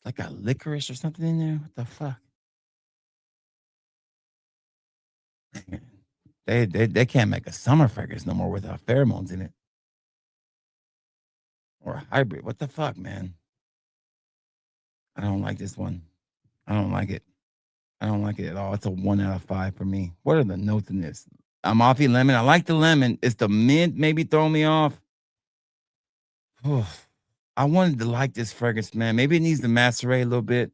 Like a licorice or something in there? What the fuck? They can't make a summer fragrance no more without pheromones in it. Or a hybrid. What the fuck, man? I don't like this one. I don't like it. I don't like it at all. It's a 1 out of 5 for me. What are the notes in this? Amalfi lemon. I like the lemon. It's the mint maybe throwing me off. I wanted to like this fragrance, man. Maybe it needs to macerate a little bit.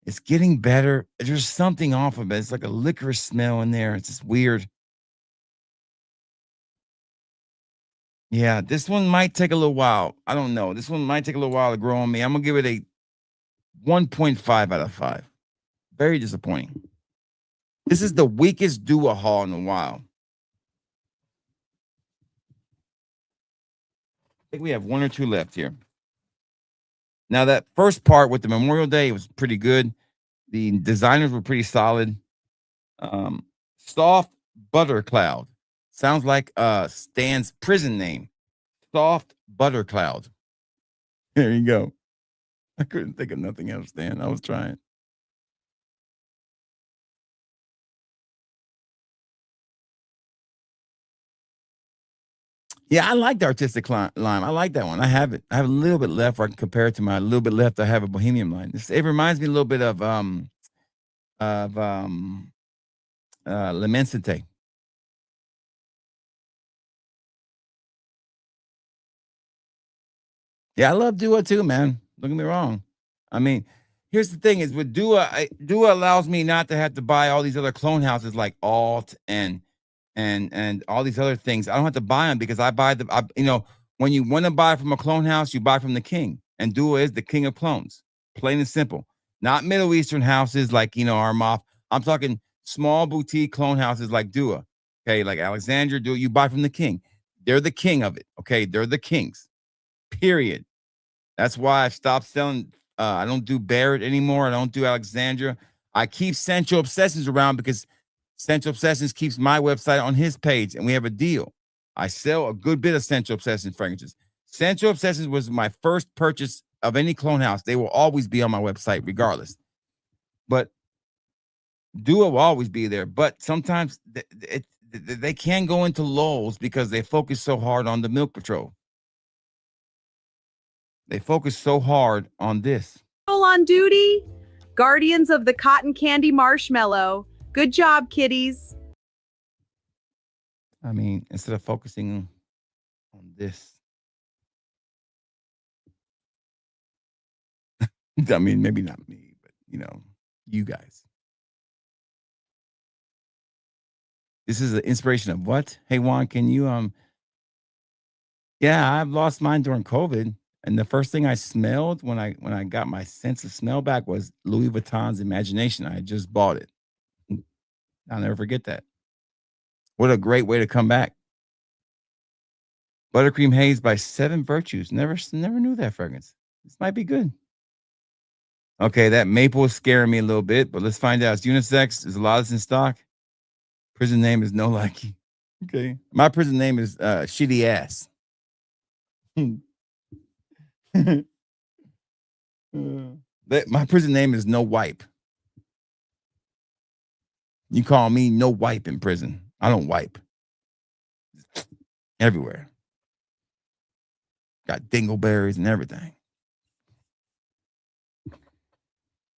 It's getting better. There's something off of it. It's like a licorice smell in there. It's just weird. Yeah, this one might take a little while. I don't know. This one might take a little while to grow on me. I'm going to give it a 1.5 out of 5. Very disappointing. This is the weakest Duo haul in a while. I think we have 1 or 2 left here. Now, that first part with the Memorial Day was pretty good. The designers were pretty solid. Soft Butter Cloud. Sounds like Stan's prison name. Soft Butter Cloud. There you go. I couldn't think of nothing else, Stan. I was trying. Yeah, I like the artistic lime. I like that one. I have it. I have a little bit left where I can compare it to my little bit left. I have a Bohemian line. It reminds me a little bit of L'Immensité. Yeah, I love Dua too, man. Don't get me wrong. I mean, here's the thing: is with Dua, Dua allows me not to have to buy all these other clone houses like Alt and all these other things. I don't have to buy them because I buy when you want to buy from a clone house, you buy from the king, and Dua is the king of clones. Plain and simple. Not Middle Eastern houses like Armaf. I'm talking small boutique clone houses like Dua. Okay, like Alexandria Dua. You buy from the king. They're the king of it. Okay, they're the kings. Period. That's why I've stopped selling I don't do Barrett anymore. I don't do Alexandria. I keep Central Obsessions around because Central Obsessions keeps my website on his page, and we have a deal. I sell a good bit of Central Obsessions fragrances. Central Obsessions was my first purchase of any clone house. They will always be on my website regardless. But Duo will always be there. But sometimes they can go into lulls because they focus so hard on the Milk Patrol. They focus so hard on this. On duty, Guardians of the Cotton Candy Marshmallow. Good job, kiddies. I mean, instead of focusing on this. I mean, maybe not me, but you guys. This is an inspiration of what? Hey Juan, can you yeah, I've lost mine during COVID. And the first thing I smelled when I got my sense of smell back was Louis Vuitton's Imagination. I had just bought it. I'll never forget that. What a great way to come back. Buttercream Haze by Seven Virtues. Never knew that fragrance. This might be good. Okay, that maple is scaring me a little bit, but let's find out. It's unisex. There's a lot of this in stock. Prison name is No Likey. Okay. My prison name is Shitty Ass. My prison name is No Wipe. You call me No Wipe in prison. I don't wipe. Everywhere. Got dingleberries and everything.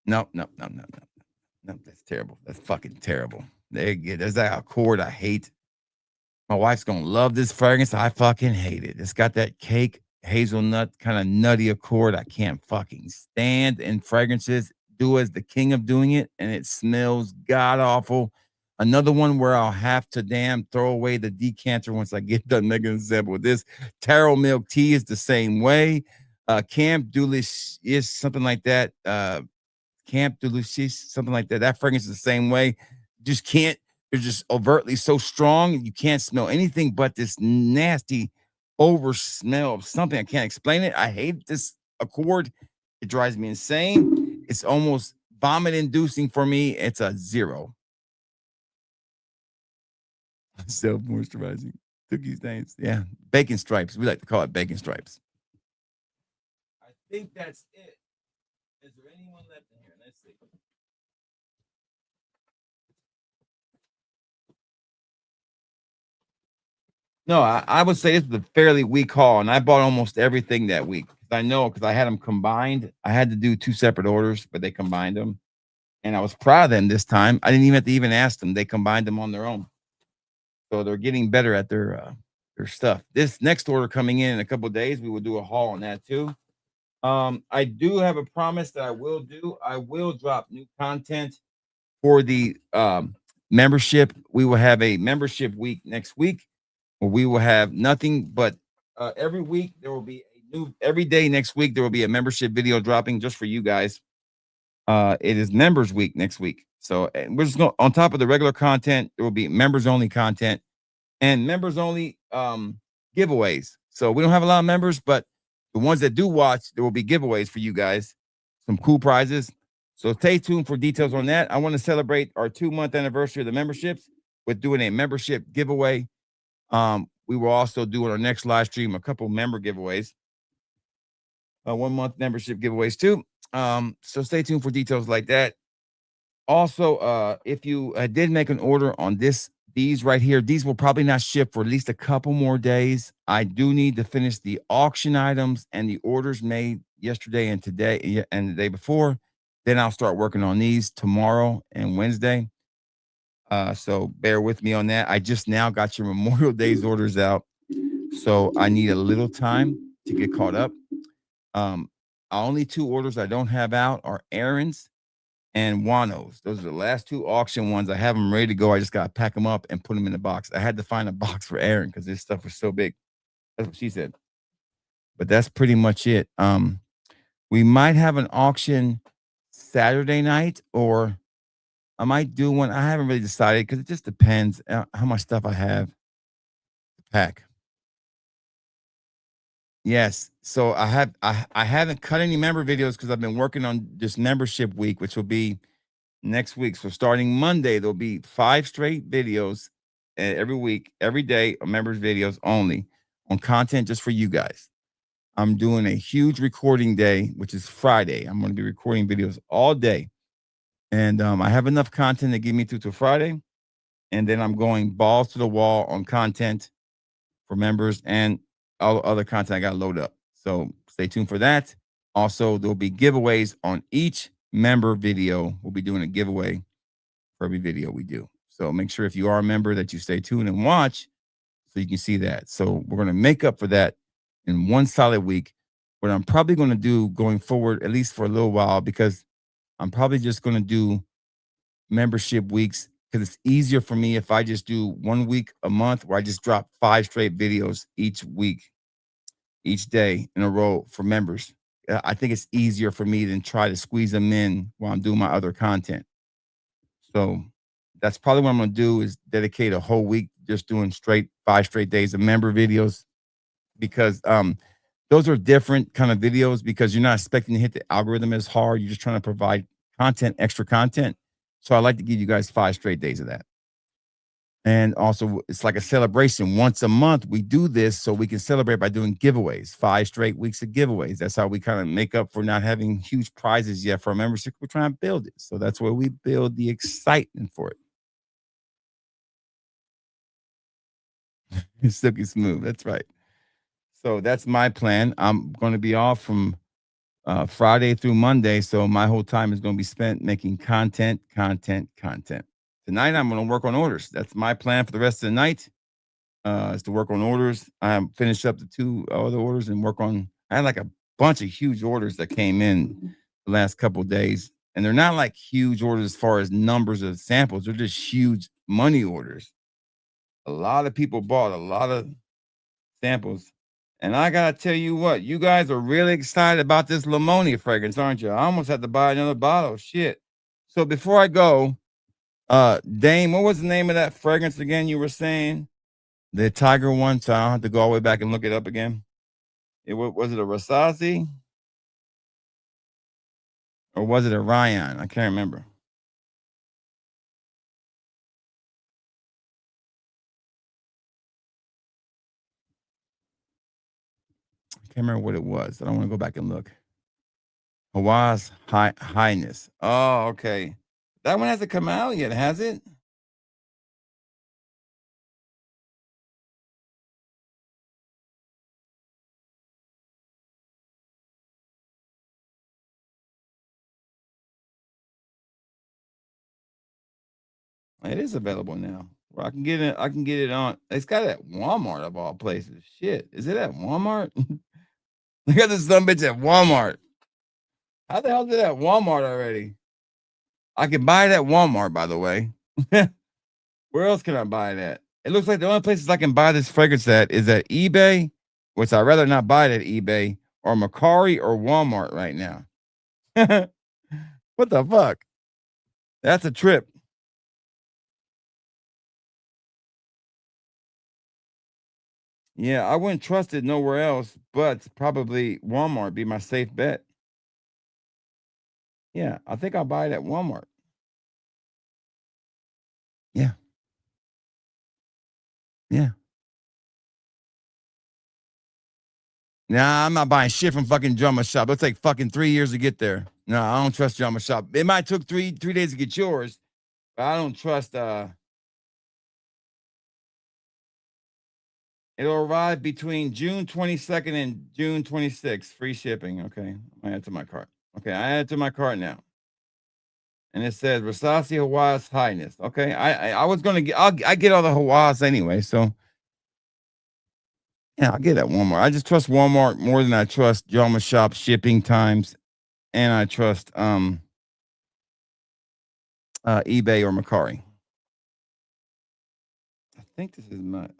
No. That's terrible. That's fucking terrible. There's that accord I hate. My wife's gonna love this fragrance. I fucking hate it. It's got that cake hazelnut kind of nutty accord I can't fucking stand. And fragrances do as the king of doing it, and it smells god awful. Another one where I'll have to throw away the decanter once I get done making a sample with this. Taro milk tea is the same way. Camp Delish is something like that. Camp Delicious, something like that. That fragrance is the same way. Just can't. They're just overtly so strong. You can't smell anything but this nasty over smell of something. I can't explain it. I hate this accord. It drives me insane. It's almost vomit inducing for me. It's a 0. Self moisturizing cookie stains. Yeah, bacon stripes. We like to call it bacon stripes. I think that's it. Is there anyone left in here? Let's see. No, I would say this was a fairly weak haul, and I bought almost everything that week. I know because I had them combined. I had to do 2 separate orders, but they combined them, and I was proud of them this time. I didn't even have to even ask them; they combined them on their own, so they're getting better at their stuff. This next order coming in a couple of days, we will do a haul on that too. I do have a promise that I will do. I will drop new content for the membership. We will have a membership week next week. We will have nothing but every week there will be every day next week there will be a membership video dropping just for you guys. It is members week next week. So we're just going on top of the regular content, there will be members only content and members only giveaways. So we don't have a lot of members, but the ones that do watch, there will be giveaways for you guys, some cool prizes. So stay tuned for details on that. I want to celebrate our 2-month anniversary of the memberships with doing a membership giveaway. We will also do on our next live stream a couple member giveaways, 1-month membership giveaways too. So stay tuned for details like that. Also, if you did make an order on these right here, these will probably not ship for at least a couple more days. I do need to finish the auction items and the orders made yesterday and today and the day before. Then I'll start working on these tomorrow and Wednesday. So bear with me on that. I just now got your Memorial Day's orders out. So I need a little time to get caught up. Only 2 orders I don't have out are Aaron's and Wano's. Those are the last 2 auction ones. I have them ready to go. I just got to pack them up and put them in the box. I had to find a box for Aaron because this stuff was so big. That's what she said. But that's pretty much it. We might have an auction Saturday night, or I might do one. I haven't really decided because it just depends how much stuff I have to pack. Yes. So I haven't cut any member videos because I've been working on this membership week, which will be next week. So starting Monday, there'll be 5 straight videos every week, every day, of members videos only on content just for you guys. I'm doing a huge recording day, which is Friday. I'm going to be recording videos all day. And I have enough content to get me through to Friday. And then I'm going balls to the wall on content for members and all other content I got to load up. So stay tuned for that. Also, there'll be giveaways on each member video. We'll be doing a giveaway for every video we do. So make sure if you are a member that you stay tuned and watch so you can see that. So we're going to make up for that in one solid week. What I'm probably going to do going forward, at least for a little while, because I'm probably just going to do membership weeks because it's easier for me if I just do 1 week a month where I just drop 5 straight videos each week, each day in a row for members. I think it's easier for me than try to squeeze them in while I'm doing my other content. So that's probably what I'm going to do is dedicate a whole week just doing 5 straight days of member videos because those are different kind of videos because you're not expecting to hit the algorithm as hard. You're just trying to provide content, extra content. So I like to give you guys 5 straight days of that. And also, it's like a celebration. Once a month, we do this so we can celebrate by doing giveaways, 5 straight weeks of giveaways. That's how we kind of make up for not having huge prizes yet for our membership. We're trying to build it. So that's where we build the excitement for it. It's silky smooth. That's right. So that's my plan. I'm going to be off from Friday through Monday. So my whole time is going to be spent making content. Tonight, I'm going to work on orders. That's my plan for the rest of the night. Is to work on orders. I finished up the 2 other orders and work on. I had like a bunch of huge orders that came in the last couple of days, and they're not like huge orders as far as numbers of samples. They're just huge money orders. A lot of people bought a lot of samples, and I gotta tell you what, you guys are really excited about this Lemonia fragrance, aren't you? I almost had to buy another bottle. Shit. So before I go, Dame, what was the name of that fragrance again? You were saying? The Tiger one, so I don't have to go all the way back and look it up again. Was it a Rasasi? Or was it a Ryan? I can't remember. I can't remember what it was. I don't want to go back and look. Hawaii's Highness. Oh, okay. That one hasn't come out yet, has it? It is available now. Well, I can get it. I can get it on. It's got it at Walmart of all places. Shit, is it at Walmart? Look at this dumb bitch at Walmart. How the hell is it at Walmart already? I can buy it at Walmart, by the way. Where else can I buy it at? It looks like the only places I can buy this fragrance at is at eBay, which I'd rather not buy it at eBay, or Macari or Walmart right now. What the fuck? That's a trip. Yeah, I wouldn't trust it nowhere else, but probably Walmart be my safe bet. Yeah, I think I'll buy it at Walmart. Yeah, yeah. Nah, I'm not buying shit from fucking Drummer Shop. It'll take fucking 3 years to get there. No, I don't trust Drummer Shop. It might took three days to get yours, but I don't trust it'll arrive between June 22nd and June 26th. Free shipping. Okay. I add to my cart. Okay, I add to my cart now. And it says Rasasi Hawaii's Highness. Okay. I was gonna get I get all the Hawaii's anyway. So yeah, I'll get at Walmart. I just trust Walmart more than I trust Drummer Shop shipping times, and I trust eBay or Macari.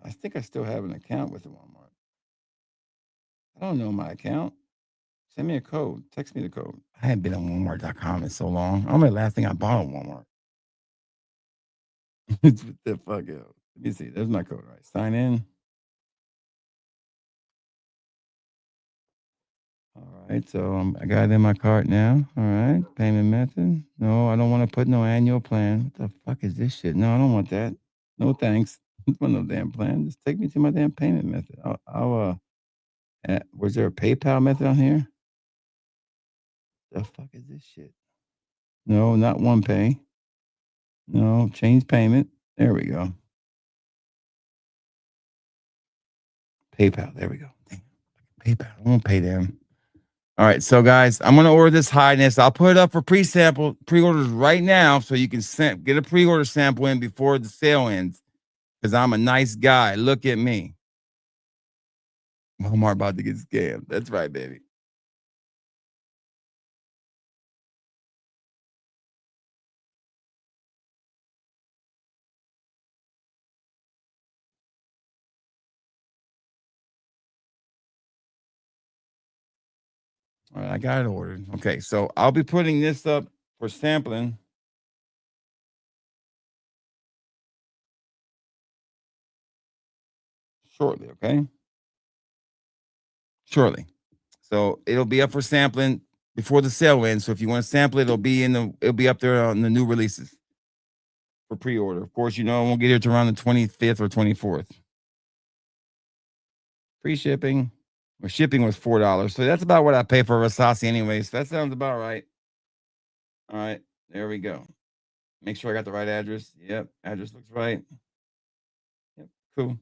I think I still have an account with Walmart. I don't know my account. Send me a code. Text me the code. I haven't been on Walmart.com in so long. I remember the last thing I bought on Walmart. What the fuck else? Let me see. There's my code, right? Sign in. All right, so I got it in my cart now. All right, payment method. No, I don't want to put no annual plan. What the fuck is this shit? No, I don't want that. No thanks. I don't want no damn plan. Just take me to my damn payment method. Was there a PayPal method on here? The fuck is this shit? No, not one pay. No, change payment. There we go. PayPal. There we go. Damn. PayPal. I won't pay them. All right, so guys, I'm gonna order this highness. I'll put it up for pre-orders right now, so you can get a pre-order sample in before the sale ends. Because I'm a nice guy. Look at me. Walmart about to get scammed. That's right, baby. All right, I got it ordered. Okay, so I'll be putting this up for sampling shortly, okay? Shortly. So it'll be up for sampling before the sale ends. So if you want to sample it, it'll be up there on the new releases for pre-order. Of course, you know, I won't get here to around the 25th or 24th. Free shipping. Or shipping was $4. So that's about what I pay for Versace anyways. So that sounds about right. All right, there we go. Make sure I got the right address. Yep, address looks right. Yep, cool.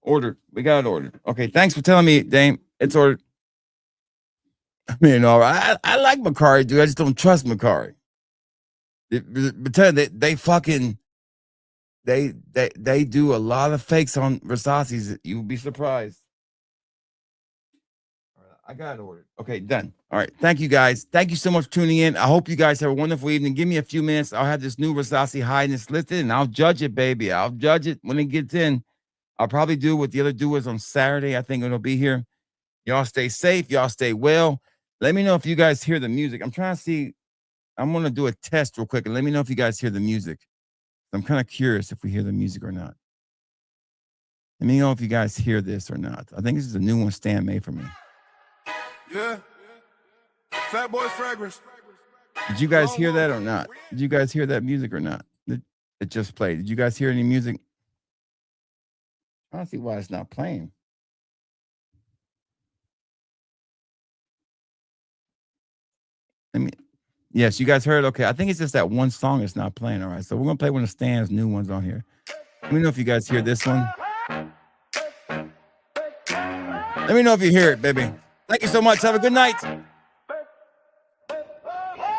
Ordered. We got it ordered. Okay, thanks for telling me, Dame. It's ordered. I mean, all right. I like Miyake, dude. I just don't trust Miyake. They fucking they do a lot of fakes on Versace's. You would be surprised. I got it ordered. Okay, done. All right. Thank you, guys. Thank you so much for tuning in. I hope you guys have a wonderful evening. Give me a few minutes. I'll have this new Versace highness listed, and I'll judge it, baby. I'll judge it when it gets in. I'll probably do what the other doers on Saturday. I think it'll be here. Y'all stay safe. Y'all stay well. Let me know if you guys hear the music. I'm trying to see. I'm going to do a test real quick, and let me know if you guys hear the music. I'm kind of curious if we hear the music or not. Let me know if you guys hear this or not. I think this is a new one Stan made for me. Yeah. Fat Boy Fragrance. Did you guys hear that or not? Did you guys hear that music or not? It just played. Did you guys hear any music? I don't see why it's not playing. Yes, you guys heard? Okay, I think it's just that one song that's not playing. All right, so we're going to play one of Stan's new ones on here. Let me know if you guys hear this one. Let me know if you hear it, baby. Thank you so much. Have a good night.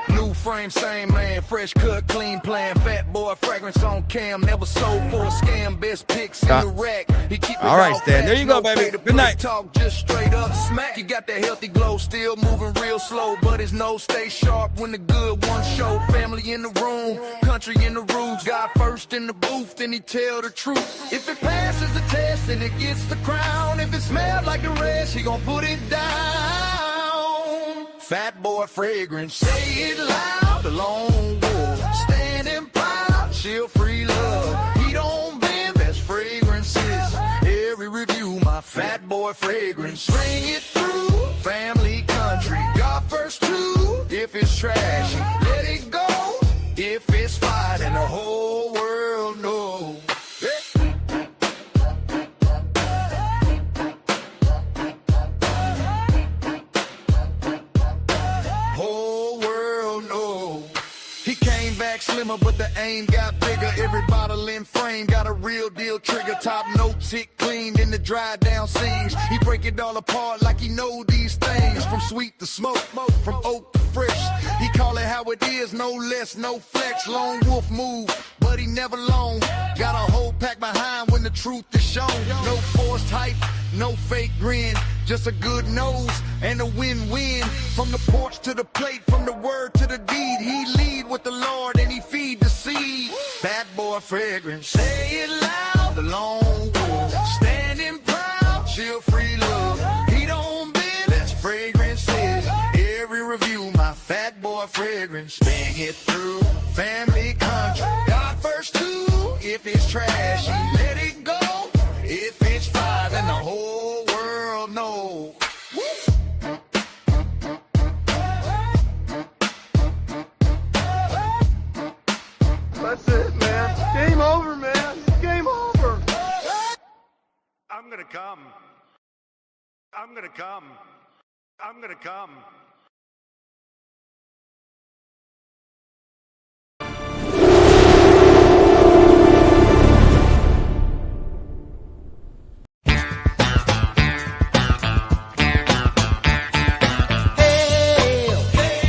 New frame, same man, fresh cut, clean plan, Fat Boy Fragrance on cam, never sold for a scam, best picks in the rack. He keep all right, Stan. There you go, baby. Good night. Talk just straight up smack. He got that healthy glow, still moving real slow, but his nose stay sharp when the good ones show. Family in the room, country in the roots, God first in the booth, then he tell the truth. If it passes the test, then it gets the crown. If it smells like the rest, he gon' put it down. Fat Boy Fragrance, say it loud, the lone wolf, standing proud, chill free love. He don't bend, best fragrances. Every review, my Fat Boy Fragrance. Bring it through, family, country, God first too. If it's trashy, let it go. If it's fire, then the whole world knows. Slimmer, but the aim got bigger. Every bottle in frame got a real deal trigger. Top notes hit clean in the dry down scenes. He break it all apart like he know these things. From sweet to smoke, from oak to fresh. He call it how it is, no less, no flex. Lone wolf move, but he never long. Got a whole pack behind when the truth is shown. No forced hype, no fake grin. Just a good nose and a win-win. From the porch to the plate, from the word to the deed. He lead with the Lord and he feed the seed. Fat Boy Fragrance, say it loud, the lone wolf, standing proud, chill free love. He don't bend, that's fragrances. Every review, my Fat Boy Fragrance. Bang it through, family, country, God first too. If it's trashy, let it go. If it's fire, then the whole world knows. come. I'm gonna come. I'm gonna come.